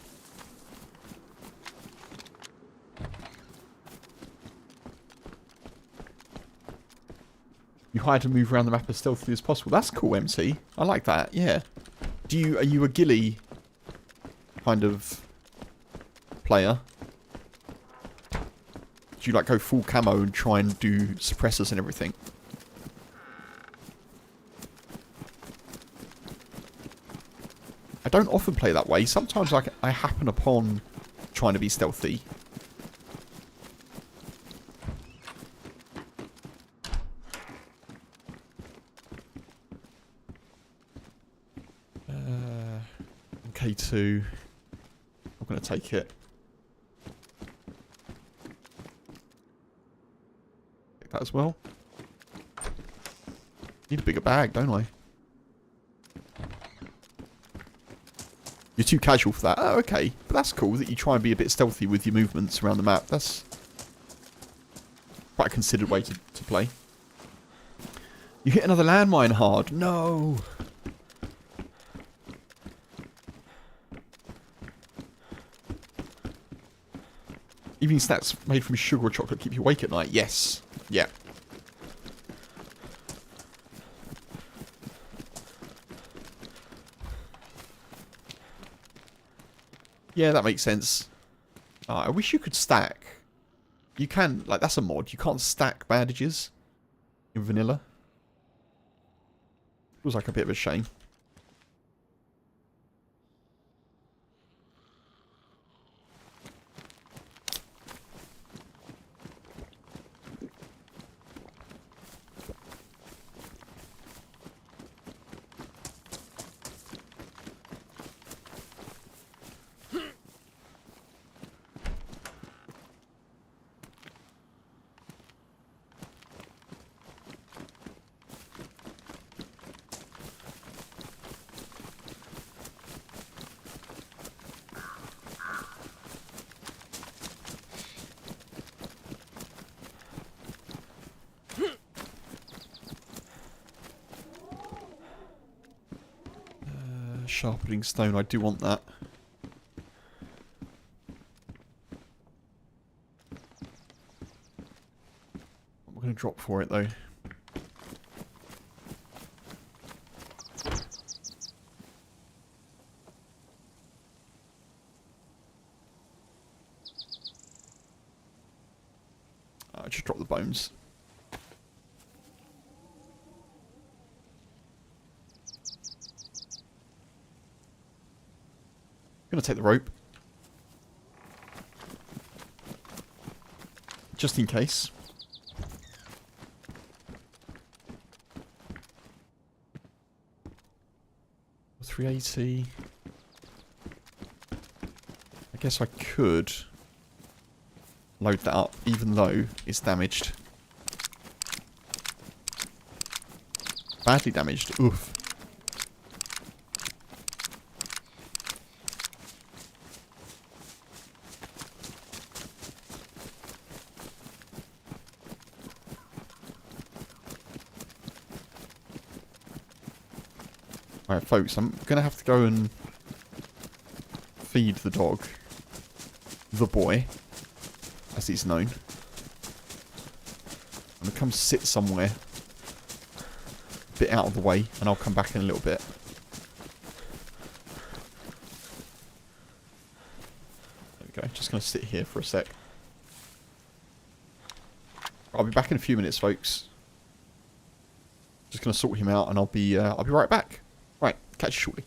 You hide and move around the map as stealthily as possible. That's cool, MT. I like that, yeah. Are you a ghillie kind of player? Do you like go full camo and try and do suppressors and everything? I don't often play that way. Sometimes I happen upon trying to be stealthy. K2. I'm going to take it. Take that as well. Need a bigger bag, don't I? You're too casual for that. Oh, okay. But that's cool that you try and be a bit stealthy with your movements around the map. That's quite a considered way to play. You hit another landmine hard. No. Evening snacks made from sugar or chocolate keep you awake at night. Yes. Yeah. Yeah, that makes sense. I wish you could stack. You can, like, that's a mod. You can't stack bandages in vanilla. Feels like a bit of a shame. Sharpening stone, I do want that. I'm going to drop for it though. I just dropped the bones. I'm going to take the rope. Just in case. $380. I guess I could load that up, even though it's damaged. Badly damaged. Oof. Alright, folks, I'm going to have to go and feed the dog. The boy, as he's known. I'm going to come sit somewhere a bit out of the way, and I'll come back in a little bit. There we go, just going to sit here for a sec. I'll be back in a few minutes, folks. Just going to sort him out, and I'll be right back. Right, catch you shortly.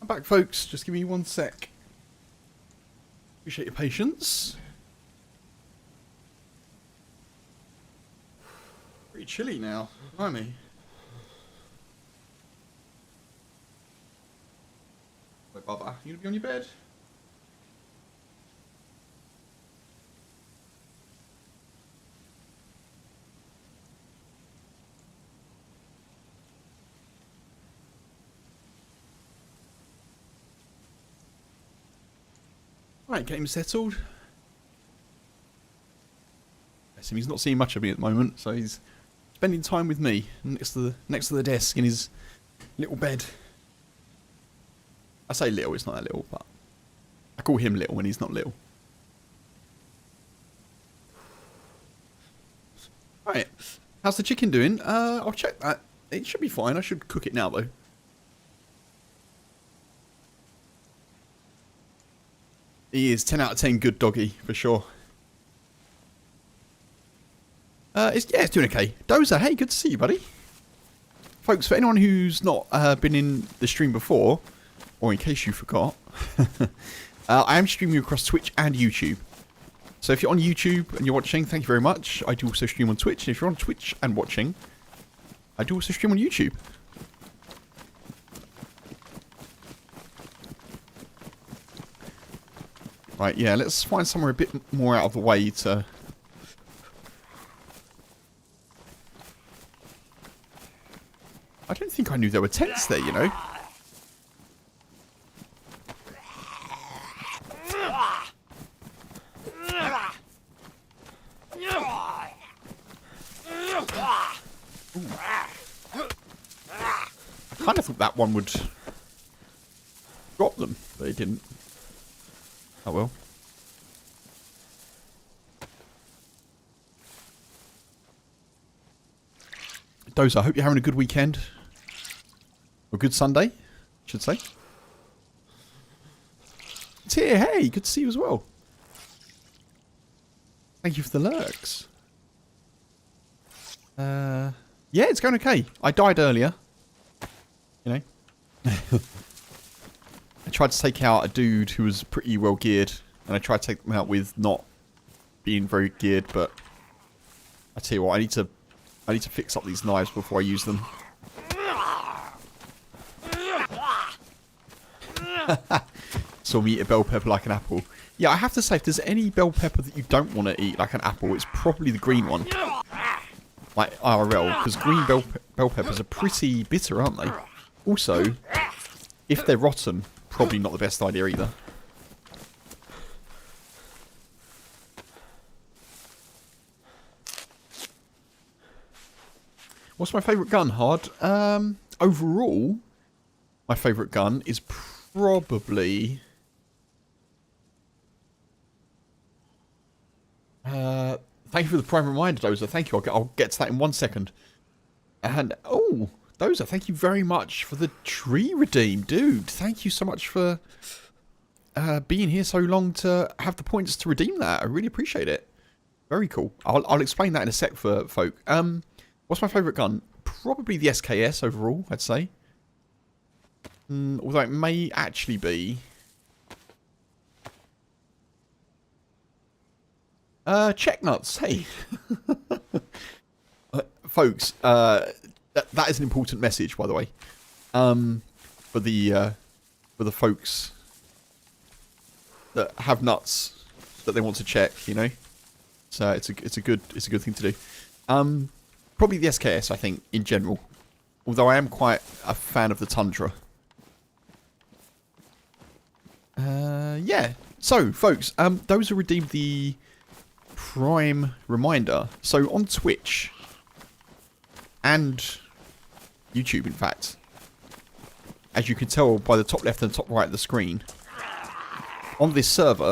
back, folks. Just give me 1 sec. Appreciate your patience. Pretty chilly now. Blimey. Wait, Bubba, you gonna be on your bed? Right, game settled. Yes, he's not seeing much of me at the moment, so he's spending time with me next to the desk in his little bed. I say little, it's not that little, but I call him little when he's not little. Right, how's the chicken doing? I'll check that. It should be fine. I should cook it now, though. He is 10 out of 10 good doggy, for sure. It's doing okay. Dozer, hey, good to see you, buddy. Folks, for anyone who's not been in the stream before, or in case you forgot, I am streaming across Twitch and YouTube. So if you're on YouTube and you're watching, thank you very much. I do also stream on Twitch. And if you're on Twitch and watching, I do also stream on YouTube. Right, yeah, let's find somewhere a bit more out of the way to... I don't think I knew there were tents there, you know. Ooh. I kind of thought that one would drop them, but it didn't. Oh well. Dozer, I hope you're having a good weekend. Or a good Sunday, I should say. It's here, hey, good to see you as well. Thank you for the lurks. Yeah, it's going okay. I died earlier. You know. I tried to take out a dude who was pretty well geared, and I tried to take them out with not being very geared, but I tell you what, I need to fix up these knives before I use them. Saw me eat a bell pepper like an apple. Yeah, I have to say, if there's any bell pepper that you don't want to eat like an apple, it's probably the green one. Like IRL, because green bell peppers are pretty bitter, aren't they? Also, if they're rotten, probably not the best idea either. What's my favourite gun, Hard? Overall, my favourite gun is probably... thank you for the prime reminder, Dozer. Thank you. I'll get to that in 1 second. And, oh, Dozer, thank you very much for the tree redeem. Dude, thank you so much for being here so long to have the points to redeem that. I really appreciate it. Very cool. I'll explain that in a sec for folk. What's my favourite gun? Probably the SKS overall, I'd say. Although it may actually be... Checknuts, hey. Folks, that is an important message, by the way. For the folks that have nuts that they want to check, you know. So it's a good thing to do. Probably the SKS, I think, in general. Although I am quite a fan of the Tundra. Yeah. So, folks, those who redeemed the Prime reminder. So, on Twitch and YouTube, in fact, as you can tell by the top left and top right of the screen, on this stream,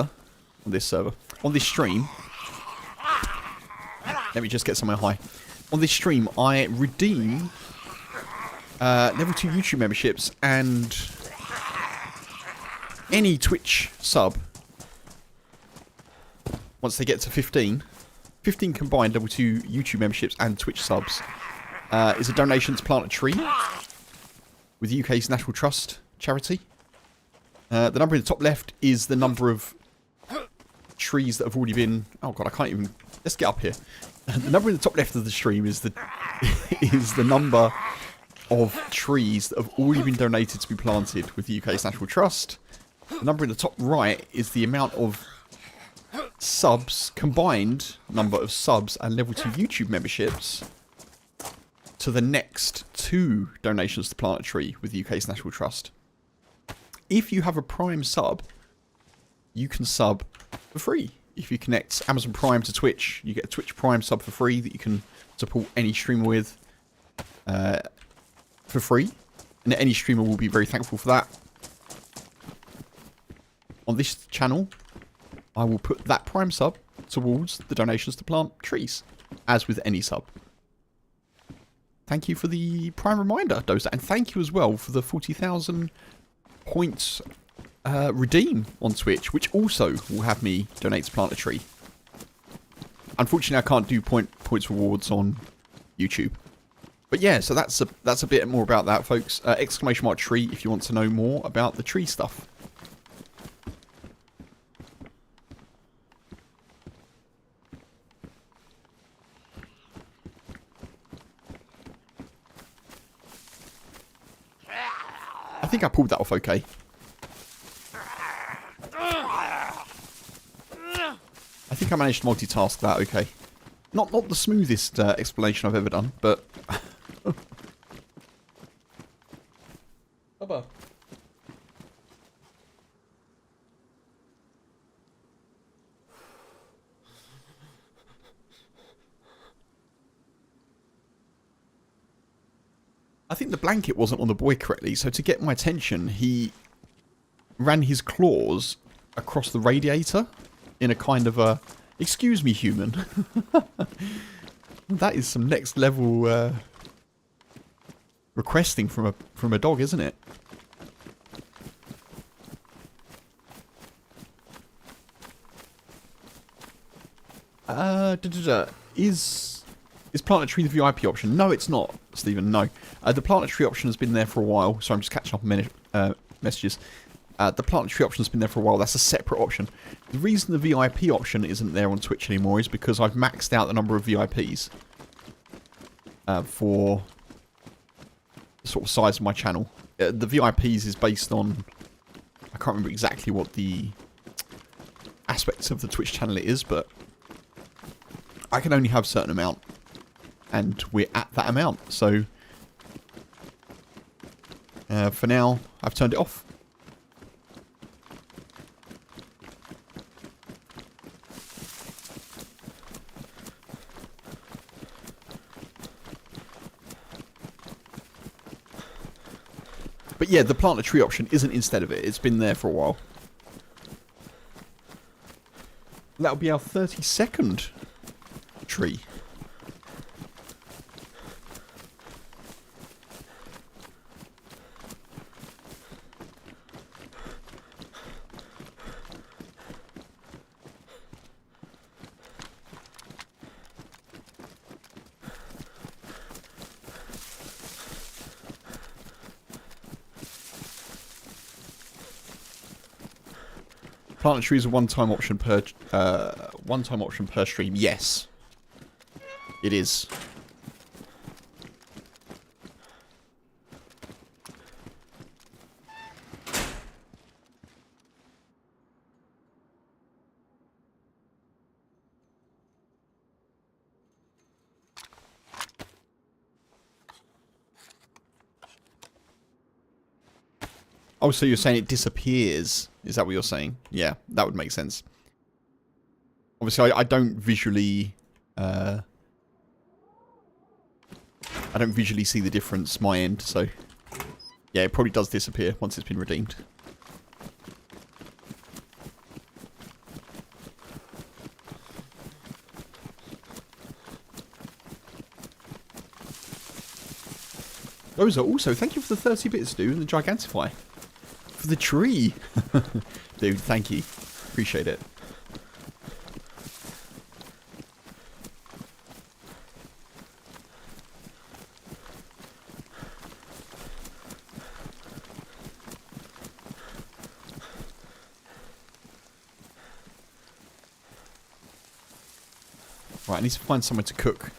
let me just get somewhere high. On this stream, I redeem level 2 YouTube memberships and any Twitch sub once they get to 15 combined level 2 YouTube memberships and Twitch subs is a donation to plant a tree with the UK's National Trust charity. The number in the top left is the number of trees that have already been... Oh god, I can't even... Let's get up here. The number in the top left of the stream is the is the number of trees that have already been donated to be planted with the UK's National Trust. The number in the top right is the amount of subs, combined number of subs and level 2 YouTube memberships to the next 2 donations to plant a tree with the UK's National Trust. If you have a Prime sub, you can sub for free. If you connect Amazon Prime to Twitch, you get a Twitch Prime sub for free that you can support any streamer with for free. And any streamer will be very thankful for that. On this channel, I will put that Prime sub towards the donations to plant trees, as with any sub. Thank you for the Prime reminder, Dozer, and thank you as well for the 40,000 points redeem on Twitch, which also will have me donate to plant a tree. Unfortunately, I can't do points rewards on YouTube. But yeah, so that's a bit more about that, folks. Exclamation mark tree if you want to know more about the tree stuff. I think I pulled that off okay. I think I managed to multitask that okay. Not the smoothest explanation I've ever done, but... Bubba. I think the blanket wasn't on the boy correctly, so to get my attention, he ran his claws across the radiator in a kind of a, excuse me, human. That is some next level requesting from a dog, isn't it? Is plant a tree the VIP option? No, it's not, Stephen, no. The plant a tree option has been there for a while, so I'm just catching up on messages. The plant a tree option has been there for a while, that's a separate option. The reason the VIP option isn't there on Twitch anymore is because I've maxed out the number of VIPs for the sort of size of my channel. The VIPs is based on, I can't remember exactly what the aspects of the Twitch channel it is, but I can only have a certain amount. And we're at that amount, so for now I've turned it off. But yeah, the plant a tree option isn't instead of it, it's been there for a while. That'll be our 32nd tree. Plant a tree is a one-time option per stream. Yes, it is. Oh, so you're saying it disappears? Is that what you're saying? Yeah, that would make sense. Obviously, I don't visually... I don't visually see the difference my end, so... Yeah, it probably does disappear once it's been redeemed. Those are also... Thank you for the 30 bits, dude, and the Gigantify. For the tree. Dude, thank you. Appreciate it. Right, I need to find somewhere to cook.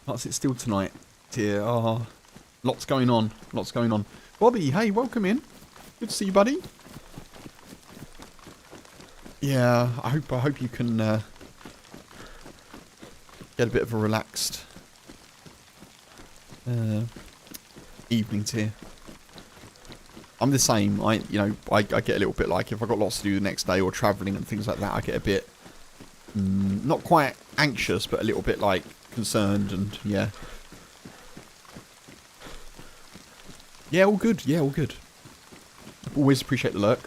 Can't sit still tonight, dear. Oh, lots going on. Lots going on. Bobby, hey, welcome in. Good to see you, buddy. Yeah, I hope you can get a bit of a relaxed evening here. I'm the same. I get a little bit like if I've got lots to do the next day or travelling and things like that, I get a bit not quite anxious, but a little bit like concerned and yeah. Yeah, all good. Yeah, all good. Always appreciate the lurk.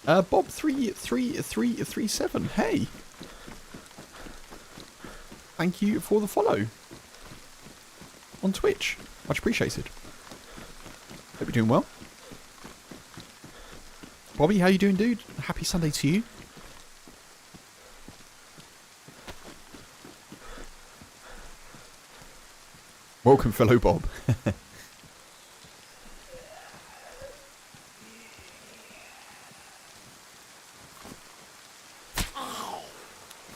Bob 33337. Hey. Thank you for the follow on Twitch. Much appreciated. Hope you're doing well. Bobby, how you doing, dude? Happy Sunday to you. Welcome, fellow Bob.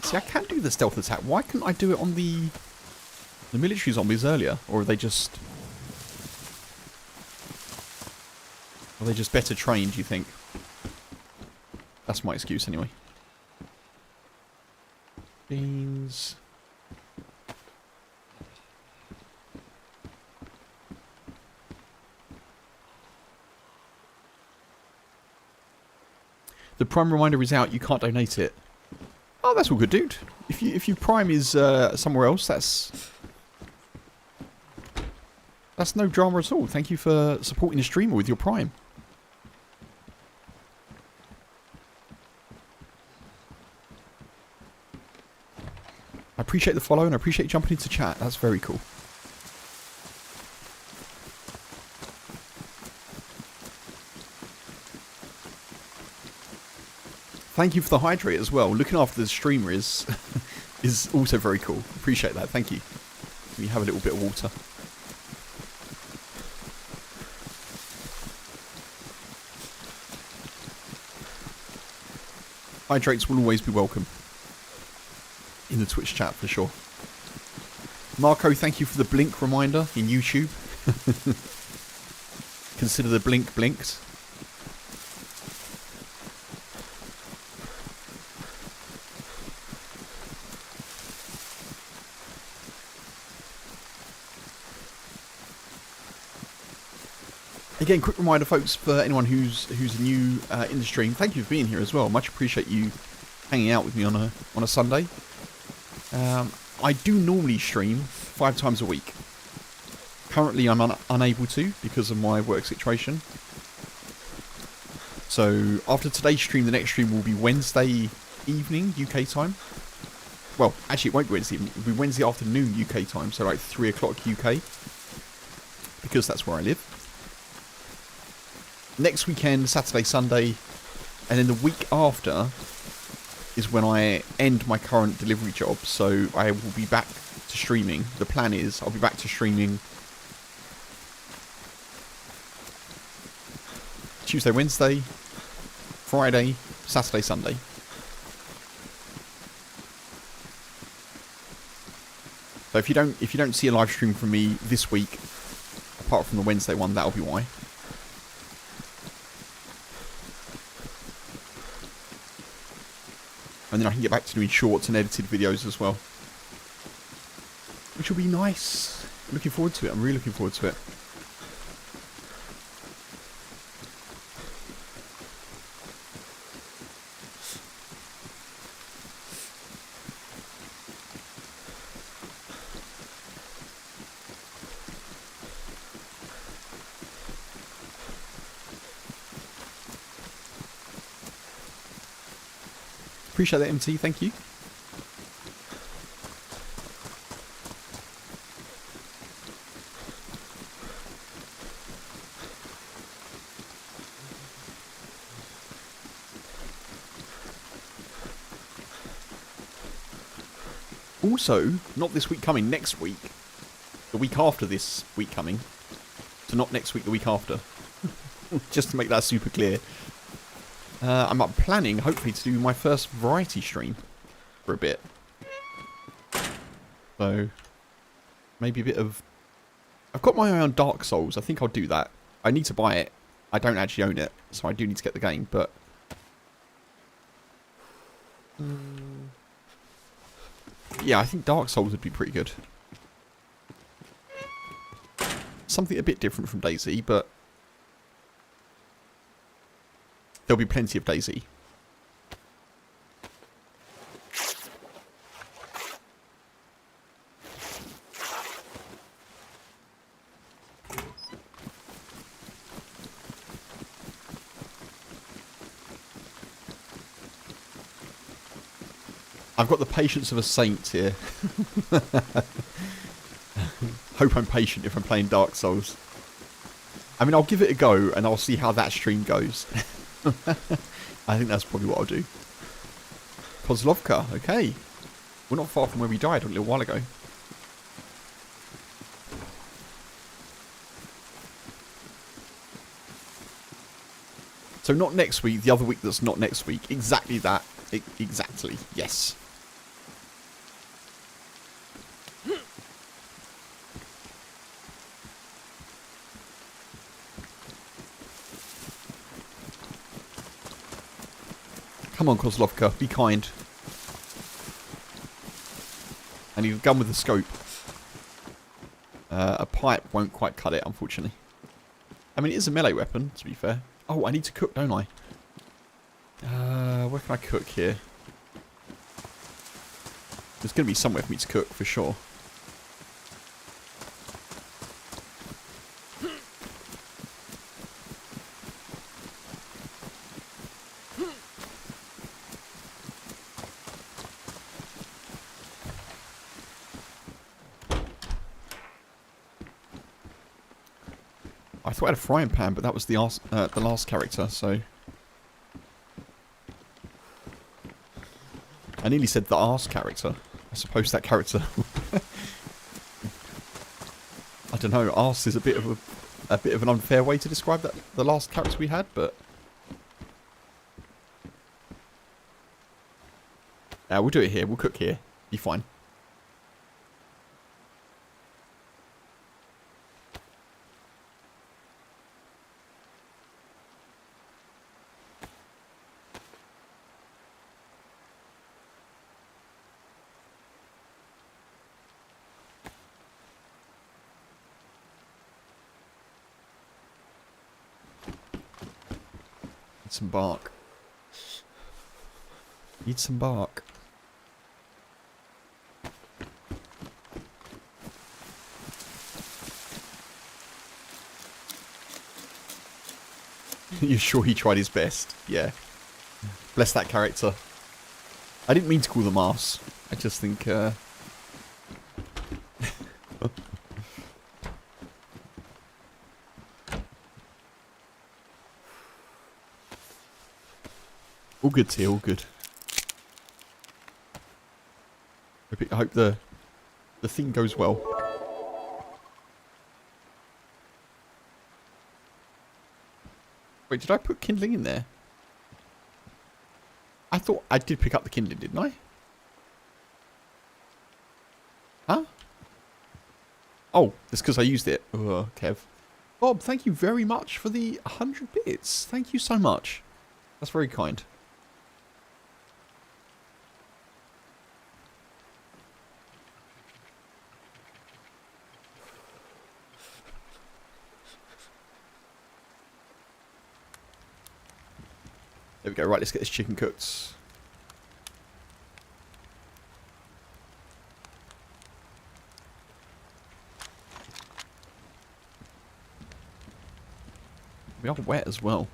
See, I can do the stealth attack. Why couldn't I do it on the military zombies earlier? Or are they just better trained, do you think? That's my excuse anyway. Beans. The Prime reminder is out. You can't donate it. Oh, that's all good, dude. If your Prime is somewhere else, that's no drama at all. Thank you for supporting the streamer with your Prime. I appreciate the follow and I appreciate you jumping into chat. That's very cool. Thank you for the hydrate as well. Looking after the streamer is also very cool. Appreciate that. Thank you. Let me have a little bit of water. Hydrates will always be welcome in the Twitch chat for sure. Marco, thank you for the blink reminder in YouTube. Consider the blink blinked. Again, quick reminder, folks, for anyone who's new in the stream, thank you for being here as well. Much appreciate you hanging out with me on a Sunday. I do normally stream 5 times a week. Currently, I'm unable to because of my work situation. So after today's stream, the next stream will be Wednesday evening UK time. Well, actually, it won't be Wednesday evening. It'll be Wednesday afternoon UK time, so like 3 o'clock UK, because that's where I live. Next weekend, Saturday, Sunday, and then the week after is when I end my current delivery job, so I will be back to streaming. The plan is I'll be back to streaming Tuesday, Wednesday, Friday, Saturday, Sunday. So if you don't see a live stream from me this week, apart from the Wednesday one, that'll be why. And then I can get back to doing shorts and edited videos as well, which will be nice. Looking forward to it. I'm really looking forward to it. Appreciate that, MT. Thank you. Also, not this week coming, next week. The week after this week coming. So not next week, the week after. Just to make that super clear. I'm up planning, hopefully, to do my first variety stream for a bit. So, maybe a bit of... I've got my eye on Dark Souls. I think I'll do that. I need to buy it. I don't actually own it, so I do need to get the game, but... yeah, I think Dark Souls would be pretty good. Something a bit different from DayZ, but... there'll be plenty of DayZ. I've got the patience of a saint here. Hope I'm patient if I'm playing Dark Souls. I mean, I'll give it a go and I'll see how that stream goes. I think that's probably what I'll do. Kozlovka, okay. We're not far from where we died a little while ago. So not next week, the other week that's not next week. Exactly that. Exactly, yes. Come on, Kozlovka, be kind. I need a gun with a scope. A pipe won't quite cut it, unfortunately. I mean, it is a melee weapon, to be fair. Oh, I need to cook, don't I? Where can I cook here? There's going to be somewhere for me to cook, for sure. I thought I had a frying pan, but that was the last character, so... I nearly said the arse character. I suppose that character... I don't know, arse is a bit of an unfair way to describe that the last character we had, but... we'll do it here, we'll cook here. Be fine. Some bark. Need some bark. You're sure he tried his best? Yeah. Bless that character. I didn't mean to call them arse. I just think, all good, T, all good. I hope the thing goes well. Wait, did I put kindling in there? I thought I did pick up the kindling, didn't I? Huh? Oh, it's because I used it. Ugh, Kev. Bob, thank you very much for the 100 bits. Thank you so much. That's very kind. There we go. Right, let's get this chicken cooked. We are wet as well.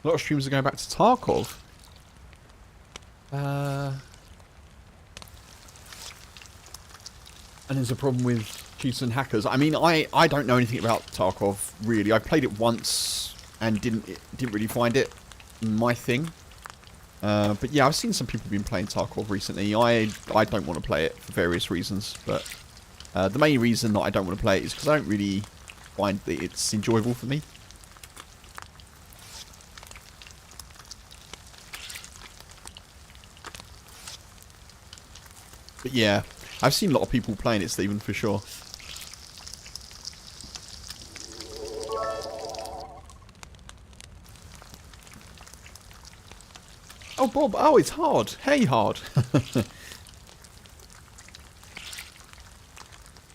A lot of streamers are going back to Tarkov. And there's a problem with cheaters and hackers. I mean, I don't know anything about Tarkov, really. I played it once and didn't really find it my thing. But yeah, I've seen some people been playing Tarkov recently. I don't want to play it for various reasons, but the main reason that I don't want to play it is because I don't really find that it's enjoyable for me. But yeah, I've seen a lot of people playing it, Stephen, for sure. Oh, Bob. Oh, it's hard. Hey, hard.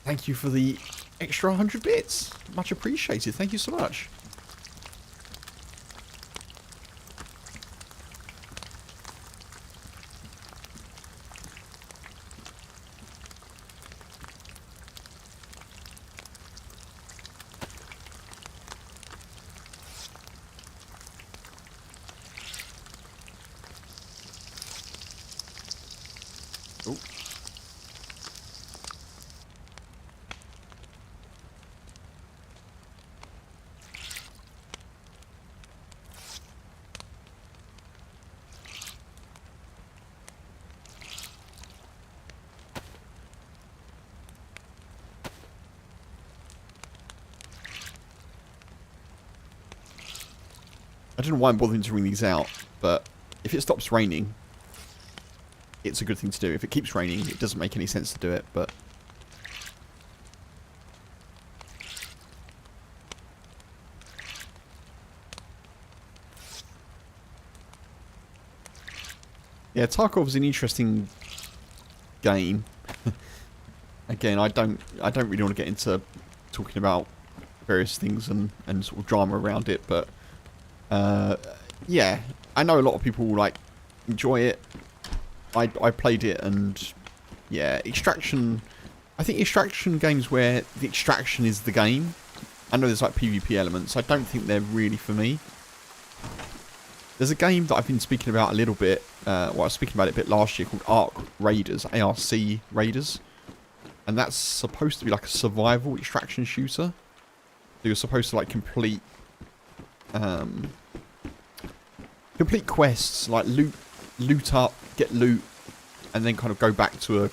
Thank you for the extra 100 bits. Much appreciated. Thank you so much. Oh. I don't know why I'm bothering to ring these out, but if it stops raining, it's a good thing to do. If it keeps raining, it doesn't make any sense to do it, but... yeah, Tarkov's an interesting game. Again, I don't really want to get into talking about various things and sort of drama around it, but yeah, I know a lot of people like enjoy it. I played it, and yeah, Extraction. I think Extraction games where the extraction is the game. I know there's like PvP elements. I don't think they're really for me. There's a game that I've been speaking about a little bit. Well, I was speaking about it a bit last year, called Arc Raiders, ARC Raiders, and that's supposed to be like a survival extraction shooter. So you're supposed to like complete quests, like loot up, get loot, and then kind of go back to a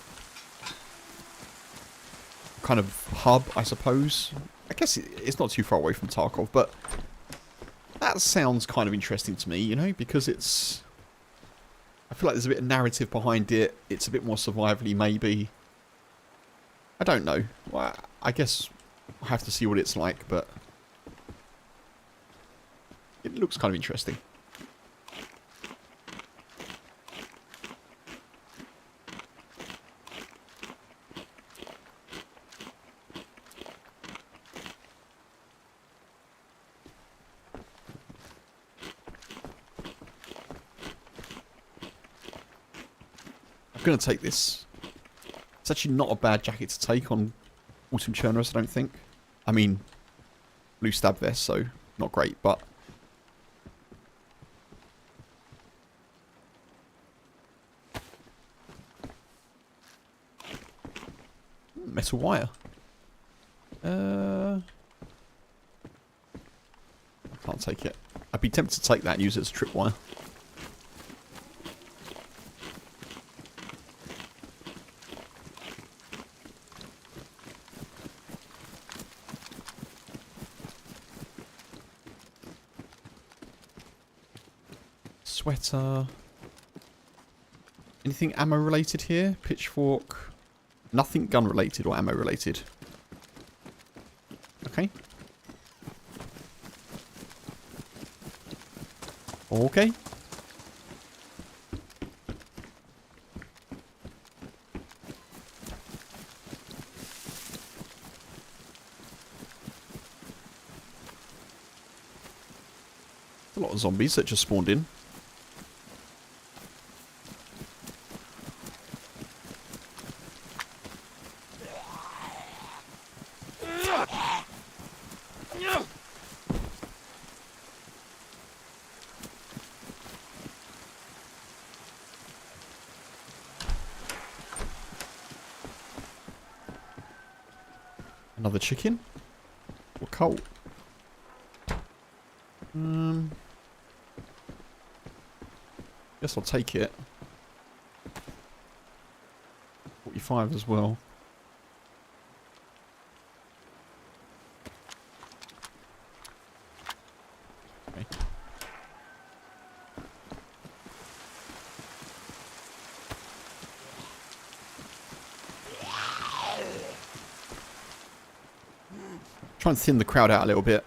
kind of hub, I suppose. I guess it's not too far away from Tarkov, but that sounds kind of interesting to me, you know, because it's... I feel like there's a bit of narrative behind it. It's a bit more survivally, maybe. I don't know. Well, I guess I'll have to see what it's like, but it looks kind of interesting. I'm going to take this. It's actually not a bad jacket to take on Autumn Chernarus, I don't think. I mean, blue stab vest, so not great, but... metal wire. I can't take it. I'd be tempted to take that and use it as tripwire. Sweater. Anything ammo related here? Pitchfork. Nothing gun related or ammo related. Okay. Okay. A lot of zombies that just spawned in. Another chicken? Or colt? Guess I'll take it. 45 as well. Okay. Try and thin the crowd out a little bit.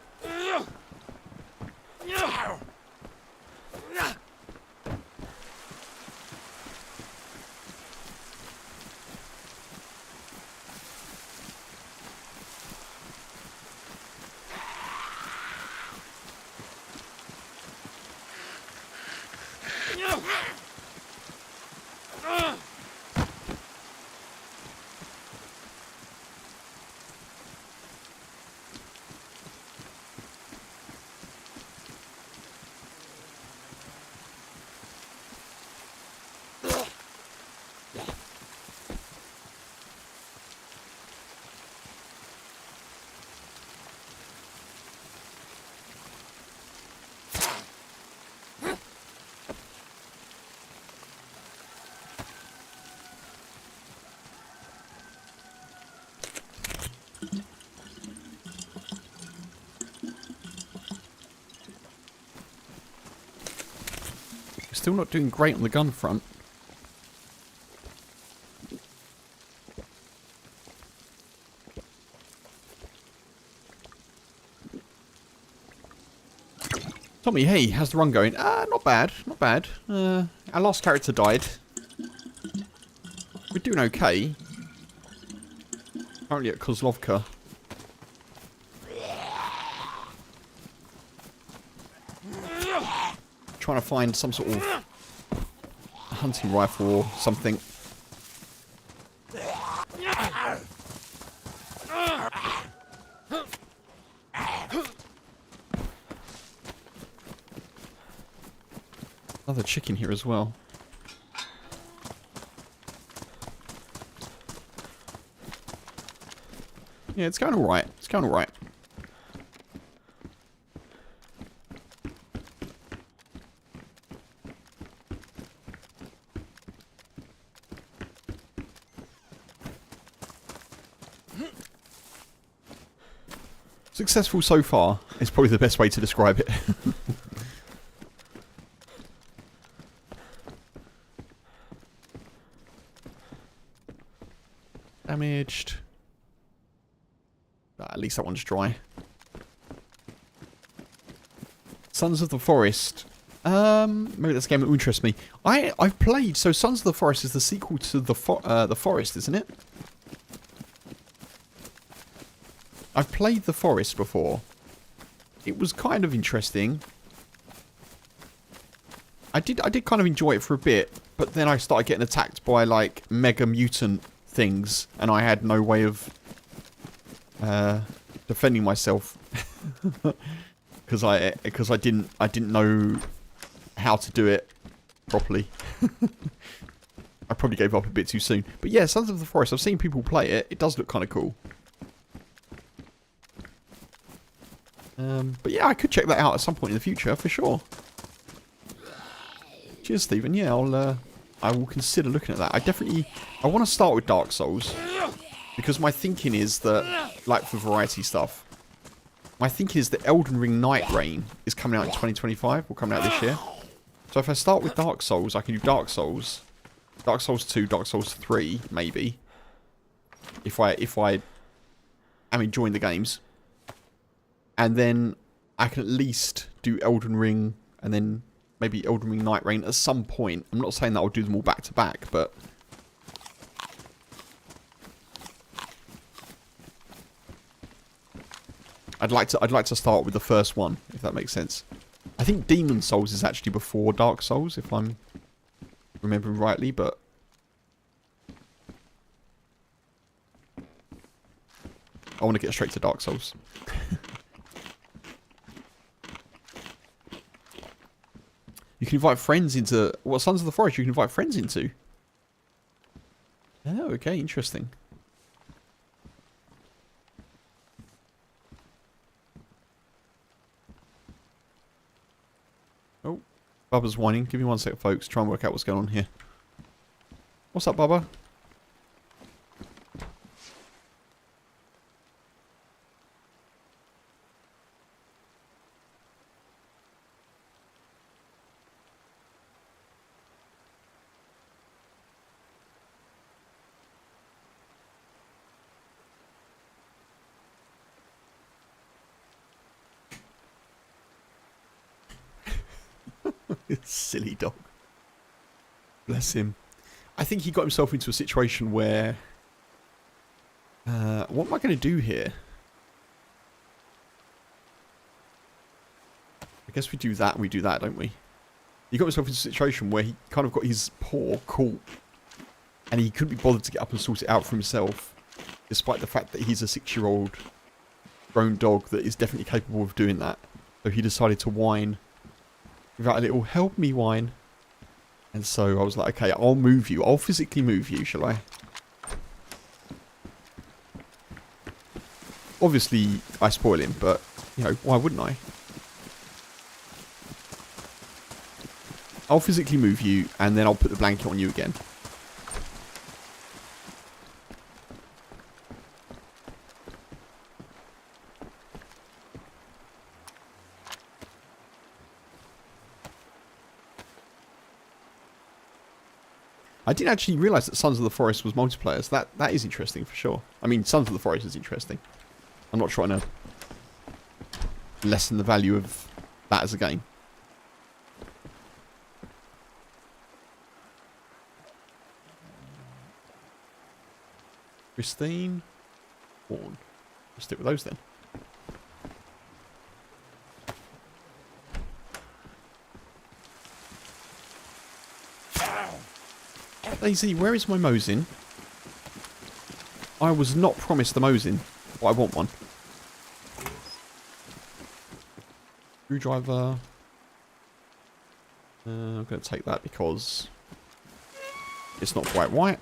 Still not doing great on the gun front. Tommy, hey, how's the run going? Not bad, not bad. Our last character died. We're doing okay. Currently at Kozlovka. Trying to find some sort of hunting rifle or something. Another chicken here as well. Yeah, it's going alright. It's going alright. Successful so far is probably the best way to describe it. Damaged. At least that one's dry. Sons of the Forest. Maybe that's a game that will interest me. I've played. So Sons of the Forest is the sequel to the Forest, isn't it? I've played The Forest before. It was kind of interesting. I did kind of enjoy it for a bit, but then I started getting attacked by like mega mutant things, and I had no way of defending myself because I didn't know how to do it properly. I probably gave up a bit too soon. But yeah, Sons of the Forest. I've seen people play it. It does look kind of cool. But yeah, I could check that out at some point in the future, for sure. Cheers, Stephen. Yeah, I will consider looking at that. I want to start with Dark Souls, because my thinking is that, like for variety stuff, my thinking is that Elden Ring Night Reign is coming out in 2025, or coming out this year. So if I start with Dark Souls, I can do Dark Souls 2, Dark Souls 3, maybe. If I am enjoying the games. And then I can at least do Elden Ring and then maybe Elden Ring Night Reign at some point. I'm not saying that I'll do them all back to back, but I'd like to start with the first one, if that makes sense. I think Demon Souls is actually before Dark Souls, if I'm remembering rightly, but I want to get straight to Dark Souls. You can invite friends into... What, Sons of the Forest you can invite friends into? Oh, okay, interesting. Bubba's whining. Give me 1 sec, folks. Try and work out what's going on here. What's up, Bubba? Silly dog. Bless him. I think he got himself into a situation where... what am I going to do here? I guess we do that and we do that, don't we? He got himself into a situation where he kind of got his paw caught. And he couldn't be bothered to get up and sort it out for himself. Despite the fact that he's a 6-year-old grown dog that is definitely capable of doing that. So he decided to whine. Without a little help me whine. And so I was like, okay, I'll move you. I'll physically move you, shall I? Obviously, I spoil him, but, you know, why wouldn't I? I'll physically move you, and then I'll put the blanket on you again. I didn't actually realise that Sons of the Forest was multiplayer. So that is interesting for sure. I mean, Sons of the Forest is interesting. I'm not trying to lessen the value of that as a game. Christine, Horn. We'll stick with those then. DayZ, where is my Mosin? I was not promised the Mosin, but I want one. Screwdriver. I'm going to take that because it's not quite white.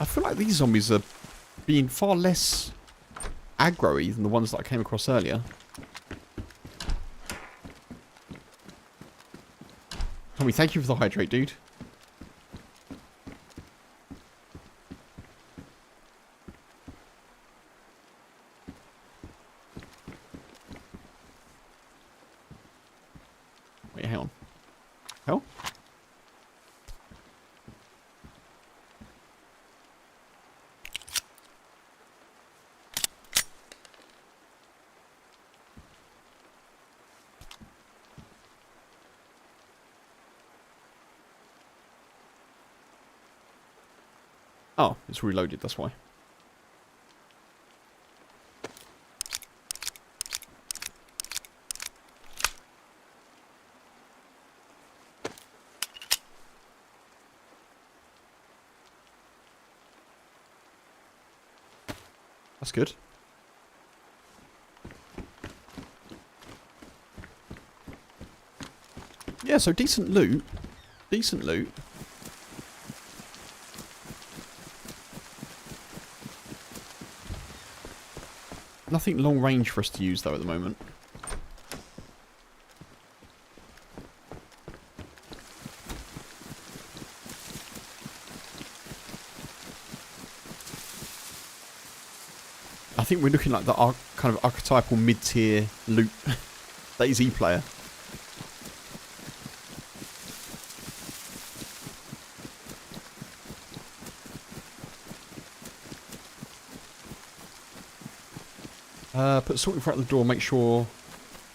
I feel like these zombies are being far less aggro-y than the ones that I came across earlier. Tommy, thank you for the hydrate, dude. Wait, hang on. Hell? Oh, it's reloaded, that's why. That's good. Yeah, so decent loot. Decent loot. Nothing long range for us to use though at the moment. I think we're looking like the kind of archetypal mid-tier loot DayZ player. Put salt in front of the door. Make sure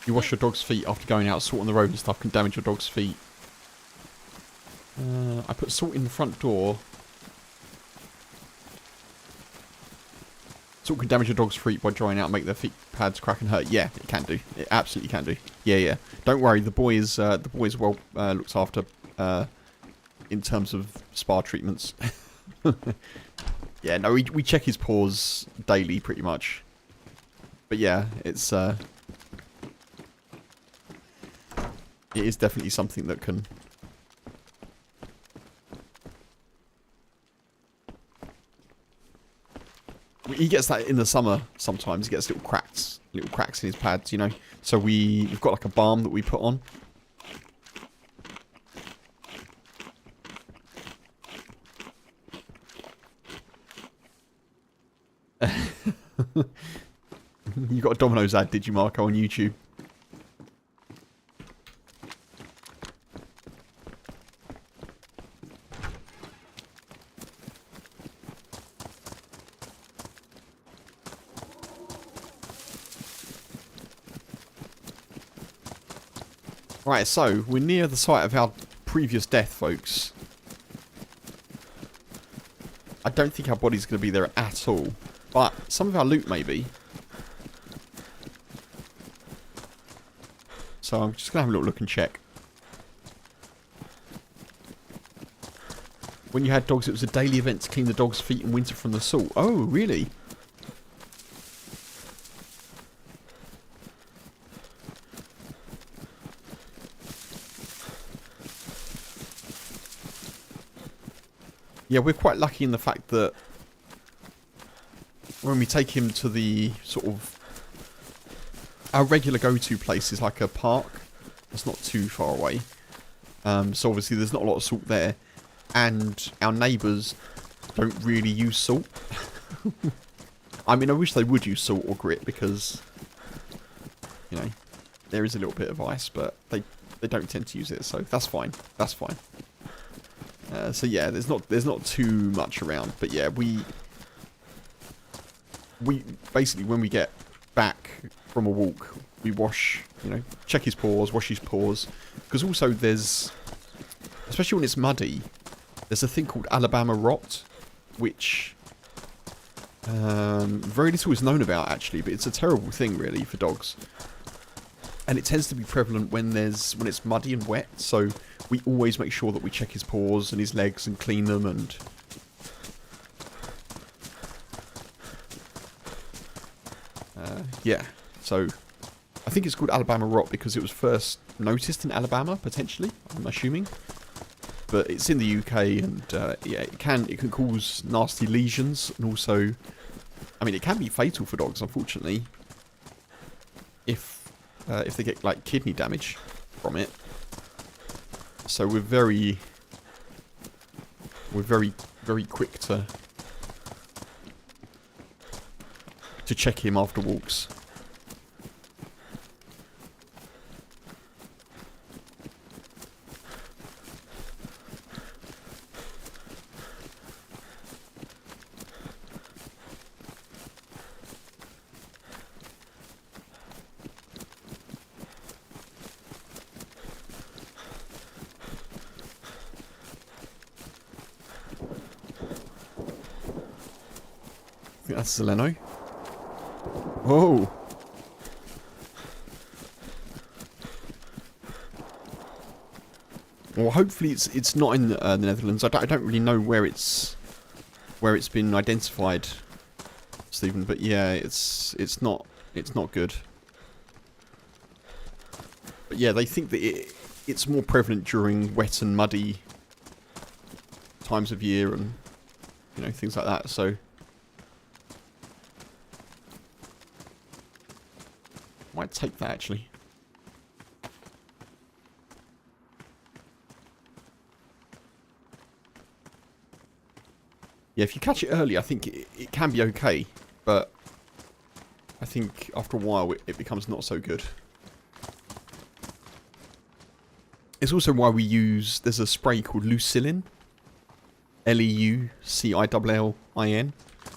you wash your dog's feet after going out. Salt on the road and stuff can damage your dog's feet. I put salt in the front door. Salt can damage your dog's feet by drying out and make their feet pads crack and hurt. Yeah, it can do. It absolutely can do. Yeah, yeah. Don't worry. The boy is well looked after in terms of spa treatments. Yeah, no, we check his paws daily, pretty much. But yeah, it is definitely something that can... He gets that in the summer sometimes. He gets little cracks in his pads, you know. So we've got like a balm that we put on. You got a Domino's ad, did you, Marco, on YouTube? Right, so we're near the site of our previous death, folks. I don't think our body's going to be there at all, but some of our loot may be. So I'm just going to have a little look and check. When you had dogs, it was a daily event to clean the dog's feet in winter from the salt. Oh, really? Yeah, we're quite lucky in the fact that when we take him to the sort of... Our regular go-to place is like a park. It's not too far away. So obviously there's not a lot of salt there. And our neighbours don't really use salt. I mean, I wish they would use salt or grit because, you know, there is a little bit of ice, but they don't tend to use it, so that's fine. That's fine. So yeah, there's not too much around, but yeah, we basically, when we get back from a walk, we wash, you know, check his paws, wash his paws, because also there's, especially when it's muddy, there's a thing called Alabama rot, which very little is known about actually, but it's a terrible thing really for dogs, and it tends to be prevalent when it's muddy and wet, so we always make sure that we check his paws and his legs and clean them. And yeah, so I think it's called Alabama rot because it was first noticed in Alabama, potentially, I'm assuming. But it's in the UK, and yeah, it can cause nasty lesions, and also, I mean, it can be fatal for dogs, unfortunately, if they get like kidney damage from it. So we're very quick to check him after walks. I think that's Zeleno. Oh! Well, hopefully it's not in the Netherlands. I don't really know where it's been identified, Stephen. But yeah, it's not good. But yeah, they think that it's more prevalent during wet and muddy times of year, and you know, things like that. So. Might take that actually. Yeah, if you catch it early, I think it can be okay, but I think after a while it becomes not so good. It's also why we use, there's a spray called Lucillin, Leucillin,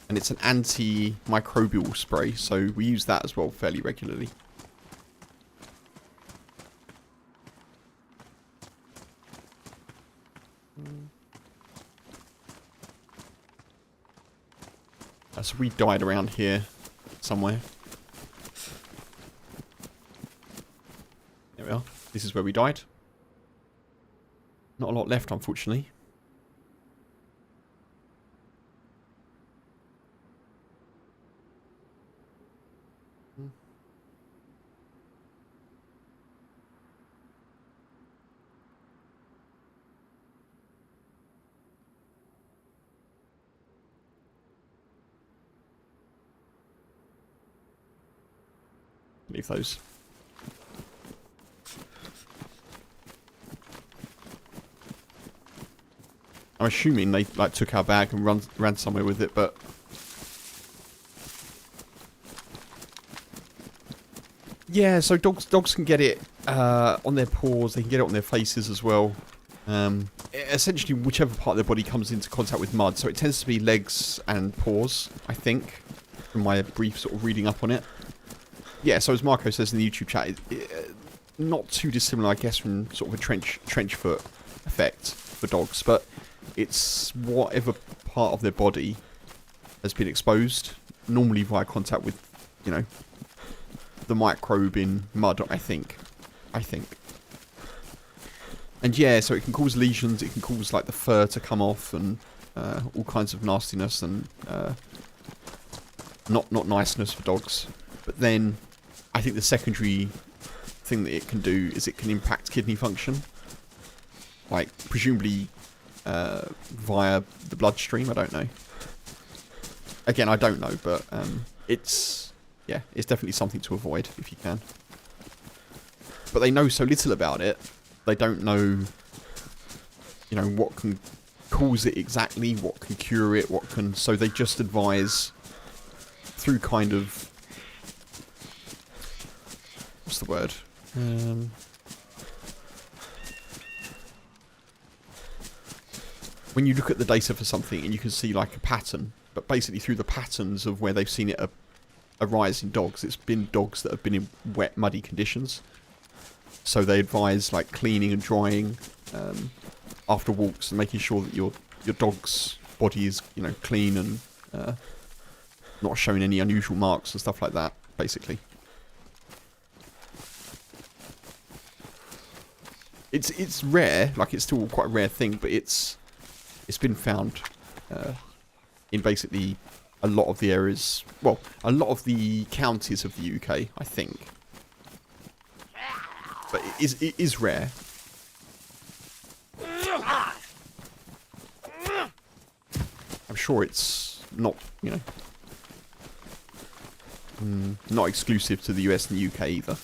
and it's an antimicrobial spray, so we use that as well fairly regularly. So we died around here somewhere. There we are. This is where we died. Not a lot left, unfortunately. Leave those. I'm assuming they like took our bag and ran somewhere with it, but yeah. So dogs can get it on their paws. They can get it on their faces as well. Essentially, whichever part of their body comes into contact with mud. So it tends to be legs and paws, I think, from my brief sort of reading up on it. Yeah. So as Marco says in the YouTube chat, not too dissimilar, I guess, from sort of a trench foot effect for dogs, but it's whatever part of their body has been exposed, normally via contact with, you know, the microbe in mud, I think. And yeah, so it can cause lesions, it can cause like the fur to come off and all kinds of nastiness and not niceness for dogs. But then I think the secondary thing that it can do is it can impact kidney function. Like, presumably via the bloodstream, I don't know. Again, I don't know, but it's definitely something to avoid if you can. But they know so little about it, they don't know, you know, what can cause it exactly, what can cure it, so they just advise through kind of, what's the word? When you look at the data for something and you can see like a pattern, but basically through the patterns of where they've seen it arise in dogs, it's been dogs that have been in wet, muddy conditions. So they advise like cleaning and drying after walks and making sure that your dog's body is, you know, clean and not showing any unusual marks and stuff like that, basically. It's rare, like it's still quite a rare thing, but it's been found in basically a lot of the areas, well, a lot of the counties of the UK, I think. But it is rare. I'm sure it's not, you know, not exclusive to the US and the UK either.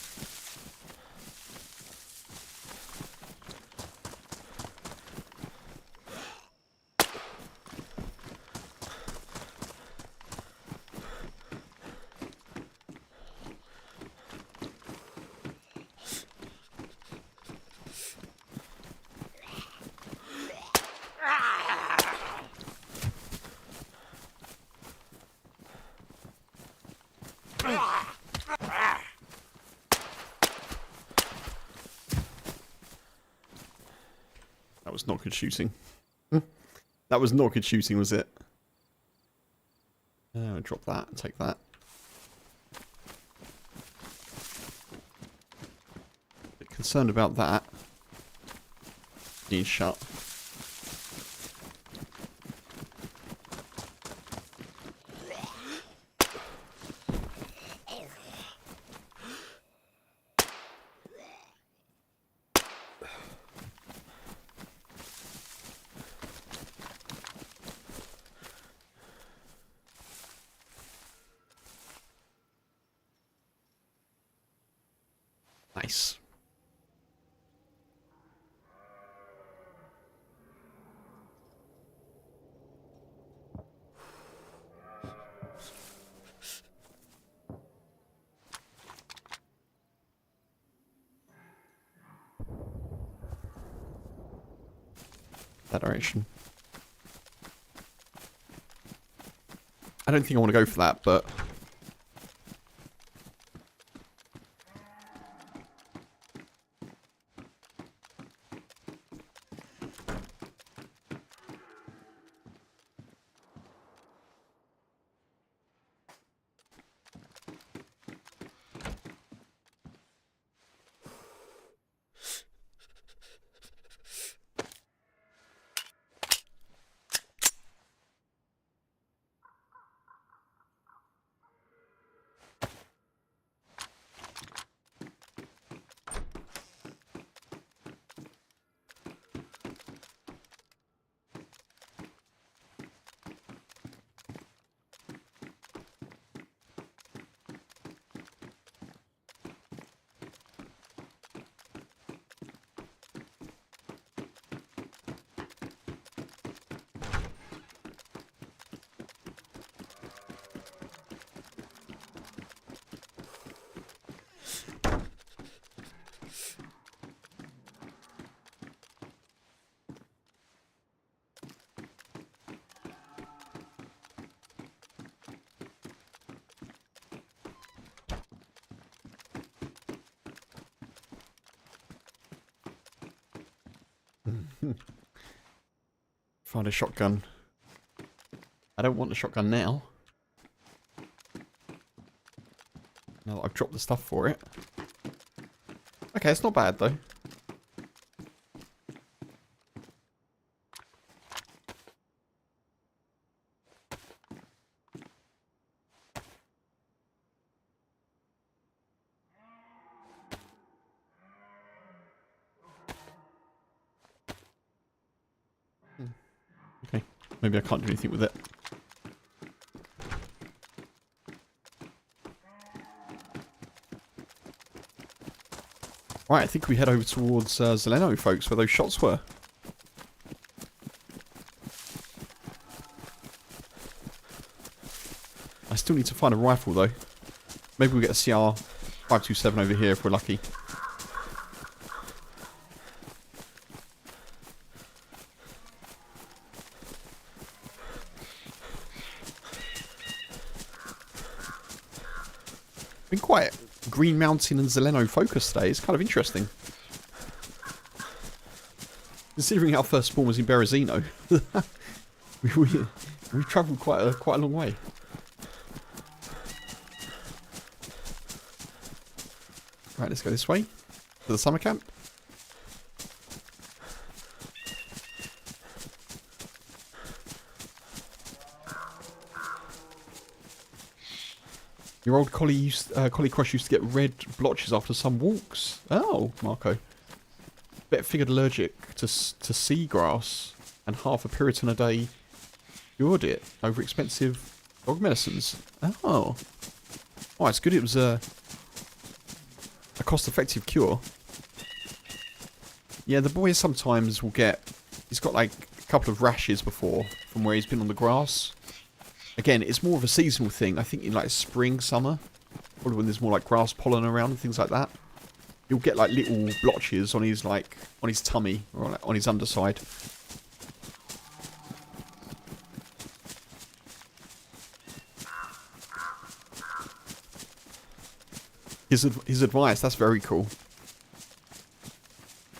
That was not good shooting. That was not good shooting, was it? Drop that and take that. Bit concerned about that. Being shut. Nice. That direction. I don't think I want to go for that, but Find a shotgun. I don't want the shotgun now. Now that I've dropped the stuff for it. Okay, it's not bad though. Okay, maybe I can't do anything with it. Right, I think we head over towards Zeleno, folks, where those shots were. I still need to find a rifle, though. Maybe we'll get a CR 527 over here if we're lucky. Been quite Green Mountain and Zeleno focus today. It's kind of interesting. Considering our first spawn was in Berezino. We've travelled quite a long way. Right, let's go this way. To the summer camp. Your old collie crush used to get red blotches after some walks. Oh, Marco. Bet figured allergic to seagrass and half a Puritan a day cured it over expensive dog medicines. Oh. Oh, it's good it was a cost-effective cure. Yeah, the boy sometimes will get... He's got like a couple of rashes before from where he's been on the grass. Again, it's more of a seasonal thing. I think in like spring, summer, probably when there's more like grass pollen around and things like that. You'll get like little blotches on his tummy or like on his underside. His advice, that's very cool.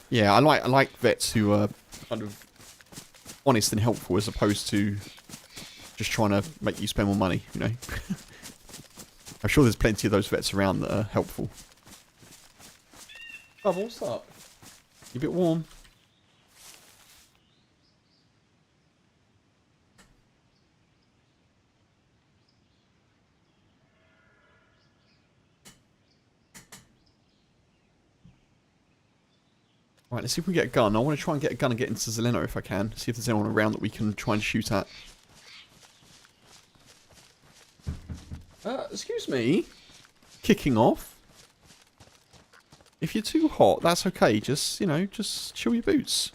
Yeah, I like vets who are kind of honest and helpful as opposed to just trying to make you spend more money, you know. I'm sure there's plenty of those vets around that are helpful. Oh, what's up? You a bit warm? Right, let's see if we can get a gun. I want to try and get a gun and get into Zeleno if I can. See if there's anyone around that we can try and shoot at. Excuse me? Kicking off? If you're too hot, that's okay. Just, you know, just chill your boots.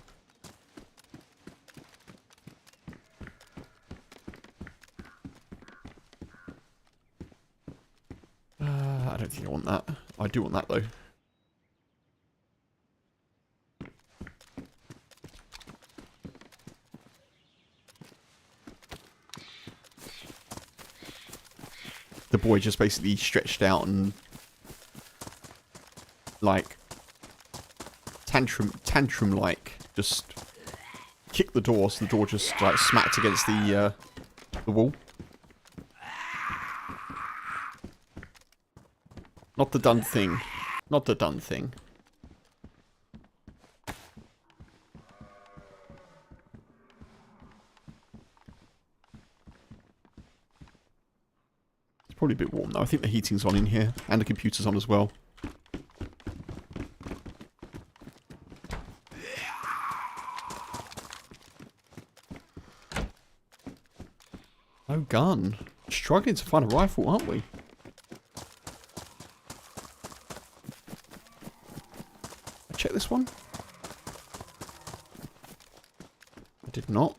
I don't think I want that. I do want that, though. The boy just basically stretched out and like tantrum like just kicked the door, so the door just like smacked against the wall. Not the done thing. Not the done thing. Probably a bit warm though. I think the heating's on in here. And the computer's on as well. No gun. Struggling to find a rifle, aren't we? Check this one. I did not.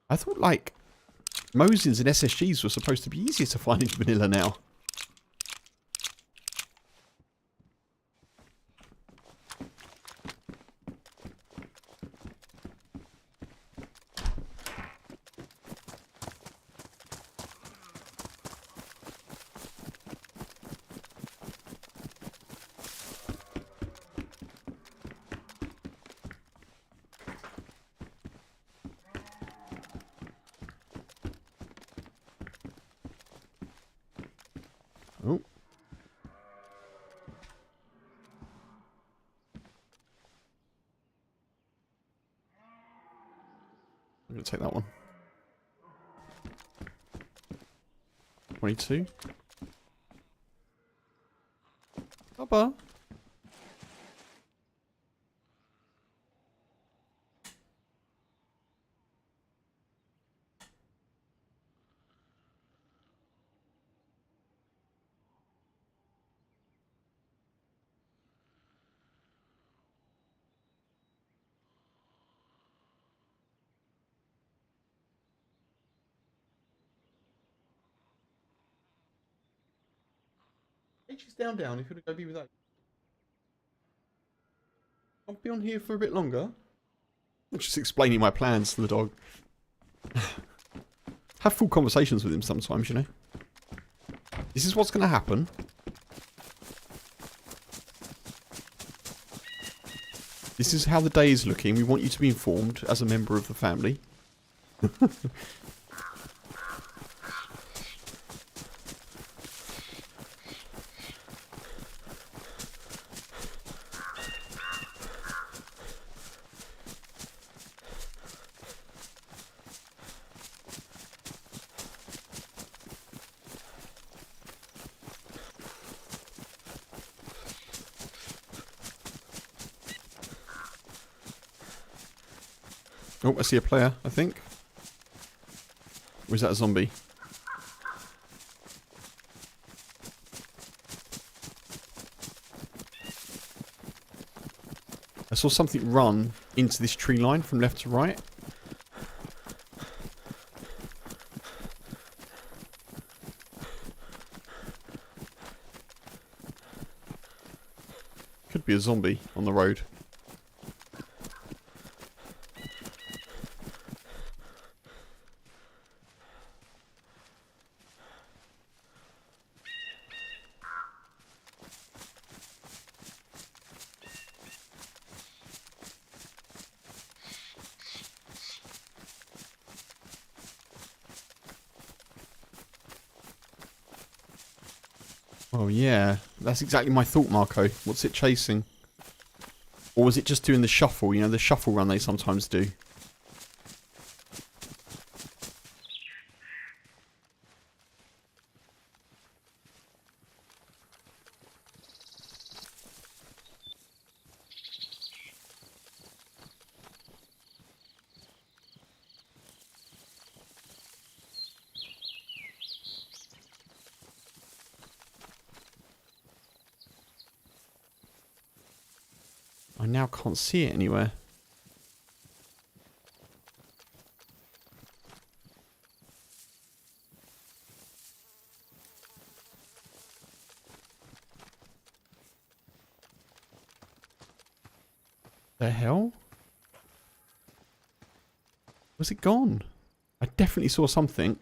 I thought, like, Mosins and SSGs were supposed to be easier to find in vanilla now. Oh. I'm going to take that one. 22. Bubba. H is down. If you want to go be with that. I'll be on here for a bit longer. I'm just explaining my plans to the dog. Have full conversations with him sometimes, you know. This is what's going to happen. This is how the day is looking. We want you to be informed as a member of the family. Oh, I see a player, I think. Or is that a zombie? I saw something run into this tree line from left to right. Could be a zombie on the road. Oh yeah, that's exactly my thought, Marco. What's it chasing? Or was it just doing the shuffle? You know, the shuffle run they sometimes do. I now can't see it anywhere. The hell? Was it gone? I definitely saw something.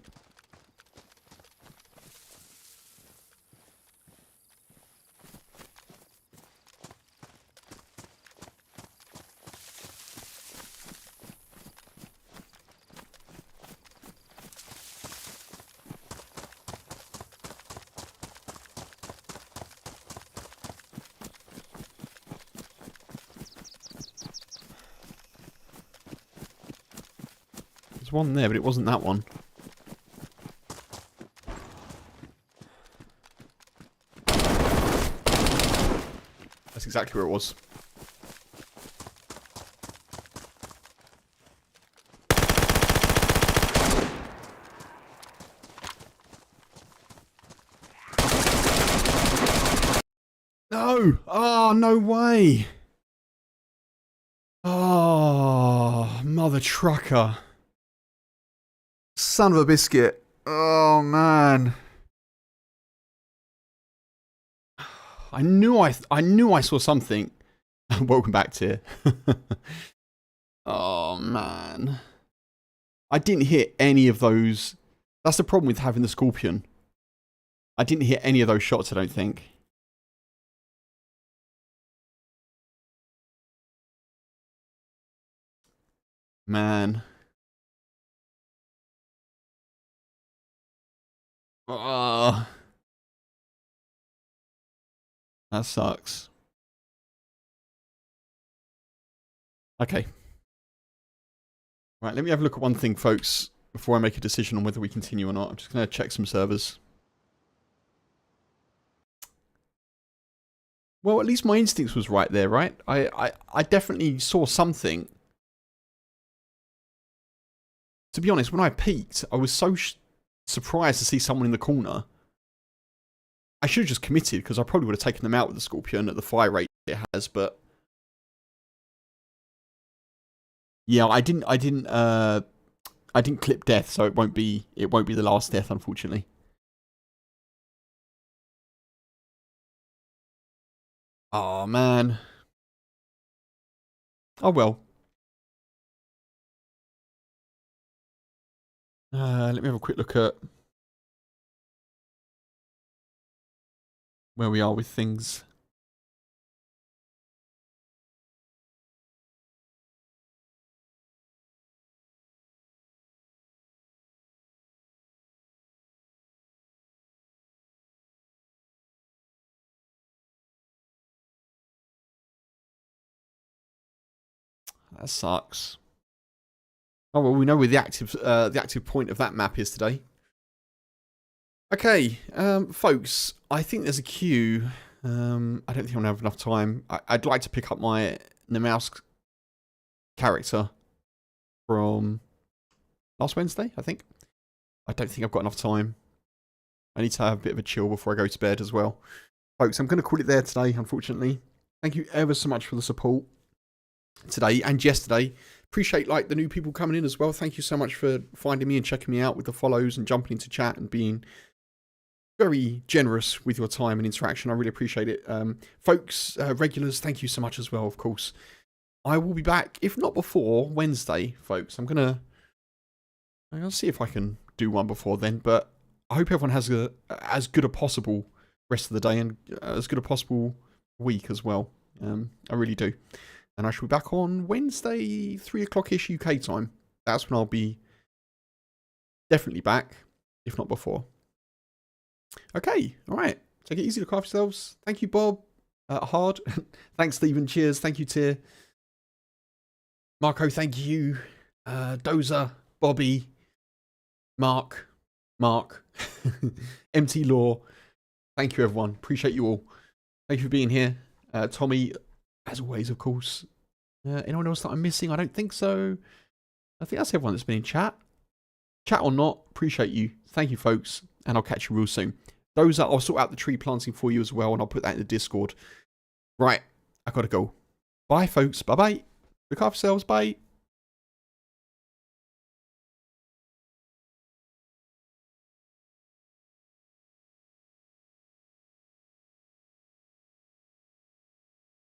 There's one there, but it wasn't that one. That's exactly where it was. No! Oh, no way! Oh, mother trucker. Son of a biscuit. Oh, man. I knew I saw something. Welcome back, Tier. Oh, man. I didn't hit any of those. That's the problem with having the Scorpion. I didn't hit any of those shots, I don't think. Man. That sucks. Okay. Right, let me have a look at one thing, folks, before I make a decision on whether we continue or not. I'm just going to check some servers. Well, at least my instincts was right there, right? I definitely saw something. To be honest, when I peeked, I was so surprised to see someone in the corner. I should have just committed, because I probably would have taken them out with the Scorpion at the fire rate it has, but... Yeah, I didn't clip death, so it won't be the last death, unfortunately. Oh man. Oh well. Let me have a quick look at where we are with things. That sucks. Oh well, we know where the active point of that map is today. Okay, folks, I think there's a queue. I don't think I'm gonna have enough time. I'd like to pick up my Chernarus character from last Wednesday, I think. I don't think I've got enough time. I need to have a bit of a chill before I go to bed as well. Folks, I'm going to call it there today, unfortunately. Thank you ever so much for the support today and yesterday. Appreciate the new people coming in as well. Thank you so much for finding me and checking me out with the follows and jumping into chat and being very generous with your time and interaction. I really appreciate it. Folks, regulars, thank you so much as well, of course. I will be back, if not before Wednesday, folks. I'm going to see if I can do one before then, but I hope everyone has as good a possible rest of the day and as good a possible week as well. I really do. And I shall be back on Wednesday, 3 o'clock-ish UK time. That's when I'll be definitely back, if not before. Okay, all right. Take it easy, look after yourselves. Thank you, Bob. Hard. Thanks, Stephen. Cheers. Thank you, Tyr. Marco, thank you. Dozer, Bobby, Mark, MT Law. Thank you, everyone. Appreciate you all. Thank you for being here. Tommy, as always, of course. Anyone else that I'm missing? I don't think so. I think that's everyone that's been in chat. Chat or not, appreciate you. Thank you, folks. And I'll catch you real soon. I'll sort out the tree planting for you as well, and I'll put that in the Discord. Right, I gotta go. Bye, folks. Bye-bye. Look after yourselves. Bye.